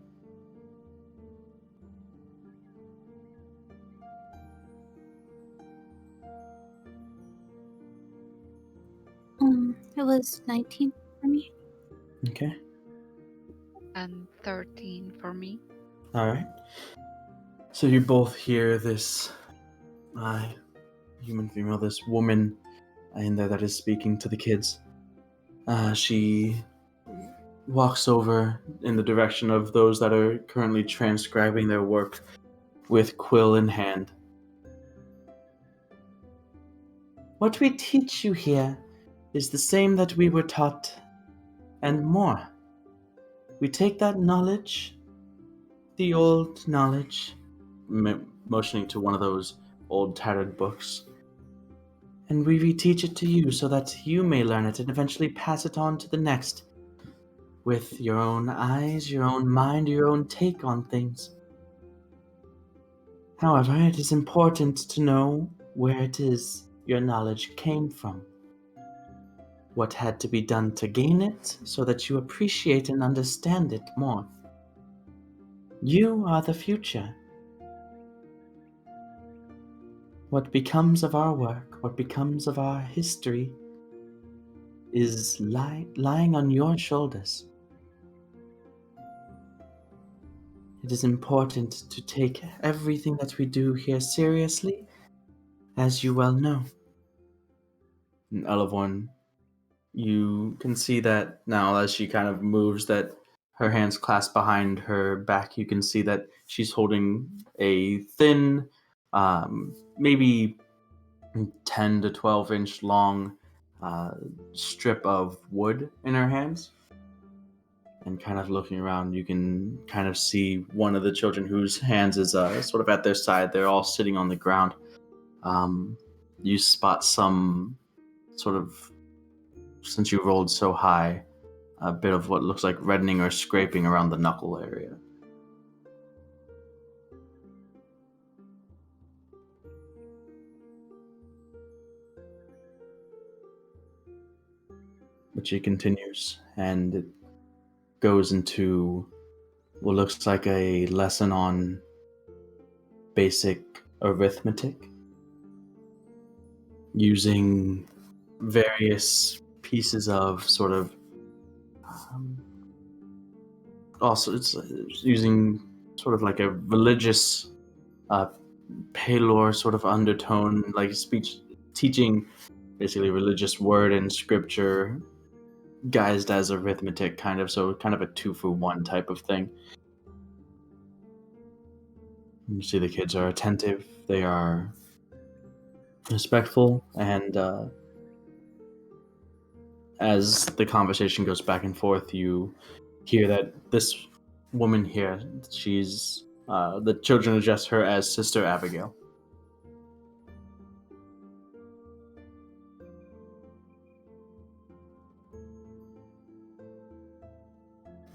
It was 19 for me.
Okay.
And 13 for me.
All right. So you both hear this human female, this woman in there that is speaking to the kids. She walks over in the direction of those that are currently transcribing their work with quill in hand. What we teach you here is the same that we were taught, and more. We take that knowledge, the old knowledge, motioning to one of those old tattered books, and we reteach it to you so that you may learn it and eventually pass it on to the next, with your own eyes, your own mind, your own take on things. However, it is important to know where it is your knowledge came from, what had to be done to gain it, so that you appreciate and understand it more. You are the future. What becomes of our work, what becomes of our history, is lying on your shoulders. It is important to take everything that we do here seriously, as you well know. And Elevorn, you can see that now as she kind of moves, that her hands clasped behind her back. You can see that she's holding a thin, maybe 10 to 12 inch long strip of wood in her hands. And kind of looking around, you can kind of see one of the children whose hands is sort of at their side. They're all sitting on the ground. You spot some sort of, since you rolled so high, a bit of what looks like reddening or scraping around the knuckle area. But she continues, and it goes into what looks like a lesson on basic arithmetic, using various pieces of sort of also it's using sort of like a religious Palor sort of undertone, like speech, teaching basically religious word and scripture guised as arithmetic, kind of, so kind of a 2-for-1 type of thing. You see the kids are attentive, they are respectful, and as the conversation goes back and forth, you hear that this woman here, she's The children address her as Sister Abigail.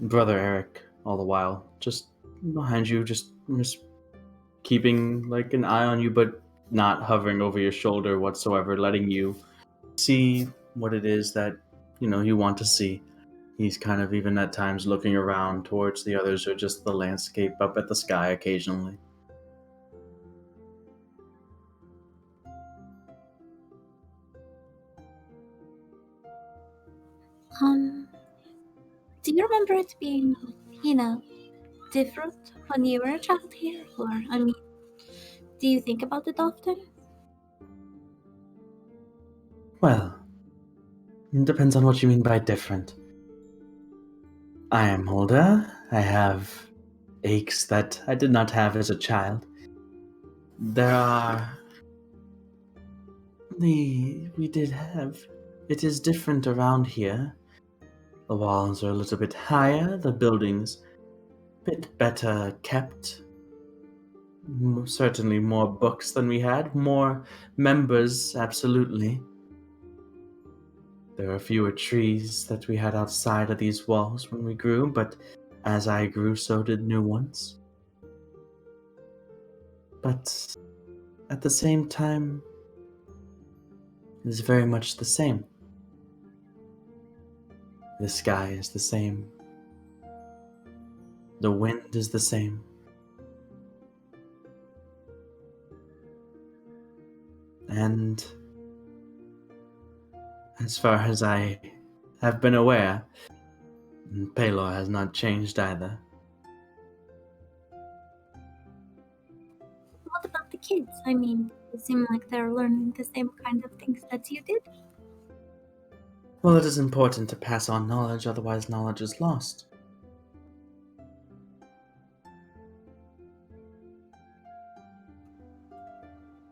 Brother Eric, all the while, just behind you, just keeping like an eye on you, but not hovering over your shoulder whatsoever, letting you see what it is that you want to see. He's kind of even at times looking around towards the others or just the landscape up at the sky occasionally.
Do you remember it being, different when you were a child here? Or, I mean, do you think about it often?
Well, it depends on what you mean by different. I am older. I have aches that I did not have as a child. There are we did have. It is different around here. The walls are a little bit higher, the buildings a bit better kept. Certainly more books than we had, more members, absolutely. There are fewer trees that we had outside of these walls when we grew, but as I grew, so did new ones. But at the same time, it is very much the same. The sky is the same. The wind is the same. And as far as I have been aware, Paylor has not changed either.
What about the kids? I mean, they seem like they're learning the same kind of things that you did.
Well, it is important to pass on knowledge, otherwise knowledge is lost.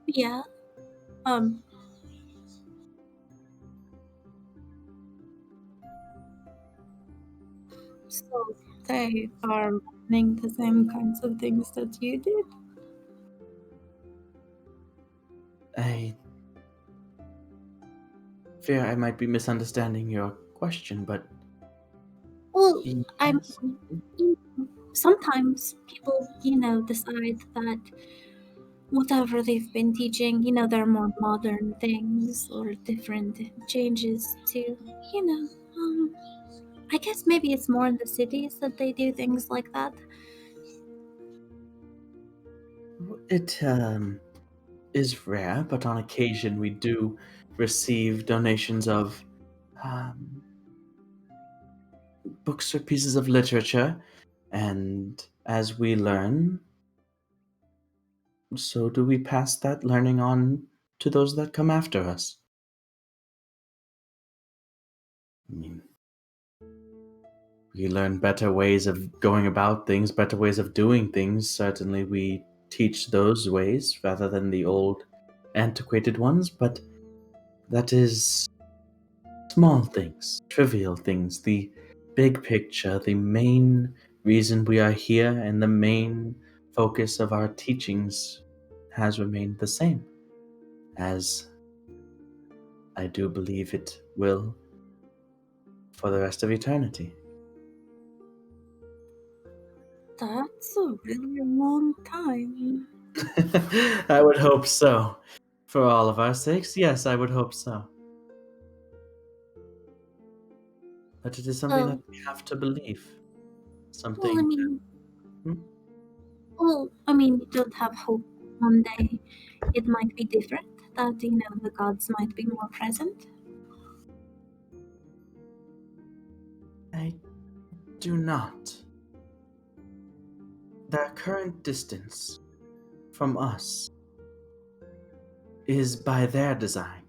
Yeah. So they are learning the same kinds of things that you did?
I fear I might be misunderstanding your question, but
Well,
yes.
I mean, sometimes people, decide that whatever they've been teaching, there are more modern things or different changes to, I guess maybe it's more in the cities that they do things like that.
It is rare, but on occasion we do receive donations of books or pieces of literature, and as we learn, so do we pass that learning on to those that come after us. I mean, we learn better ways of going about things, better ways of doing things. Certainly, we teach those ways rather than the old, antiquated ones, but that is small things, trivial things. The big picture, the main reason we are here, and the main focus of our teachings has remained the same, as I do believe it will for the rest of eternity.
That's a really long time.
I would hope so. For all of our sakes, yes, I would hope so. But it is something that we have to believe. Something.
Well, I mean, you don't have hope one day it might be different, that, the gods might be more present.
I do not. Their current distance from us is by their design.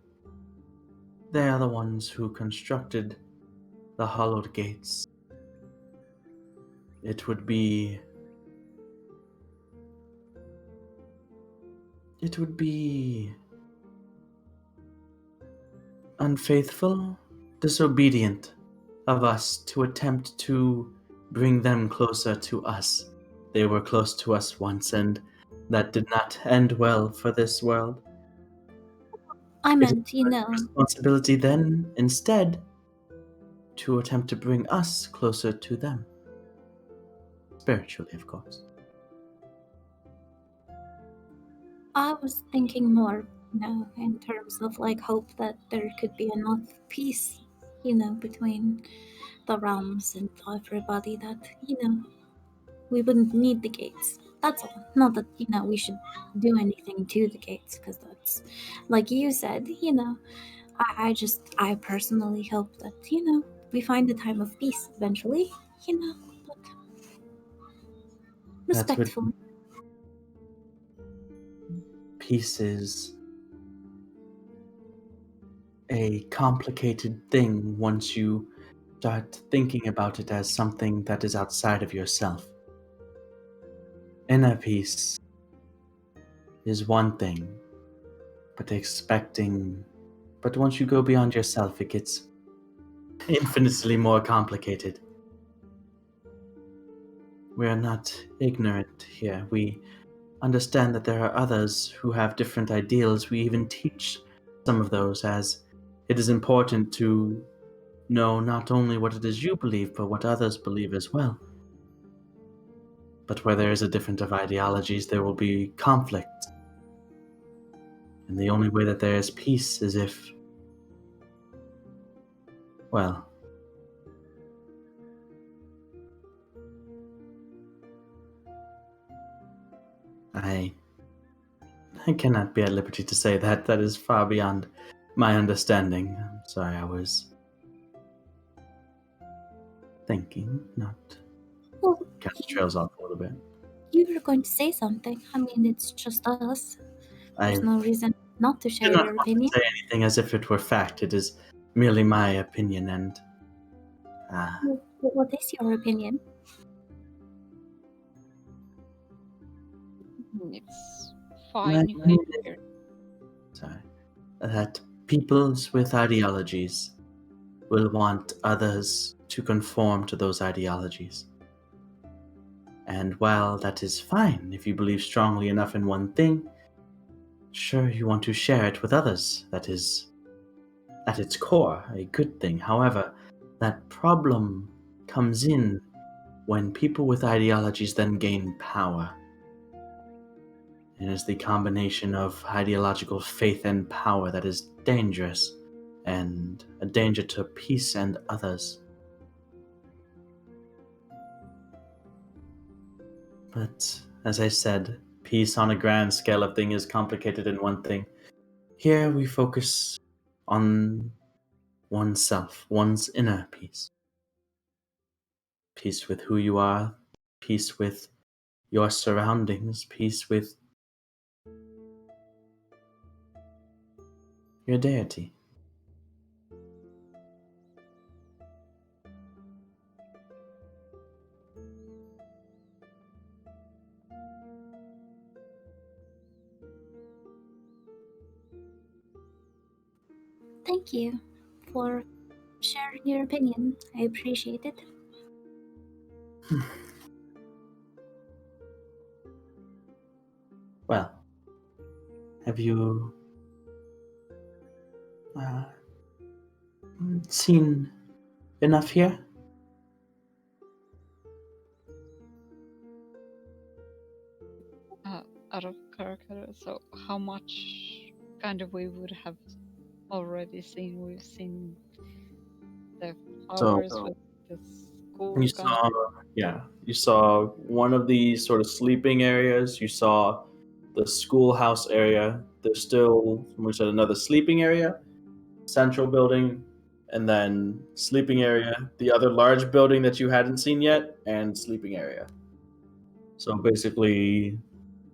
They are the ones who constructed the hollowed gates. It would be unfaithful, disobedient of us to attempt to bring them closer to us They were close to us once, and that did not end well for this world.
I
It is
meant,
our responsibility then, instead, to attempt to bring us closer to them. Spiritually, of course.
I was thinking more, in terms of like hope that there could be enough peace, between the realms and everybody that, we wouldn't need the gates. That's all. Not that, we should do anything to the gates, because that's, like you said, I personally hope that, we find a time of peace eventually, but
That's what
respectfully.
peace is a complicated thing once you start thinking about it as something that is outside of yourself. Inner peace is one thing, but once you go beyond yourself, it gets infinitely more complicated. We are not ignorant here. We understand that there are others who have different ideals. We even teach some of those, as it is important to know not only what it is you believe, but what others believe as well. But where there is a difference of ideologies, there will be conflict. And the only way that there is peace is if, well, I cannot be at liberty to say that. That is far beyond my understanding. I'm sorry, I was thinking, not
Well,
kind of trails off a little bit.
you were going to say something. I mean, it's just us. There's
I
no reason not to
do
share
not
your
want
opinion.
to say anything as if it were fact. It is merely my opinion, and
What is your opinion?
It's
my
fine if we
opinion
hear.
sorry, that peoples with ideologies will want others to conform to those ideologies. And while that is fine, if you believe strongly enough in one thing, sure, you want to share it with others. That is, at its core, a good thing. However, that problem comes in when people with ideologies then gain power. It is the combination of ideological faith and power that is dangerous, and a danger to peace and others. But, as I said, peace on a grand scale of thing is complicated in one thing. Here we focus on oneself, one's inner peace. Peace with who you are, peace with your surroundings, peace with your deity.
Thank you for sharing your opinion. I appreciate it.
Well, have you seen enough here?
Out of character, so how much kind of we would have already seen? We've seen the flowers with the school
You
kind
saw, you saw one of the sort of sleeping areas. You saw the schoolhouse area. There's still, we said, another sleeping area, central building, and then sleeping area, the other large building that you hadn't seen yet, and sleeping area. So basically,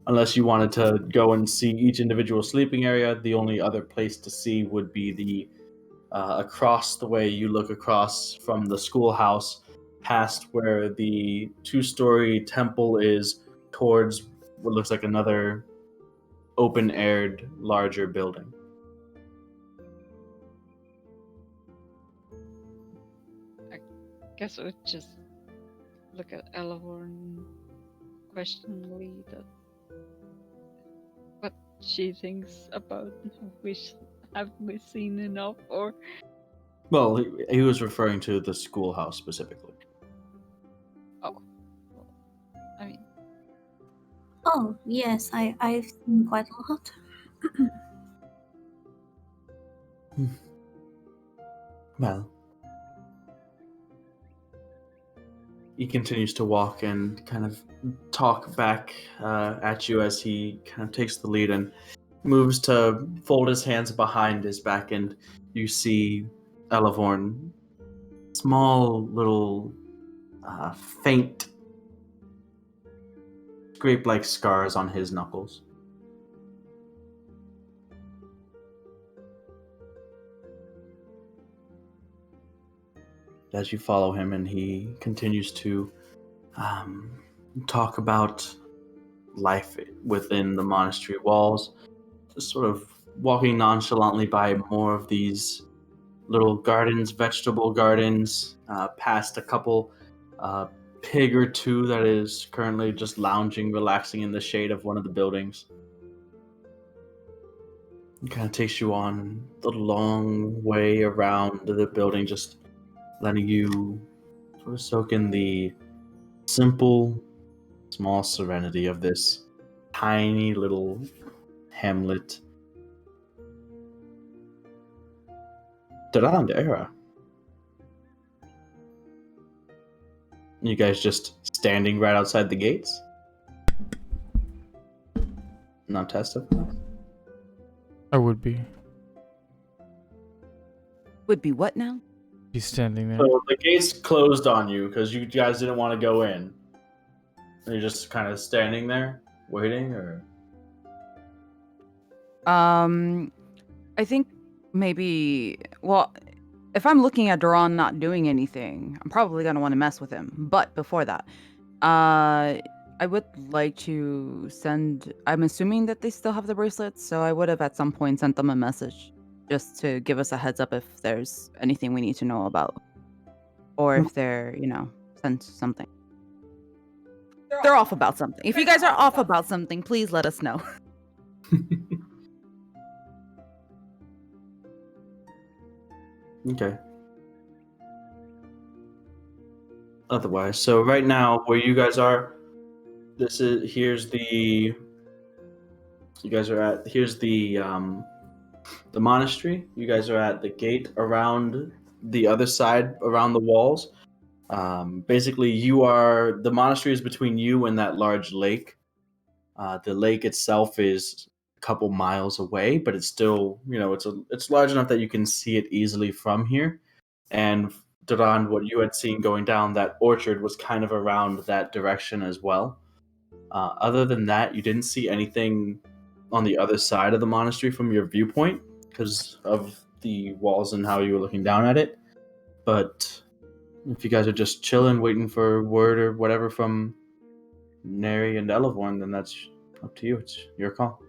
unless you wanted to go and see each individual sleeping area, the only other place to see would be the across the way. You look across from the schoolhouse past where the two-story temple is towards what looks like another open-aired larger building.
guess we'd just look at Elevor and question Lee that what she thinks about have we seen enough or
Well, he was referring to the schoolhouse specifically.
oh I mean
Oh, yes, I've seen quite a lot.
Well, he continues to walk and kind of talk back at you as he kind of takes the lead and moves to fold his hands behind his back, and you see Elevorn, small little faint scrape-like scars on his knuckles. As you follow him, and he continues to talk about life within the monastery walls, just sort of walking nonchalantly by more of these little gardens, vegetable gardens, past a couple pig or two that is currently just lounging, relaxing in the shade of one of the buildings. It kind of takes you on the long way around the building, just letting you sort of soak in the simple, small serenity of this tiny little hamlet. Era. You guys just standing right outside the gates? Not testifying?
I would be.
Would be what now?
He's standing there.
So the gates closed on you because you guys didn't want to go in. You're just kind of standing there, waiting, or?
I think maybe. Well, if I'm looking at Duran not doing anything, I'm probably gonna want to mess with him. But before that, I would like to send. I'm assuming that they still have the bracelets, so I would have at some point sent them a message just to give us a heads up if there's anything we need to know about, or if they're, sent something. They're off about something. If you guys are off about something, please let us know.
Okay. Otherwise, so right now where you guys are, here's the monastery. You guys are at the gate around the other side, around the walls. Basically, the monastery is between you and that large lake. The lake itself is a couple miles away, but it's still, it's large enough that you can see it easily from here. And Duran, what you had seen going down that orchard was kind of around that direction as well. Other than that, you didn't see anything on the other side of the monastery from your viewpoint because of the walls and how you were looking down at it. But if you guys are just chilling, waiting for word or whatever from Neri and Elevorn, then that's up to you. It's your call.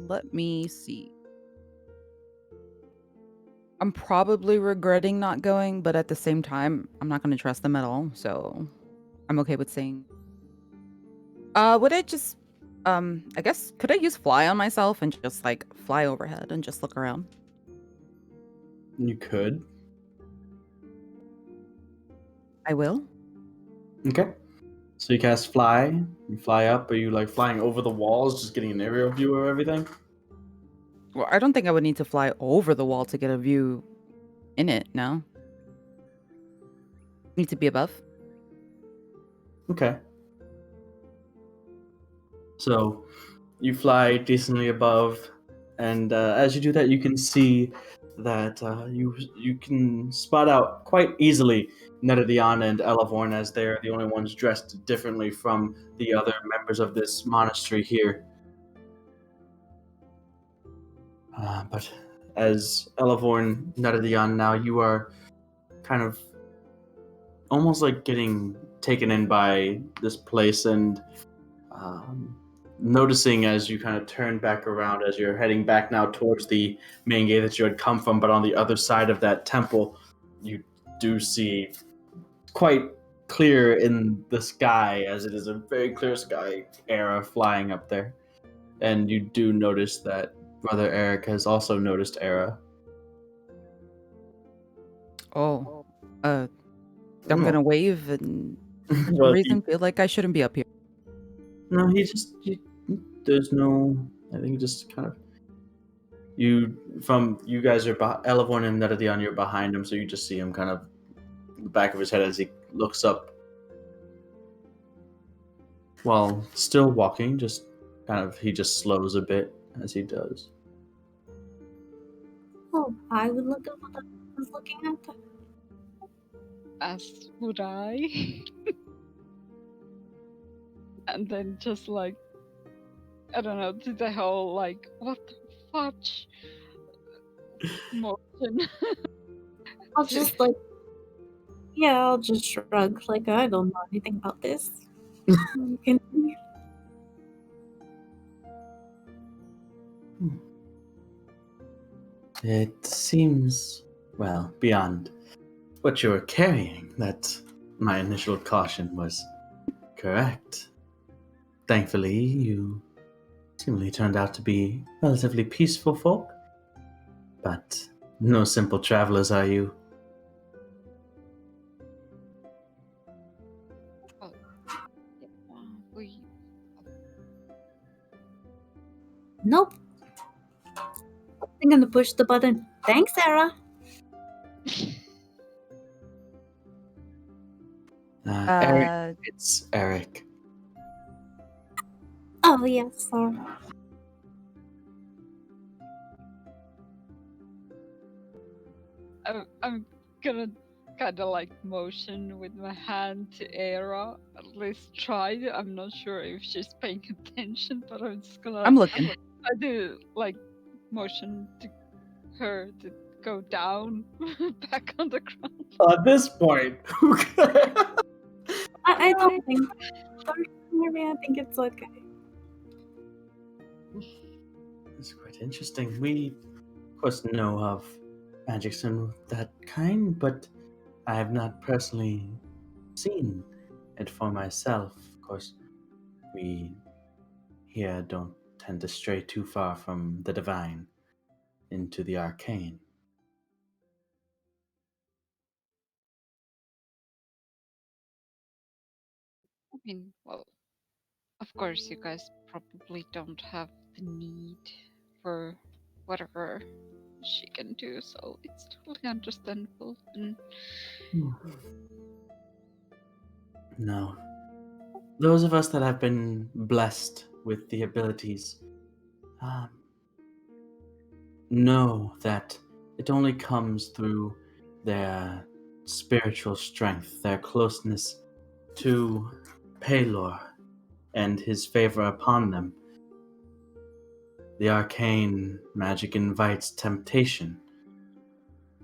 Let me see. I'm probably regretting not going, but at the same time, I'm not going to trust them at all, so I'm okay with saying. Would I just, I guess, could I use fly on myself and just, fly overhead and just look around?
You could.
I will.
Okay. So you cast fly. You fly up. Are you, flying over the walls, just getting an aerial view of everything?
Well, I don't think I would need to fly over the wall to get a view in it, no? Need to be above?
Okay. So you fly decently above, and as you do that, you can see that you can spot out quite easily Netadiana and Elevorn, as they're the only ones dressed differently from the other members of this monastery here. But as Elevorn, Netadiana, now you are kind of almost like getting taken in by this place and noticing as you kind of turn back around as you're heading back now towards the main gate that you had come from, but on the other side of that temple, you do see quite clear in the sky, as it is a very clear sky, Era flying up there. And you do notice that Brother Eric has also noticed Era.
Oh, I'm gonna wave and for some
Well,
reason feel like I shouldn't be up here.
No, there's no, I think just kind of, you guys are Elevorn and Netadion, you're behind him, so you just see him kind of in the back of his head as he looks up. While still walking, just kind of, he just slows a bit as he does.
Oh, I would look at what I was looking at.
As would I. And then just like, I don't know, do the whole like, what the fudge motion.
I'll just like, yeah, I'll just shrug. Like, I don't know anything about this. Continue.
It seems, well, beyond what you were carrying, that my initial caution was correct. Thankfully, you seemingly turned out to be relatively peaceful folk, but no simple travelers are you.
Nope. I'm gonna push the button. Thanks, Sarah.
Eric, it's Eric.
Oh, yes, sorry.
I'm gonna kind of like motion with my hand to Era. At least try. I'm not sure if she's paying attention, but I'm just gonna.
I'm looking.
I do like motion to her to go down back on the ground.
At this point,
I don't think. Maybe I think it's okay.
it's quite interesting. We, of course, know of magics and that kind, but I have not personally seen it for myself. Of course, we here don't tend to stray too far from the divine into the arcane.
I mean, well, of course, you guys probably don't have the need for whatever she can do, so it's totally understandable. And
No. Those of us that have been blessed with the abilities know that it only comes through their spiritual strength, their closeness to Pelor and his favor upon them. The arcane magic invites temptation.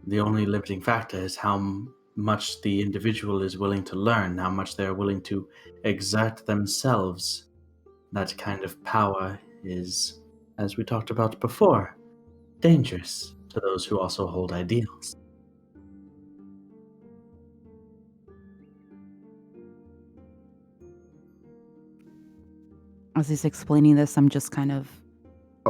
The only limiting factor is how much the individual is willing to learn, how much they're willing to exert themselves. That kind of power is, as we talked about before, dangerous to those who also hold ideals.
As he's explaining this, I'm just kind of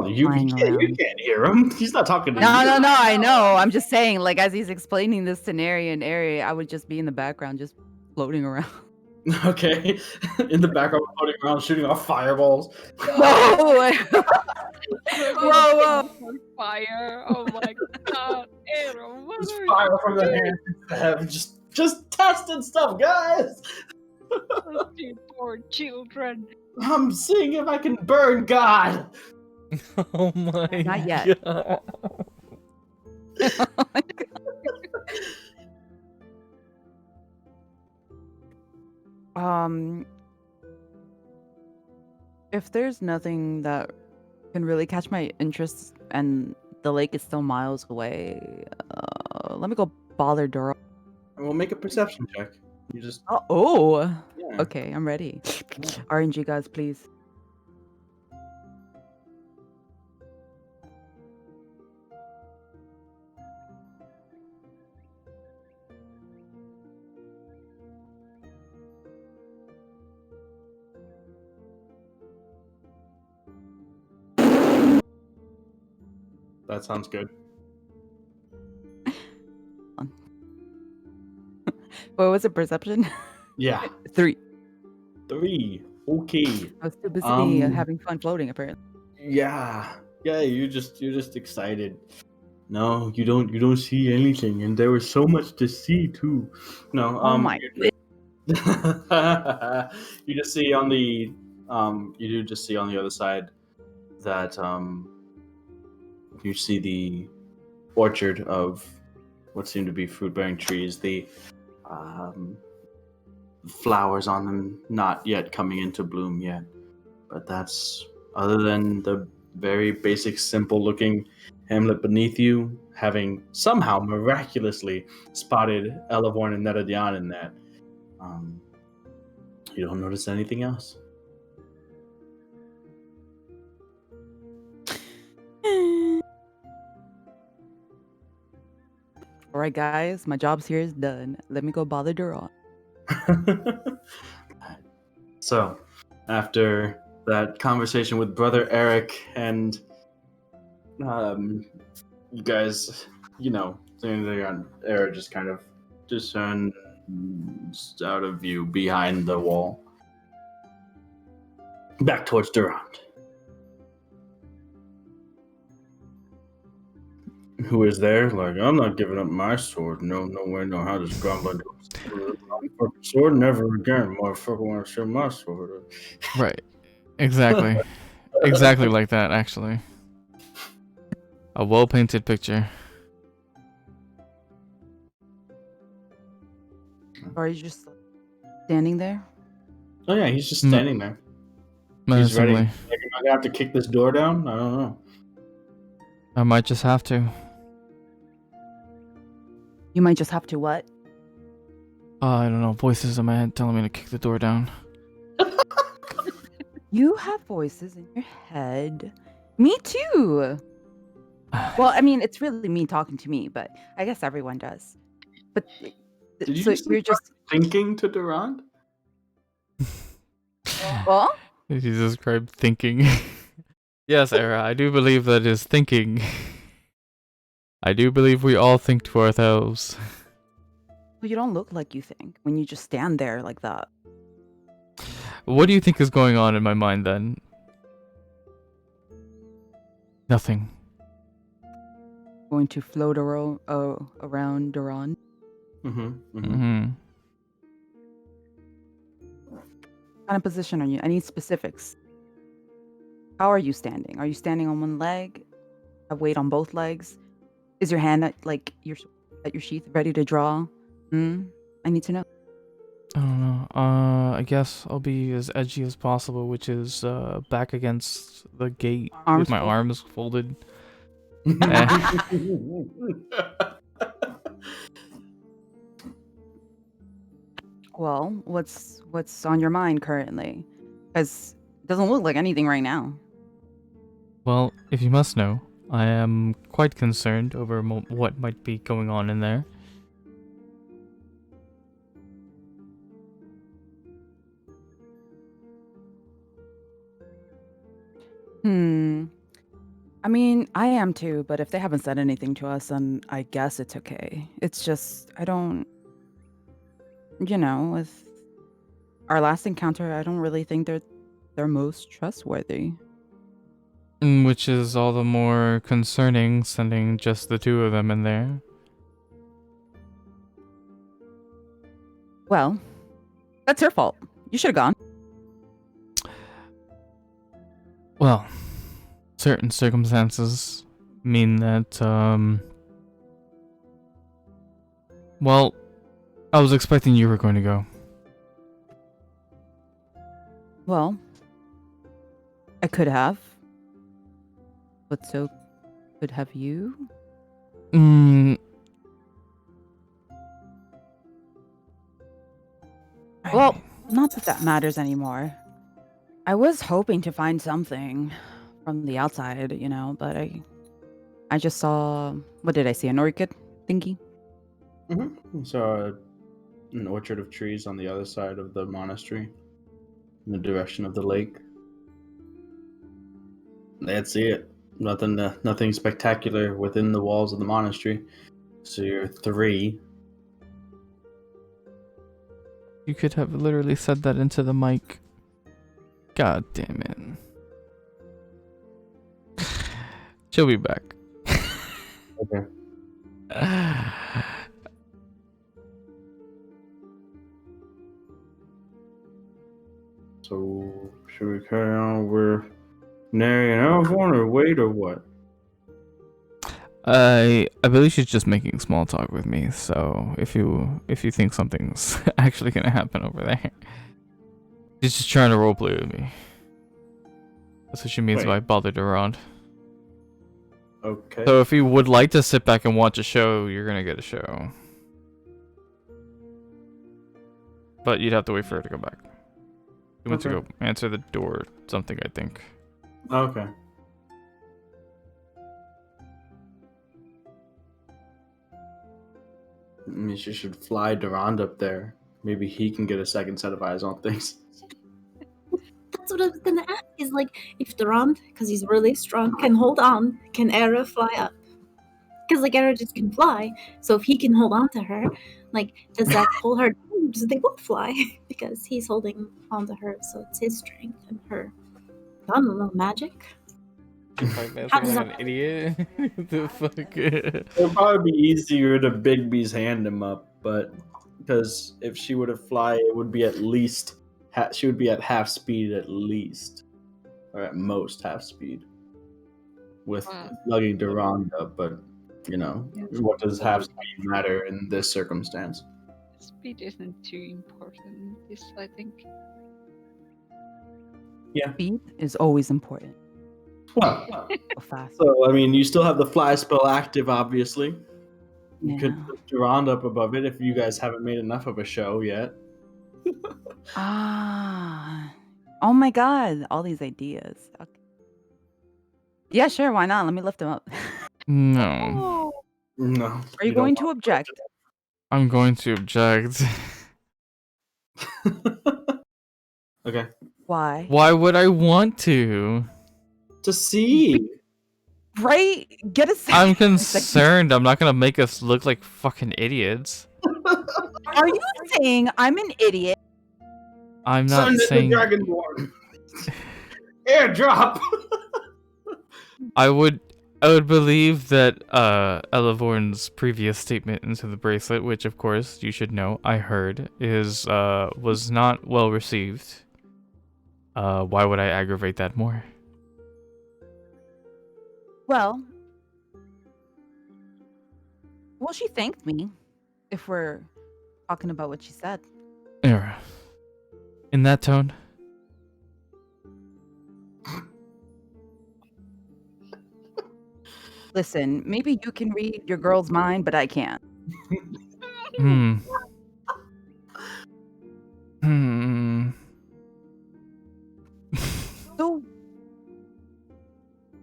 You
flying around.
can't hear him. He's not talking to you.
No, I know. I'm just saying, like, as he's explaining this scenario and area, I would just be in the background, just floating around.
Okay. In the background, floating around, shooting off fireballs.
Whoa! Whoa!
on fire! Oh my god, Era, what
Just
are
fire
you
from the
doing?
hands to heaven. Just testing stuff, guys.
You poor children.
I'm seeing if I can burn God.
Oh my
Not yet.
God.
If there's nothing that can really catch my interest and the lake is still miles away, let me go bother Dora.
We'll make a perception check. You just
Oh.
yeah.
Okay, I'm ready.
Yeah.
RNG gods, please.
That sounds good.
What was it? Perception?
Yeah.
3.
3. Okay.
I was too busy
Um.
having fun floating, apparently.
Yeah. Yeah. You're just excited. No, you don't see anything, and there was so much to see too. No.
Oh my.
You just see on the you do just see on the other side that you see the orchard of what seem to be fruit-bearing trees. The um, flowers on them not yet coming into bloom yet, but that's other than the very basic, simple-looking hamlet beneath you, having somehow miraculously spotted Elevorn and Netadion in that. Um, you don't notice anything else.
Alright, guys, my job's here is done. Let me go bother Duran.
So, after that conversation with Brother Eric and you guys, Eric just kind of discerns out of view behind the wall. Back towards Durand. Who is there? Like, I'm not giving up my sword. No way, no how. This grumbling sword never again. Motherfucker want to show my sword.
Right. Exactly. Exactly like that, actually. A well-painted picture.
Or are you just standing there?
Oh yeah, he's just standing there. He's ready.
Menacingly.
Like, am I gonna have to kick this door down? I don't know.
I might just have to.
You might just have to what?
I don't know. Voices in my head telling me to kick the door down.
You have voices in your head. Me too. Well, I mean, it's really me talking to me, but I guess everyone does. But
Did you
so
just
you're just
thinking to Durand?
well.
You describe thinking. Yes, Era, I do believe that is thinking. I do believe we all think to ourselves.
Well, you don't look like you think when you just stand there like that.
What do you think is going on in my mind then? Nothing.
Going to float around Duran.
Mm-hmm.
What kind of position are you? I need specifics. How are you standing? Are you standing on one leg? Have weight on both legs? Is your hand at your sheath, ready to draw? I need to know.
I don't know. I guess I'll be as edgy as possible, which is back against the gate with my arms folded.
Well, what's on your mind currently? Because it doesn't look like anything right now.
Well, if you must know, I am quite concerned over what might be going on in there.
I mean, I am too, but if they haven't said anything to us, then I guess it's okay. It's just, I don't, with our last encounter, I don't really think they're most trustworthy.
Which is all the more concerning, sending just the two of them in there.
Well, that's her fault. You should have gone.
Well, certain circumstances mean that, well, I was expecting you were going to go.
Well, I could have. But so could have you? Well, not that that matters anymore. I was hoping to find something from the outside, you know, but I just saw, what did I see? An orchid thingy?
Mm-hmm. So, an orchard of trees on the other side of the monastery, in the direction of the lake. That's it. Nothing spectacular within the walls of the monastery. So you're 3.
You could have literally said that into the mic. God damn it. She'll be back.
Okay. So should we carry on? We're nary an Elvorn or wait or what?
I believe she's just making small talk with me. So if you think something's actually gonna happen over there, she's just trying to roleplay with me. That's what she means by bothered around.
Okay.
So if you would like to sit back and watch a show, you're gonna get a show. But you'd have to wait for her to come back. She went to go answer the door or something, I think.
Okay. I mean, she should fly Durand up there. Maybe he can get a second set of eyes on things.
That's what I was gonna ask. Is like, if Durand, because he's really strong, can hold on, can Era fly up? Because like Era just can fly, so if he can hold on to her, like, does that pull her down? So they both fly because he's holding on to her, so it's his strength and her. I don't know, magic.
How does an idiot? The fuck?
It'd probably be easier to Bigby's hand him up, but because if she were to fly, it would be at least she would be at half speed at least, or at most half speed, with lugging Durand up. But you know, what does half speed matter in this circumstance?
Speed isn't too important in this, I think.
Yeah,
speed is always important.
Well,
So fast.
so I mean, you still have the fly spell active, obviously. You
Yeah.
could put Durand up above it if you guys haven't made enough of a show yet.
Ah. Oh my god, all these ideas. Okay. Yeah, sure, why not? Let me lift him up.
No.
No.
Are you going to object?
I'm going to object.
Okay.
Why?
Why would I want to?
To see.
Right? Get a second.
I'm concerned. I'm not gonna make us look like fucking idiots.
Are you saying I'm an idiot?
I'm not
Send it to
saying.
Dragonborn. Airdrop.
I would believe that Elevorn's previous statement into the bracelet, which of course you should know, I heard, is was not well received. Why would I aggravate that more?
Well, she thanked me, if we're talking about what she said.
Era. In that tone?
Listen, maybe you can read your girl's mind, but I can't. So,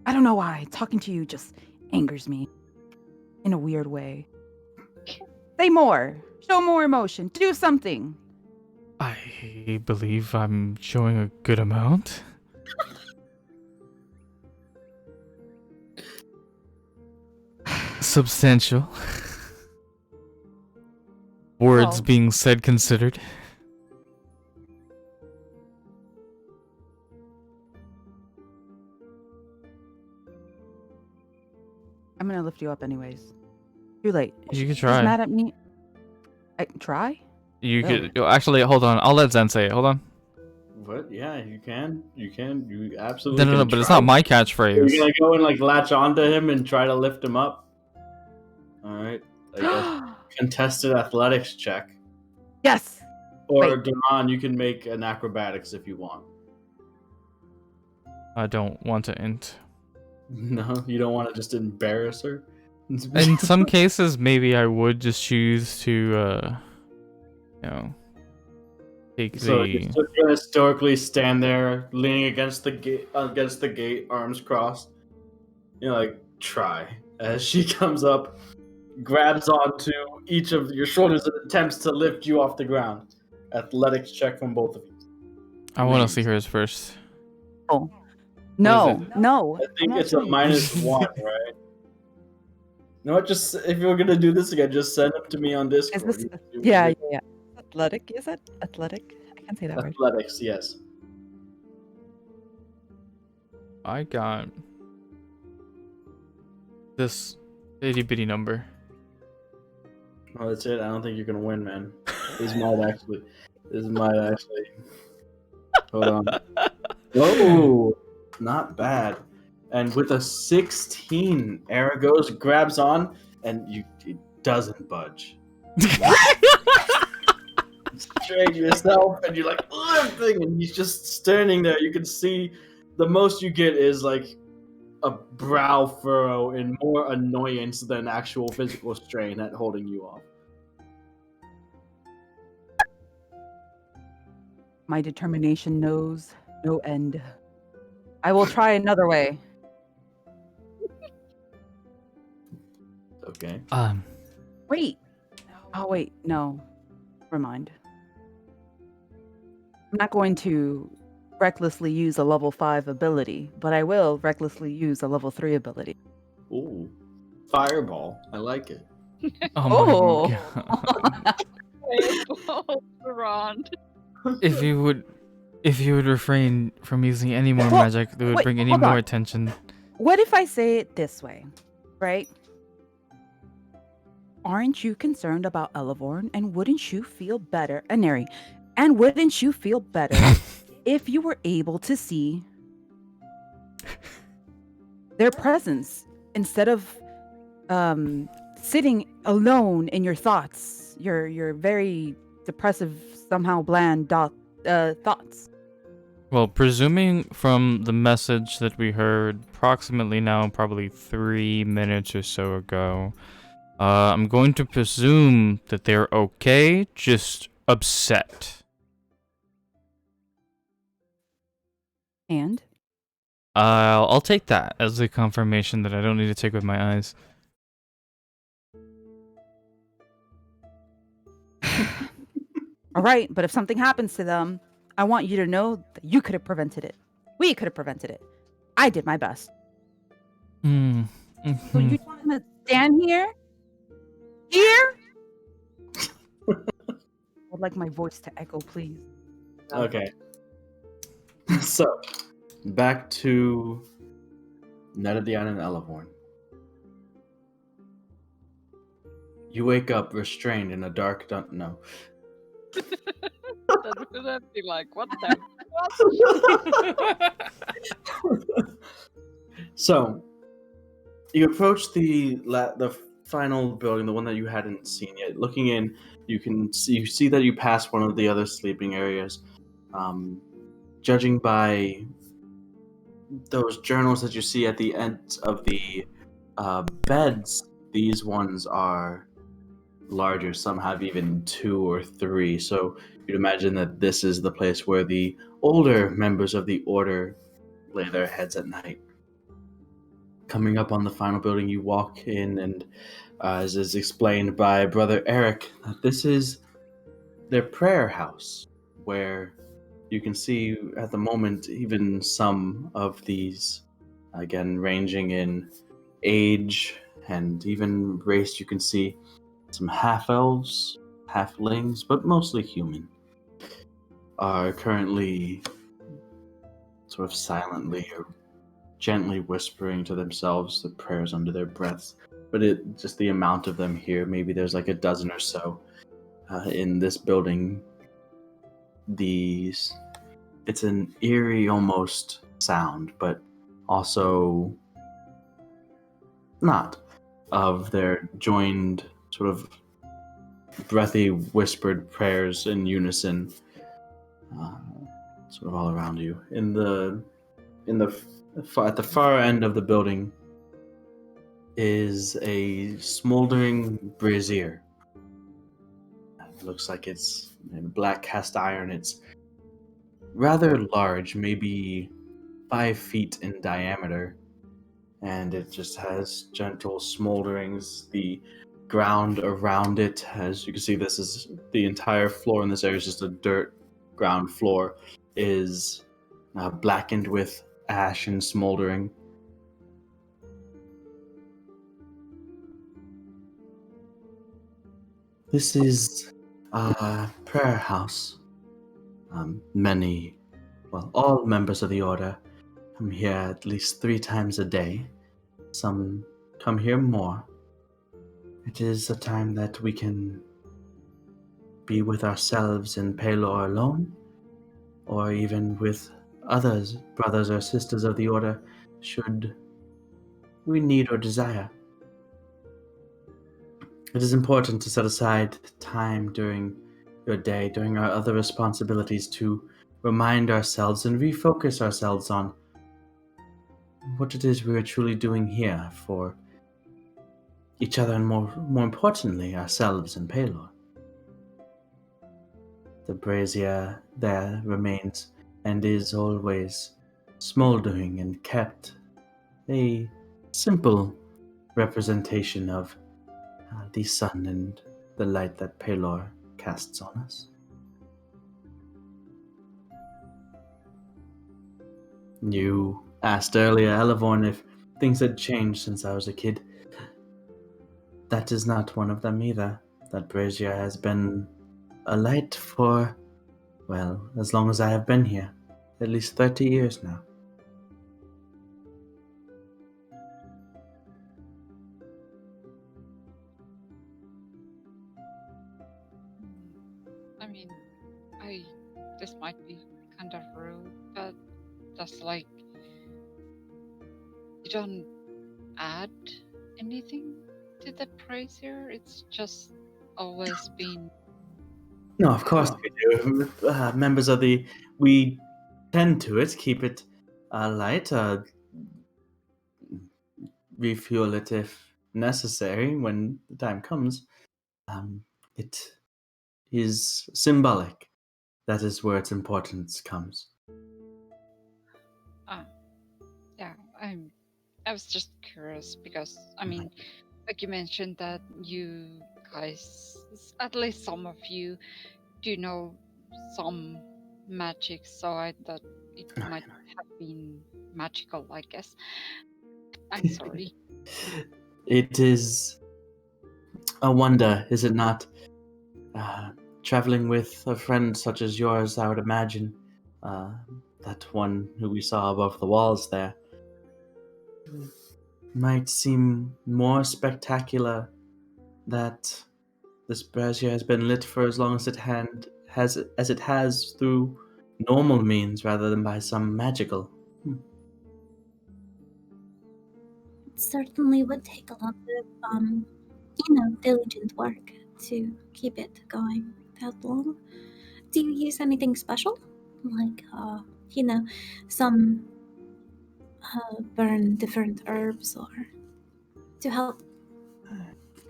I don't know why. Talking to you just angers me in a weird way. Say more. Show more emotion. Do something.
I believe I'm showing a good amount. Substantial. Words being said considered.
I'm gonna lift you up anyways. Too late.
You could
She's
try.
mad at me. Try?
You
Really?
could actually hold on. I'll let Zen say it. Hold on.
What? Yeah, you can. You absolutely
No,
can
but it's
try.
not my
You're
catchphrase.
gonna go and like latch onto him and try to lift him up. All right. Like a contested athletics check.
Yes.
Or Duran, you can make an acrobatics if you want.
I don't want to int.
No, you don't want to just embarrass her.
In some cases, maybe I would just choose to, take
So
the.
he's just gonna historically stand there, leaning against the gate, arms crossed. Like, try. As she comes up, grabs onto each of your shoulders and attempts to lift you off the ground. Athletics check from both of you.
I want to see hers first.
Oh.
What is
No.
I
I'm
think
not
it's a
doing
-1, right? You know what? Just if you're gonna do this again, just send them to me on
Is
Discord.
this? Yeah. Athletic? Is it athletic? I can't say that word.
Athletics, yes.
I got this itty bitty number.
Oh, that's it. I don't think you're gonna win, man. This might actually. Hold on. Whoa, not bad. And with a 16, Aragos grabs on, and it doesn't budge. Straight yourself, and you're like lifting, and he's just standing there. You can see the most you get is like a brow furrow and more annoyance than actual physical strain at holding you off.
My determination knows no end. I will try another way.
Okay.
Wait. Oh, wait. No. Never mind. I'm not going to recklessly use a level 5 ability, but I will recklessly use a level 3 ability.
Ooh. Fireball. I like it.
Oh my god.
around.
If you would refrain from using any more magic that would
wait,
bring any
hold
more
on.
attention.
What if I say it this way, right? Aren't you concerned about Elevorn, and wouldn't you feel better, Neri, and wouldn't you feel better if you were able to see their presence instead of sitting alone in your thoughts, your very depressive, somehow bland thoughts?
Well, presuming from the message that we heard approximately now, probably 3 minutes or so ago, I'm going to presume that they're okay, just upset.
And?
I'll take that as a confirmation that I don't need to take with my eyes.
All right, but if something happens to them, I want you to know that you could have prevented it. We could have prevented it. I did my best. So you want to stand here? Here? I would like my voice to echo, please.
Okay. So, back to Netadian and Elevorn. You wake up restrained in a dark no.
That would have been like, what the
So, you approach the final building, the one that you hadn't seen yet. Looking in, you see that you passed one of the other sleeping areas. Judging by those journals that you see at the end of the beds, these ones are larger. Some have even 2 or 3. So you'd imagine that this is the place where the older members of the order lay their heads at night. Coming up on the final building, you walk in, and as is explained by Brother Eric, that this is their prayer house, where you can see at the moment even some of these, again, ranging in age and even race. You can see some half-elves, halflings, but mostly human, are currently sort of silently or gently whispering to themselves the prayers under their breaths. But just the amount of them here, maybe there's like a dozen or so in this building. It's an eerie almost sound, but also not, of their joined sort of breathy whispered prayers in unison, sort of all around you. At the far end of the building is a smoldering brazier. It looks like it's and black cast iron. It's rather large, maybe 5 feet in diameter, and it just has gentle smolderings. The ground around it, as you can see, this is the entire floor in this area is just a dirt ground floor, is blackened with ash and smoldering. This is a prayer house. All members of the order come here at least 3 times a day. Some come here more. It is a time that we can be with ourselves in Pelor alone, or even with others, brothers or sisters of the order, should we need or desire. It is important to set aside time during your day, during our other responsibilities, to remind ourselves and refocus ourselves on what it is we are truly doing here for each other and more importantly, ourselves in Pelor. The brazier there remains and is always smoldering and kept, a simple representation of the sun and the light that Pelor casts on us. You asked earlier, Elevorn, if things had changed since I was a kid. That is not one of them either. That brazier has been a light for, well, as long as I have been here. At least 30 years now.
I mean, this might be kind of rude, but just like you don't add anything to the brazier. It's just always been.
No, of course we do. Members of we tend to keep it light, refuel it if necessary when the time comes. It is symbolic. That is where its importance comes.
Yeah, I was just curious because I mean, like you mentioned that you guys, at least some of you, do know some magic, so I thought it might have been magical, I guess. I'm sorry.
It is a wonder, is it not? Traveling with a friend such as yours, I would imagine. That one who we saw above the walls there might seem more spectacular that this brazier has been lit for as long as it has through normal means rather than by some magical.
It certainly would take a lot of, diligent work to keep it going that long. Do you use anything special? Like, some burn different herbs or to help?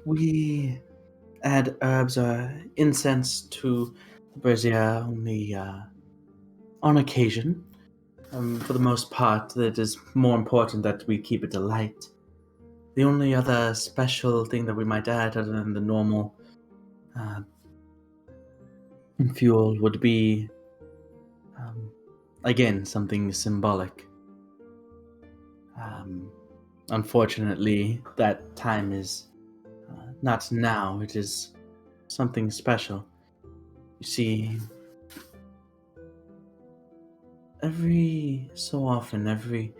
We add herbs or incense to the brazier only on occasion. For the most part, it is more important that we keep it alight. The only other special thing that we might add, other than the normal fuel, would be, again, something symbolic. Unfortunately, that time is not now. It is something special. You see, every so often, every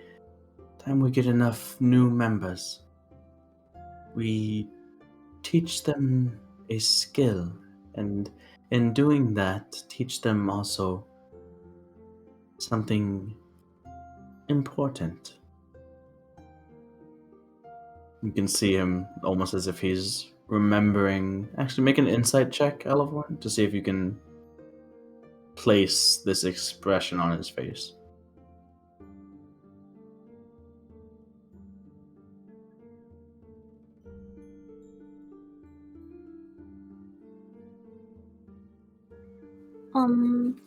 time we get enough new members, we teach them a skill, and in doing that, teach them also something important. You can see him almost as if he's remembering. Actually, make an insight check, Elevorn, to see if you can place this expression on his face.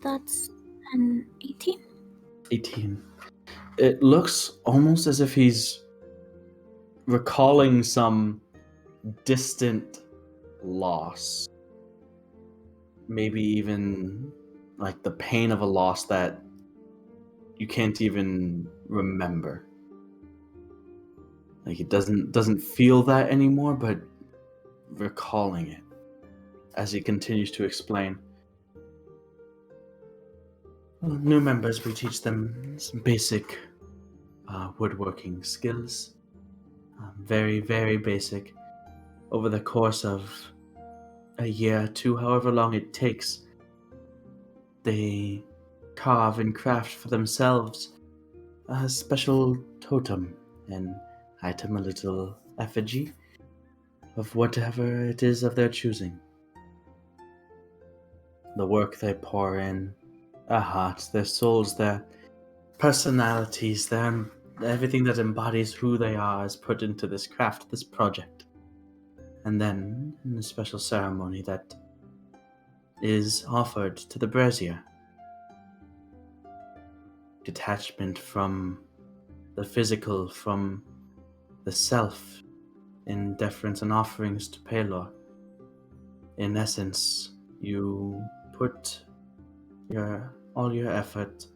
That's an 18.
18. It looks almost as if he's recalling some distant loss. Maybe even like the pain of a loss that you can't even remember. Like it doesn't feel that anymore, but recalling it as he continues to explain. Well, new members, we teach them some basic woodworking skills. Very, very basic. Over the course of a year, 2, however long it takes, they carve and craft for themselves a special totem and item, a little effigy of whatever it is of their choosing. The work they pour in, their hearts, their souls, their personalities, their everything that embodies who they are is put into this craft, this project. And then, in a special ceremony that is offered to the brazier, detachment from the physical, from the self, in deference and offerings to Pelor. In essence, you put all your effort,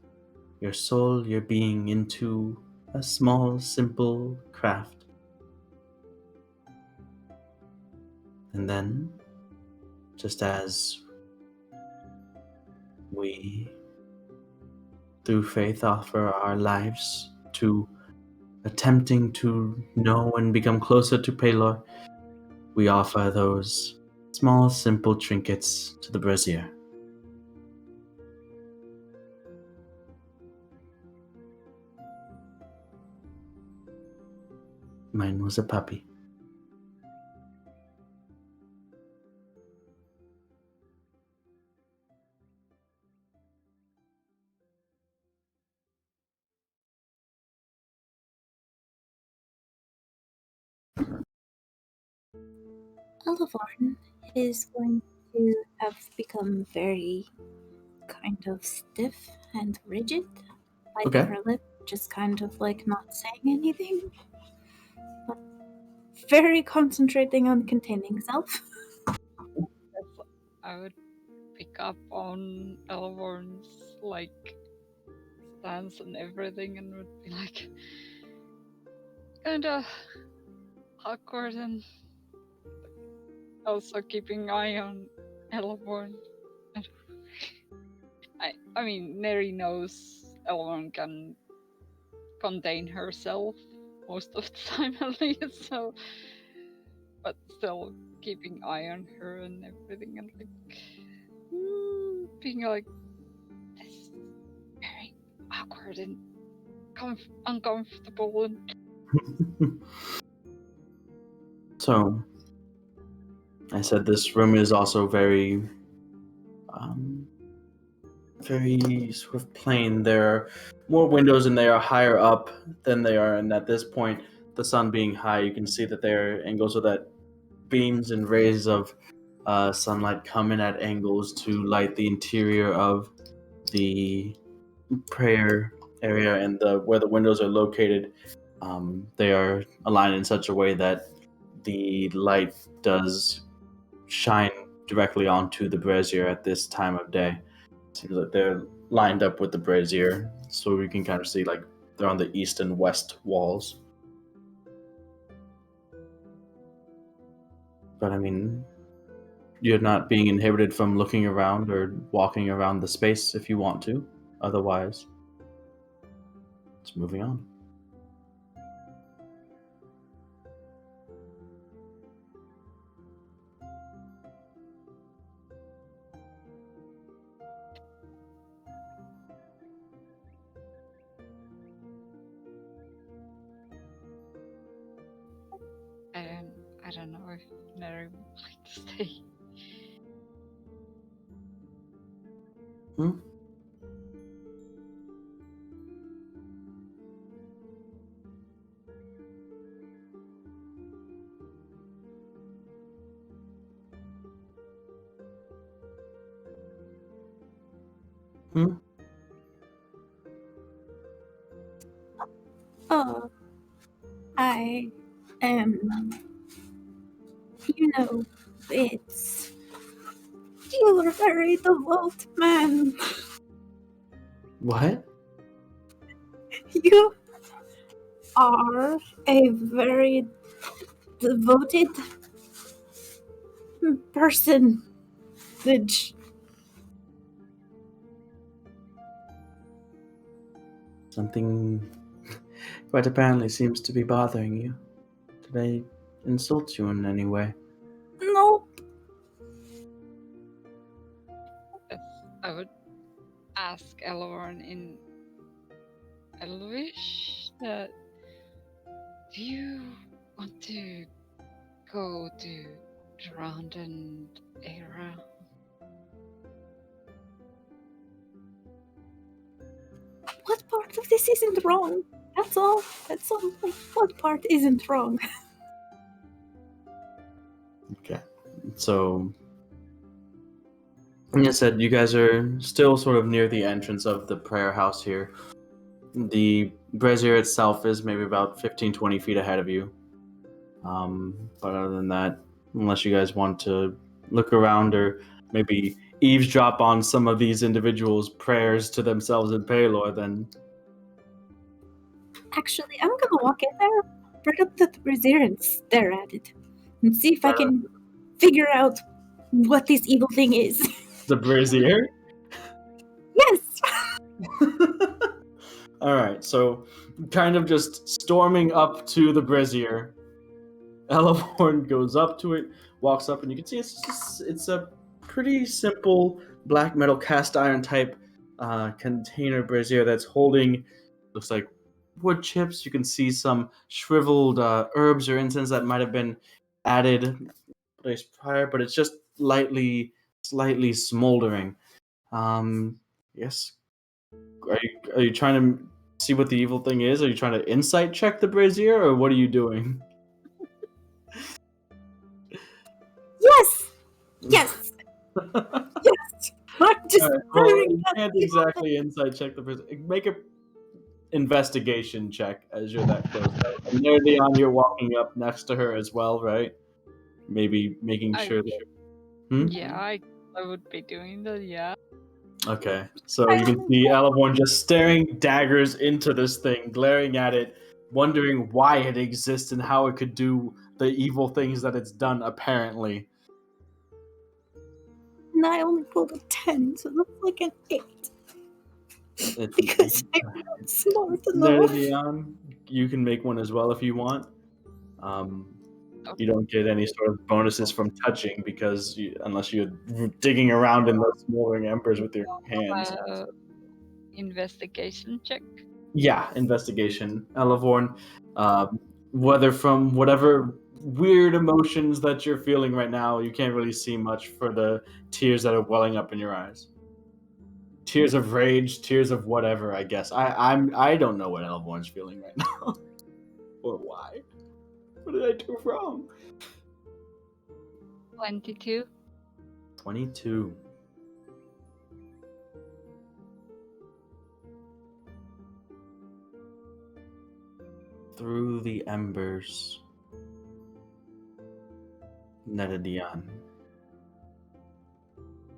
your soul, your being into a small, simple craft. And then, just as we, through faith, offer our lives to attempting to know and become closer to Pelor, we offer those small, simple trinkets to the brazier. Mine was a puppy.
Elevorn is going to have become very kind of stiff and rigid. Like
Okay.
her lip just kind of like not saying anything. But very concentrating on containing self.
I would pick up on Elvorn's like stance and everything and would be like kinda awkward and also keeping eye on Elvorn. I mean Neri knows Elvorn can contain herself most of the time at least, so but still keeping eye on her and everything and like being like this is very awkward and uncomfortable and
So, I said this room is also very, very sort of plain. There are more windows and they are higher up than they are, and at this point, the sun being high, you can see that there are angles so that beams and rays of sunlight come in at angles to light the interior of the prayer area and where the windows are located. They are aligned in such a way that the light does shine directly onto the brazier at this time of day. Seems like they're lined up with the brazier, so we can kind of see like they're on the east and west walls. But I mean, you're not being inhibited from looking around or walking around the space if you want to. Otherwise, it's moving on.
I don't know if Neri would like to stay.
Hmm?
Oh, I am. It's. You are very devout man.
What?
You are a very devoted person.
Something quite apparently seems to be bothering you. Did I insult you in any way?
No.
Yes, I would ask Elorn in Elvish that do you want to go to Drowned Era?
What part of this isn't wrong? That's all. That's all. Like, what part isn't wrong?
Okay. So, like I said, you guys are still sort of near the entrance of the prayer house here. The brazier itself is maybe about 15, 20 feet ahead of you. But other than that, unless you guys want to look around or maybe eavesdrop on some of these individuals' prayers to themselves in Paylor, then
Actually, I'm gonna walk in there, right up to the brazier and stare at it, and see if I can figure out what this evil thing is.
the brazier.
Yes.
All right, so kind of just storming up to the brazier, Elevorn goes up to it, walks up, and you can see it's a pretty simple black metal cast iron type container brazier that's holding, looks like wood chips. You can see some shriveled herbs or incense that might have been added place prior, but it's just slightly smoldering. Yes. Are you trying to see what the evil thing is? Are you trying to insight check the brazier, or what are you doing?
Yes. Yes. Yes. I'm just
Alright, well,
staring
you
at
can't
the evil
exactly insight check the brazier. Make a investigation check as you're that close. And nearly on, you're walking up next to her as well, right? Maybe making sure that.
Yeah, I would be doing that. Yeah.
Okay, so you can see Eleborn just staring daggers into this thing, glaring at it, wondering why it exists and how it could do the evil things that it's done, apparently.
And I only pulled a 10, so that's like an 8.
It's
Because I'm not smart enough.
Neridion, you can make one as well if you want. You don't get any sort of bonuses from touching because unless you're digging around in those smoldering embers with your hands.
Investigation check.
Yeah, investigation. Elevorn, whether from whatever weird emotions that you're feeling right now, you can't really see much for the tears that are welling up in your eyes. Tears of rage, tears of whatever, I guess. I don't know what Elevorn's feeling right now. Or why. What did I do wrong?
22.
22. Through the embers, Neridion,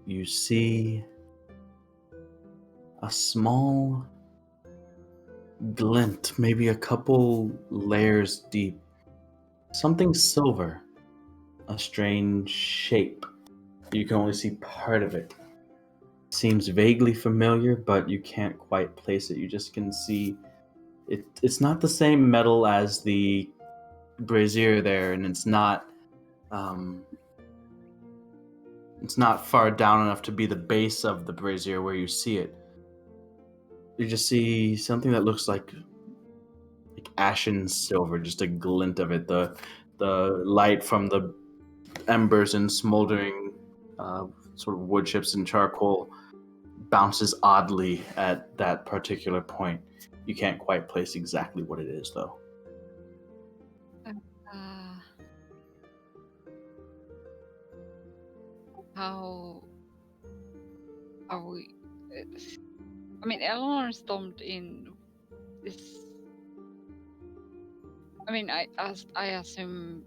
you see a small glint, maybe a couple layers deep. Something silver, a strange shape. You can only see part of it. Seems vaguely familiar, but you can't quite place it. You just can see it. It's not the same metal as the brazier there, and it's not far down enough to be the base of the brazier where you see it. You just see something that looks like ashen silver, just a glint of it. The light from the embers and smoldering sort of wood chips and charcoal bounces oddly at that particular point. You can't quite place exactly what it is, though.
How are we? I mean, Eleanor stormed in this. I mean, I assume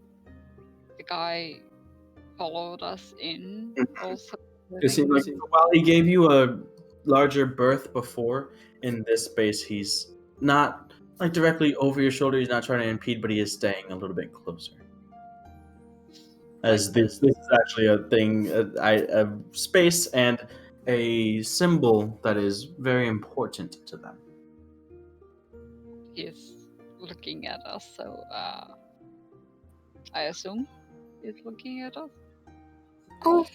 the guy followed us in also.
It seems like while he gave you a larger berth before, in this space he's not like directly over your shoulder. He's not trying to impede, but he is staying a little bit closer. As this is actually a thing, a space and a symbol that is very important to them.
He is looking at us, so I assume he's looking at us.
Oh,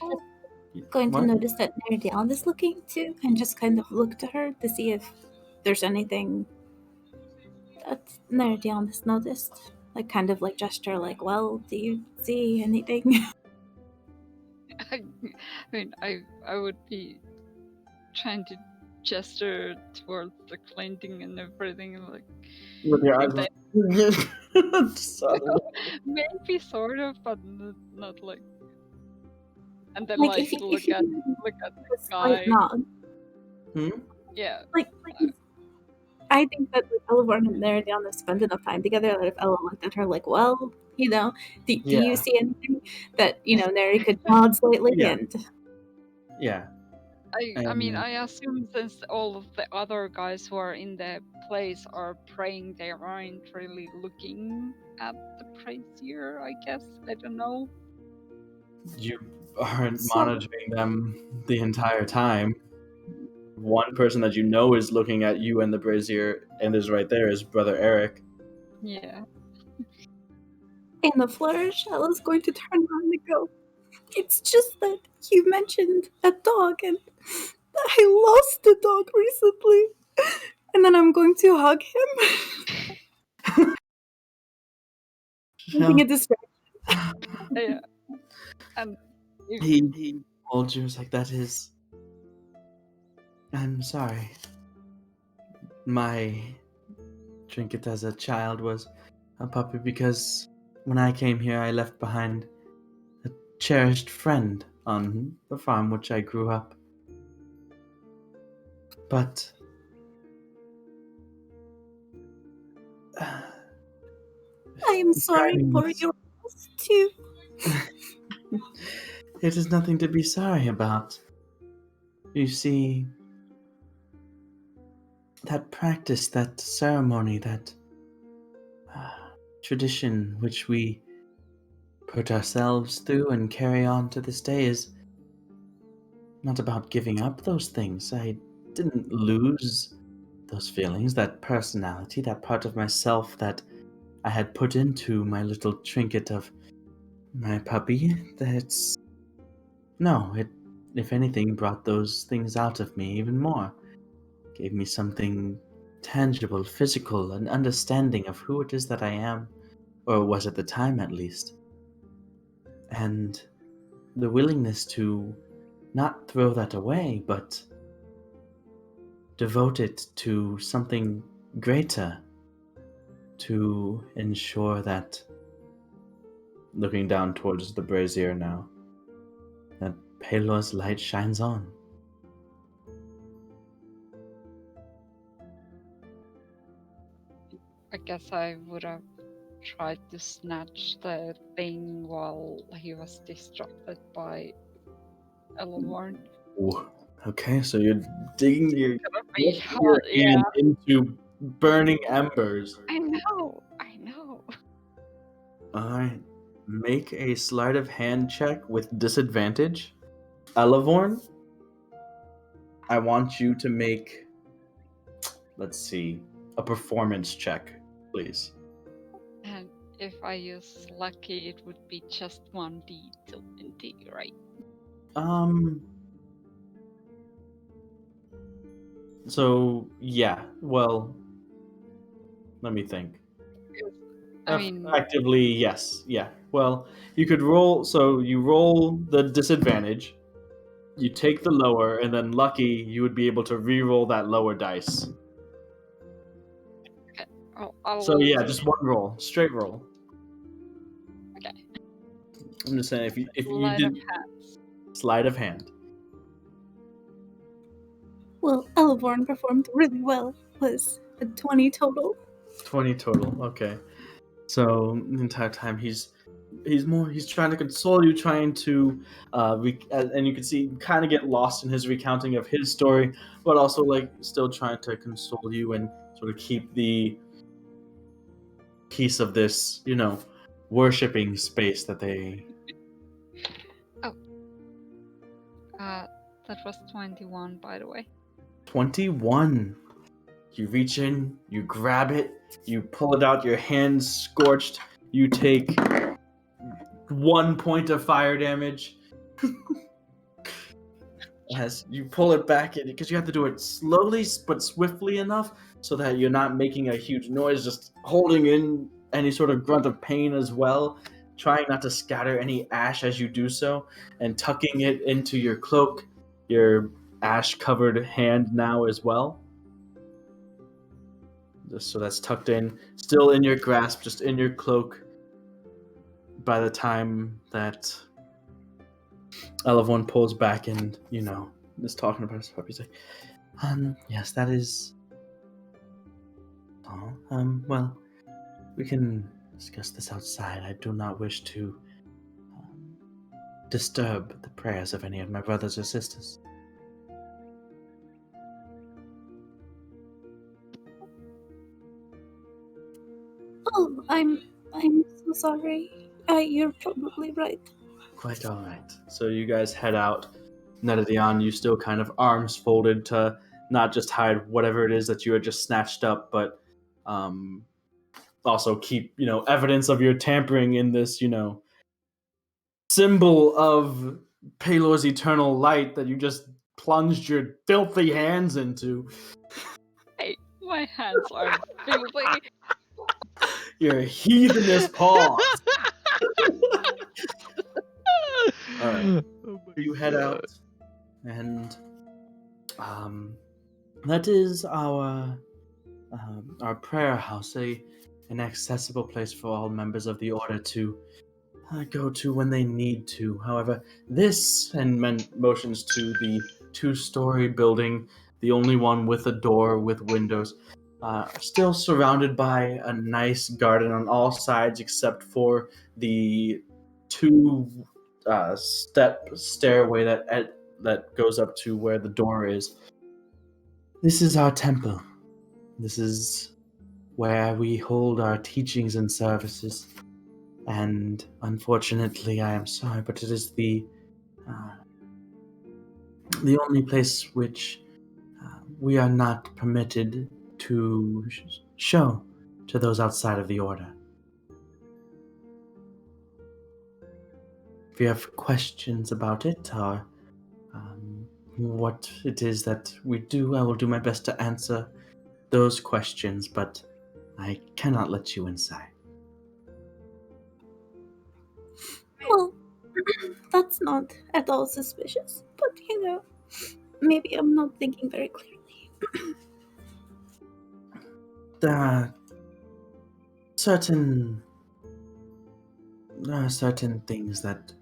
going to
What?
notice that Meridian is looking too, and just kind of look to her to see if there's anything that Meridian has noticed. Like, kind of like gesture, like, well, do you see anything?
I mean, I would be trying to gesture towards the cleansing and everything, like
With your eyes.
maybe sort of, but not like. And then
Like,
like
if
look
you
at the
slight
guy.
nod.
Yeah.
Like I think that like, Eleanor and Meridian have spent enough time together that if Ella looked at her like, well, you know, do
Yeah.
you see anything that, you know, Neri could nod slightly
Yeah.
and
Yeah.
I mean, I assume since all of the other guys who are in the place are praying, they aren't really looking at the brazier, I guess. I don't know.
You aren't monitoring them the entire time. One person that you know is looking at you and the brazier, and is right there, is Brother Eric.
Yeah.
in a flourish, Ella's going to turn around and go, it's just that you mentioned a dog and I lost a dog recently. And then I'm going to hug him. Using a distraction.
Yeah. And
he holds you, like, that is... I'm sorry. My trinket as a child was a puppy because when I came here I left behind a cherished friend on the farm which I grew up. But
I am sorry for your loss too.
It is nothing to be sorry about. You see, that practice, that ceremony, that tradition which we put ourselves through and carry on to this day is not about giving up those things. I didn't lose those feelings, that personality, that part of myself that I had put into my little trinket of my puppy. That's... No, it, if anything, brought those things out of me even more. Gave me something tangible, physical, an understanding of who it is that I am, or was at the time at least. And the willingness to not throw that away, but devote it to something greater, to ensure that, looking down towards the brazier now, that Pelor's light shines on.
I guess I would have tried to snatch the thing while he was distracted by Eleanor.
Ooh. Okay, so you're digging your
Be
your
hot,
hand into burning embers.
I know.
Alright. Make a sleight of hand check with disadvantage. Elevorn, I want you to make, let's see, a performance check, please.
And if I use lucky, it would be just 1d20, right?
So, yeah, well, let me think.
I mean,
Effectively, yes, yeah. Well, you could roll, so you roll the disadvantage, you take the lower, and then lucky, you would be able to re-roll that lower dice.
okay. I'll
So yeah, just one roll, straight roll.
Okay.
I'm just saying, if you
Sleight
did
of hand.
sleight of hand.
Well, Elevorn performed really well. Was a 20 total.
20 total. Okay. So the entire time he's trying to console you, trying to and you can see kind of get lost in his recounting of his story, but also like still trying to console you and sort of keep the peace of this, worshipping space that they.
That was 21, by the way.
21. You reach in, you grab it, you pull it out, your hands scorched, you take 1 point of fire damage. As you pull it back, because you have to do it slowly but swiftly enough so that you're not making a huge noise, just holding in any sort of grunt of pain as well, trying not to scatter any ash as you do so, and tucking it into your cloak, your ash-covered hand now as well. Just so that's tucked in, still in your grasp, just in your cloak. By the time that Elevorn pulls back and, is talking about his puppy, he's like, yes, that is. Oh, well, we can discuss this outside. I do not wish to disturb the prayers of any of my brothers or sisters.
Oh, I'm so sorry. You're probably right.
Quite all right. So you guys head out. Netadion, you still kind of arms folded to not just hide whatever it is that you had just snatched up, but also keep, evidence of your tampering in this, symbol of Palor's eternal light that you just plunged your filthy hands into.
Hey, my hands are filthy.
Your heathenous paws. All right. You head out, and that is our prayer house, an accessible place for all members of the order to go to when they need to. However, this, and motions to the 2-story building, the only one with a door with windows, still surrounded by a nice garden on all sides except for the 2-step stairway that goes up to where the door is. This is our temple. This is where we hold our teachings and services. And unfortunately, I am sorry, but it is the only place which we are not permitted to show to those outside of the order. If you have questions about it or what it is that we do, I will do my best to answer those questions, but I cannot let you inside.
Well, that's not at all suspicious, but maybe I'm not thinking very clearly.
There are certain things that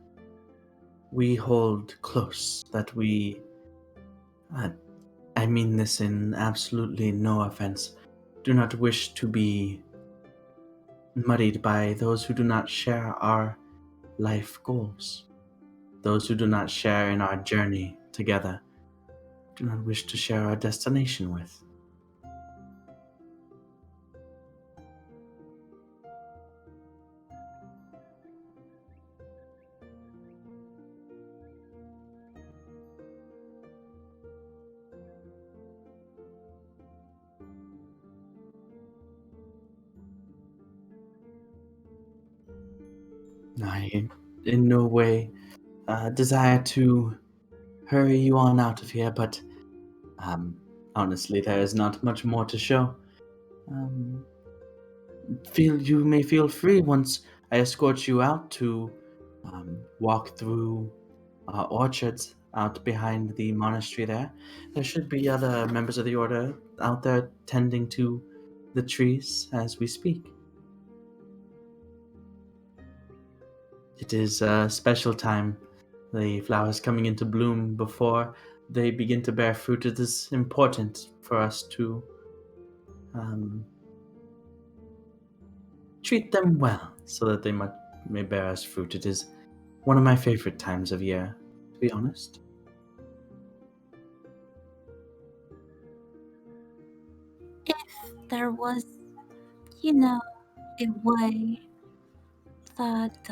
we hold close, that we I mean this in absolutely no offense, do not wish to be muddied by those who do not share our life goals, those who do not share in our journey together, do not wish to share our destination with. I in no way desire to hurry you on out of here, but honestly, there is not much more to show. You may feel free once I escort you out to walk through orchards out behind the monastery there. There should be other members of the order out there tending to the trees as we speak. It is a special time, the flowers coming into bloom before they begin to bear fruit, it is important for us to treat them well so that they may bear us fruit. It is one of my favorite times of year, to be honest.
If there was, a way that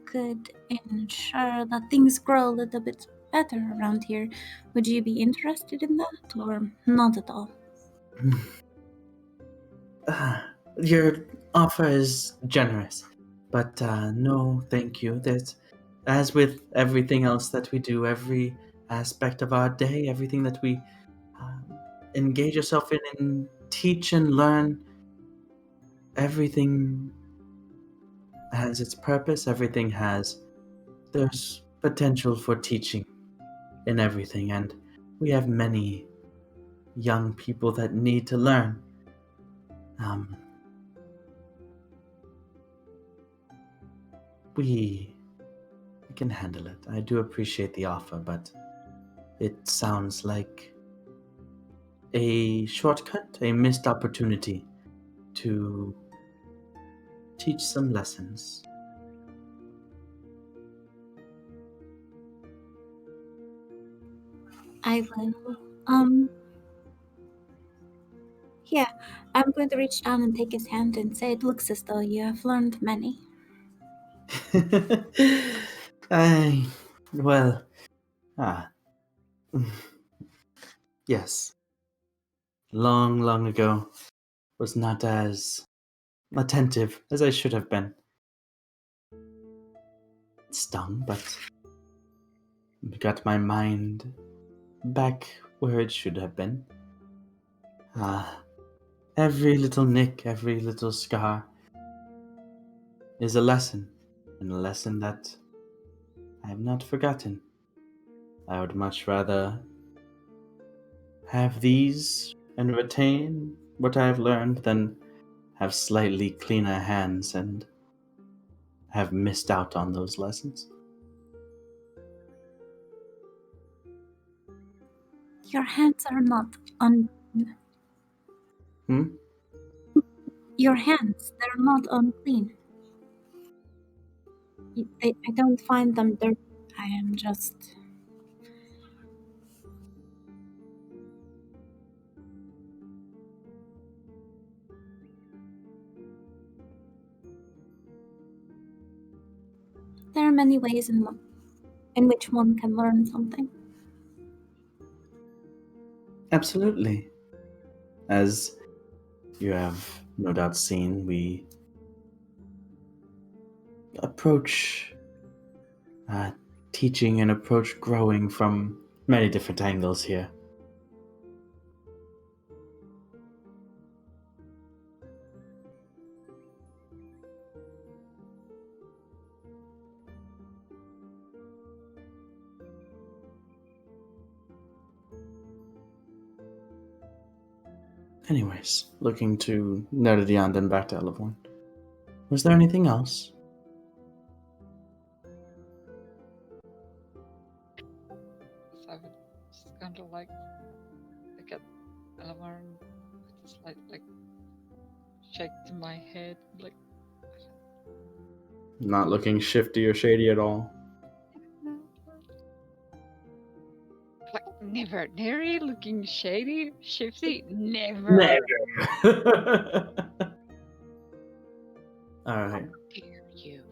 could ensure that things grow a little bit better around here, would you be interested in that or not at all?
Your offer is generous, but no, thank you. There's, as with everything else that we do, every aspect of our day, everything that we engage ourselves in and teach and learn, everything has its purpose. There's potential for teaching in everything, and we have many young people that need to learn. We can handle it. I do appreciate the offer, but it sounds like a shortcut, a missed opportunity to teach some lessons.
I will. Yeah, I'm going to reach down and take his hand and say, it looks as though you have learned many.
Well, yes. Long, long ago, was not as attentive as I should have been. It stung, but got my mind back where it should have been. Every little nick, every little scar is a lesson, and a lesson that I have not forgotten. I would much rather have these and retain what I have learned than have slightly cleaner hands and have missed out on those lessons.
Your hands are not unclean. Your hands, they're not unclean. I don't find them dirty. I am just... There are many ways in which one can learn something.
Absolutely. As you have no doubt seen, we approach teaching and approach growing from many different angles here. Anyways, looking to Nerdian and back to Elevorn. Was there anything else?
So I would just kind of like look at Eleanor with a slight like shake to my head, like
Not looking shifty or shady at all.
like never looking shady, shifty, never.
Alright.
Dare you?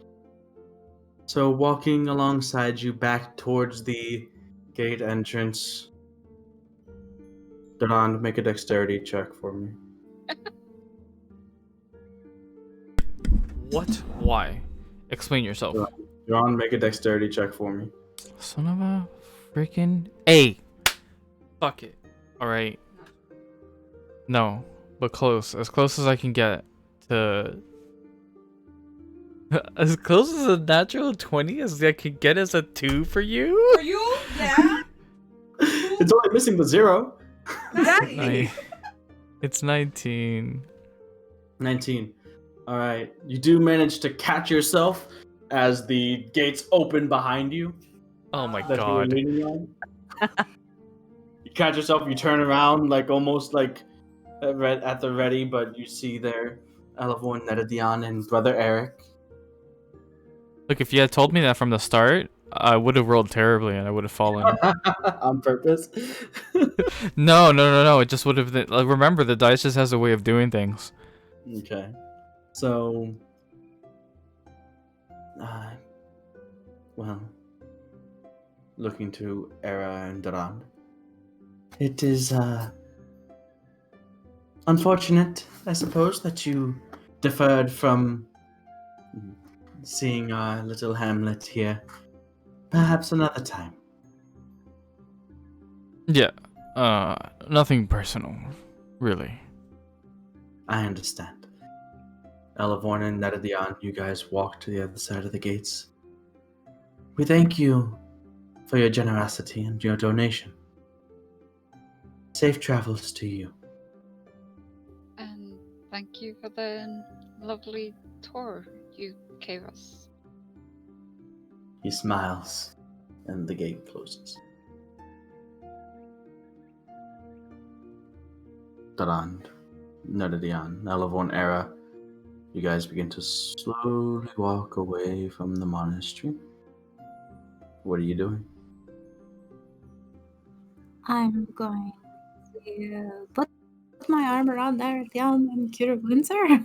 So walking alongside you back towards the gate entrance. Doran, make a dexterity check for me.
What? Why? Explain yourself.
Doran, make a dexterity check for me.
Son of a freaking A. Fuck it. Alright. No, but close. As close as I can get to... As close as a natural 20 as I can get as a 2 for you?
For you? Yeah.
It's only missing the 0.
Exactly.
It's 19.
19. Alright. You do manage to catch yourself as the gates open behind you.
Oh my
that you were
god.
leaning on. catch yourself, you turn around, like almost like at the ready, but you see there Elavon, Nedadion, and Brother Eric.
Look, if you had told me that from the start, I would have rolled terribly and I would have fallen.
On purpose.
No. It just would have. Like, remember, the dice just has a way of doing things.
Okay. So, well, looking to Era and Durand. It is, unfortunate, I suppose, that you deferred from seeing our little hamlet here. Perhaps another time.
Yeah. Nothing personal, really.
I understand. Elavorn and Nedadion, you guys walk to the other side of the gates. We thank you for your generosity and your donation. Safe travels to you.
And thank you for the lovely tour you gave us.
He smiles, and the gate closes. Durand, Nedadion, Elavorn, Era, you guys begin to slowly walk away from the monastery. What are you doing?
I'm going to put my arm around there and cure wounds her.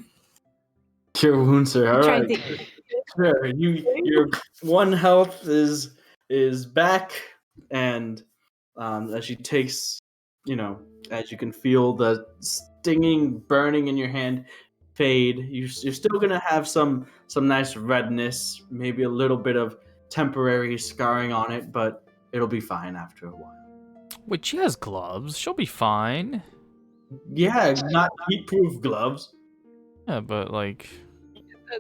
Cure wounds, sir. All
Trying
right.
to-
Sure. Your one health is back, and as she takes, as you can feel the stinging, burning in your hand fade. You're still gonna have some nice redness, maybe a little bit of temporary scarring on it, but it'll be fine after a while.
Wait, she has gloves. She'll be fine.
Yeah, not heat-proof gloves.
Yeah, but like,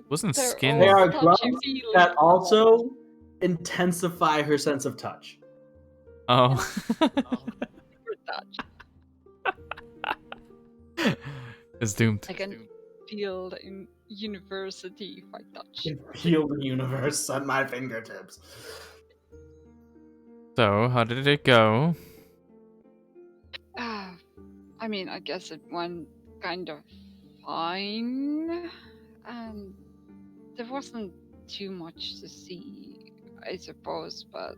wasn't
They're
skin.
They
all
are gloves
touchy-feely.
that also intensify her sense of touch.
Oh. It's doomed.
I can feel the university if I touch.
Heal the universe at my fingertips.
So, how did it go?
I mean, I guess it went kind of fine. There wasn't too much to see, I suppose, but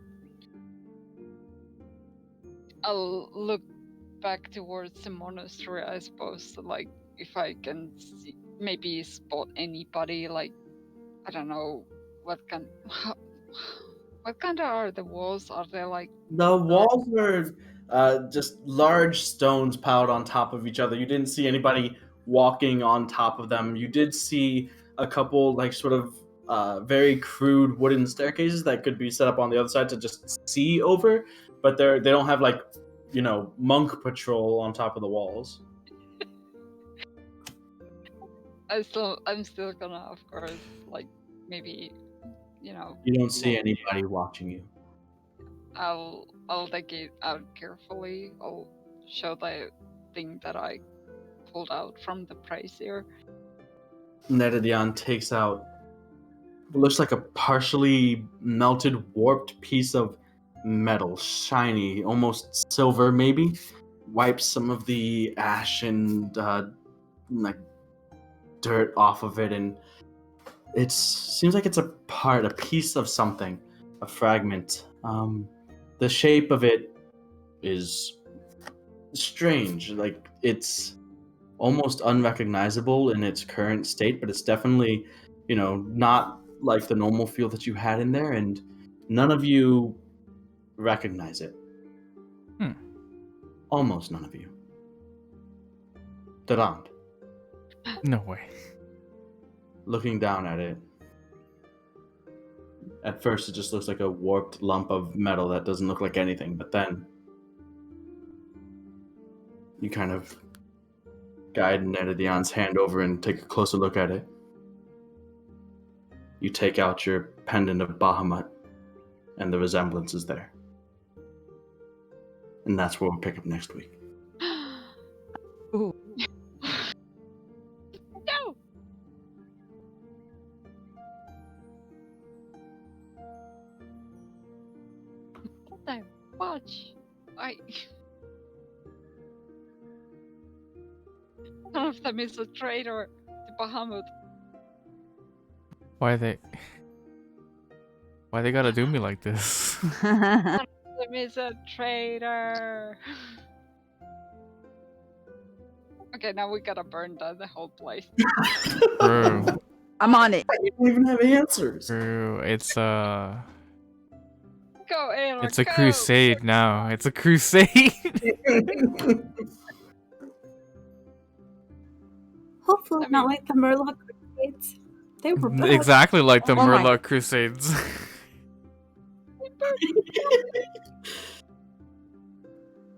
I'll look back towards the monastery, I suppose, to, like, if I can see, maybe spot anybody, like, I don't know, what kind of are the walls? Are they like...
The walls were just large stones piled on top of each other. You didn't see anybody walking on top of them. You did see a couple, like, sort of very crude wooden staircases that could be set up on the other side to just see over, but they don't have, like, monk patrol on top of the walls.
I'm still gonna, of course, like, maybe,
You don't see anybody watching you.
I'll take it out carefully. I'll show the thing that I pulled out from the brazier.
Nedadion takes out what looks like a partially melted, warped piece of metal, shiny, almost silver maybe. Wipes some of the ash and like dirt off of it, and it seems like it's a piece of something, a fragment. The shape of it is strange, like it's almost unrecognizable in its current state, but it's definitely, not like the normal feel that you had in there, and none of you recognize it. Almost none of you. Durand.
No way.
Looking down at it, at first it just looks like a warped lump of metal that doesn't look like anything, but then you kind of guide Nedadion's hand over and take a closer look at it. You take out your pendant of Bahamut, and the resemblance is there. And that's where we'll pick up next week.
Ooh.
No! What I watch? One of them is a traitor to Bahamut.
Why they gotta do me like this?
One of them is a traitor. Okay, now we gotta burn down the whole place.
True.
I'm on it.
You don't even have answers.
True. It's
Go, Ayla,
it's a
go!
crusade now. It's a crusade.
Hopefully
I
not
mean-
like the Murloc Crusades. They were bad.
Exactly like the
Oh my-
Murloc Crusades.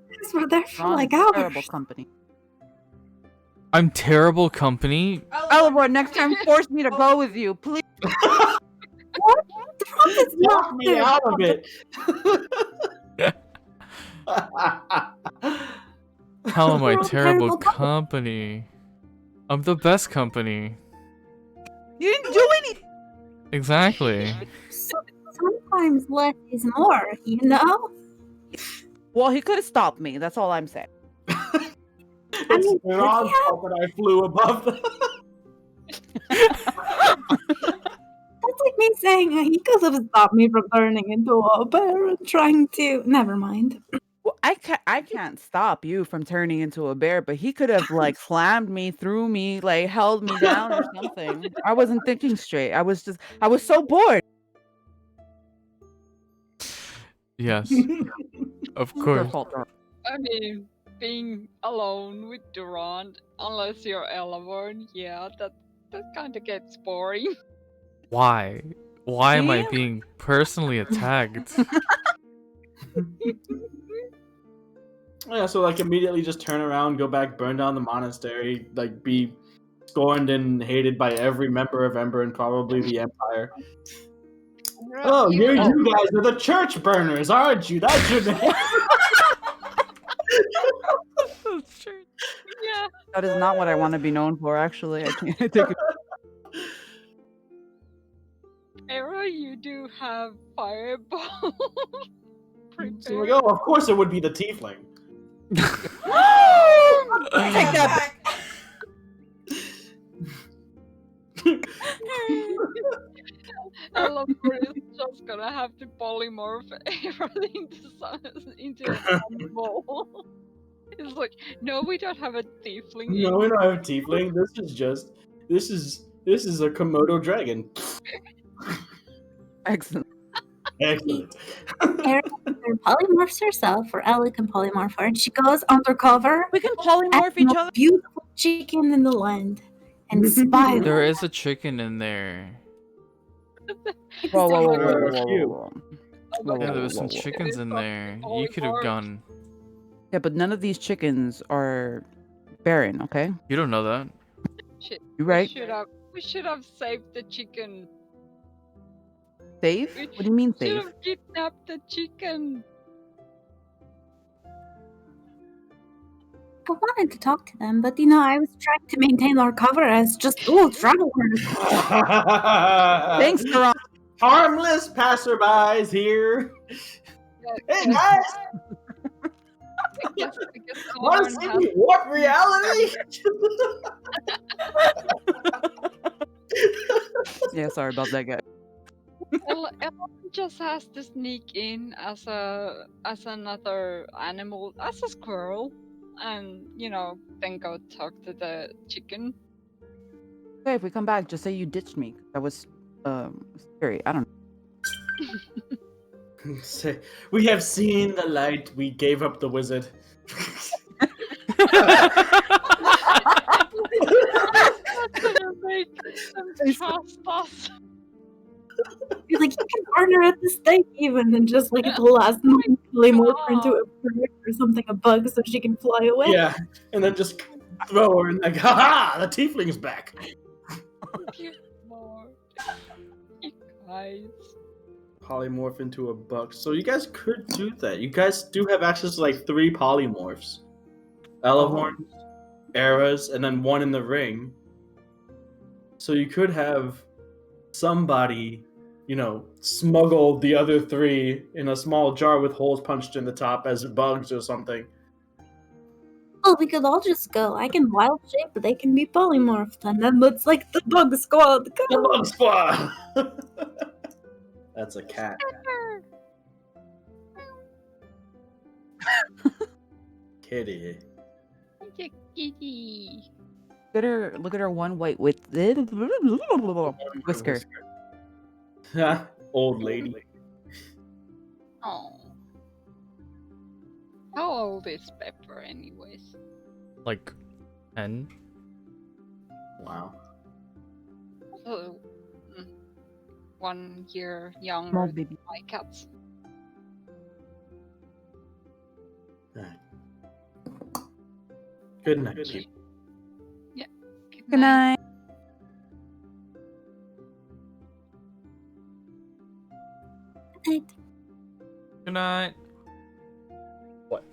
These were there for
Ron
like
is
hours.
terrible company.
I'm terrible company.
Elevor, next time force me to go with you, please.
What? The problem is
Knock
not
me
there.
out of it.
How am I
We're all
terrible
terrible
company? I'm the best company.
You didn't do anything.
Exactly.
Sometimes less is more, you know?
Well, he could have stopped me. That's all I'm saying.
It's
mean,
Ron's
yeah.
fault that I flew above them.
That's like me saying he could have stopped me from turning into a bear and trying to. Never mind.
Well, I can't stop you from turning into a bear, but he could have like slammed me, threw me, like held me down or something. I wasn't thinking straight. I was so bored.
Yes. Of
It's your
course.
fault, Ron.
I mean, being alone with Durand, unless you're Elavon, yeah, that kind of gets boring.
Why? Why am I
See?
being personally attacked?
Yeah, so like immediately just turn around, go back, burn down the monastery, like be scorned and hated by every member of Ember and probably the Empire. Oh, you guys are the church burners, aren't you? That's your name.
Yeah.
That is not what I want to be known for. Actually, I can't take it.
Era, you do have fireball.
So like, oh, of course it would be the tiefling.
Take that.
Elavon is just gonna have to polymorph Era into an animal. It's like, no, we don't have a tiefling.
No, we don't have tiefling. This is a Komodo dragon.
Excellent.
Excellent.
Erin either polymorphs herself or Ellie can polymorph her, and she goes undercover.
We can polymorph
as the
each
most
other.
Beautiful chicken in the land, and spy.
There is a chicken in there.
Whoa, whoa, whoa,
There
whoa,
are
whoa,
a few.
whoa, whoa.
Yeah, there was some
Whoa, whoa, whoa.
chickens in there. You could have gone.
Yeah, but none of these chickens are barren. Okay,
You don't know that.
Shit,
you right?
we should have saved the chicken.
Safe?
We
What do you mean
should
safe?
have kidnapped the chicken.
I wanted to talk to them, but I was trying to maintain our cover as just travelers.
Thanks, Karan.
Harmless passerbys here. Hey
Yeah,
guys,
I guess
want to
Elavon
see
has
me warp reality?
Yeah, sorry about that, guy.
Elavon just has to sneak in as another animal, as a squirrel, and then go talk to the chicken.
Okay, if we come back, just say you ditched me. That was scary. I don't know.
Say, we have seen the light. We gave up the wizard.
That's gonna make them trust us.
You're like, you can burn her at the stake even, and just like at the last moment, polymorph her into a bird or something, a bug, so she can fly away.
Yeah, and then just throw her and like, haha, the tiefling's back.
Give more. You guys.
Polymorph into a buck. So you guys could do that. You guys do have access to like 3 polymorphs. Elahorns, Eras, and then 1 in the ring. So you could have somebody, smuggle the other 3 in a small jar with holes punched in the top as bugs or something.
Well, we could all just go. I can wild shape, but they can be polymorphed, and then it's like the bug squad.
The
Go!
bug squad. That's a cat. Kitty.
Kitty.
Look at her one white with whisker.
Old lady.
Oh. How old is Pepper, anyways?
Like 10.
Wow.
So, 1 year younger
Small
than
baby.
my cats.
Good night.
Good
Good night.
Night.
Good night.
What?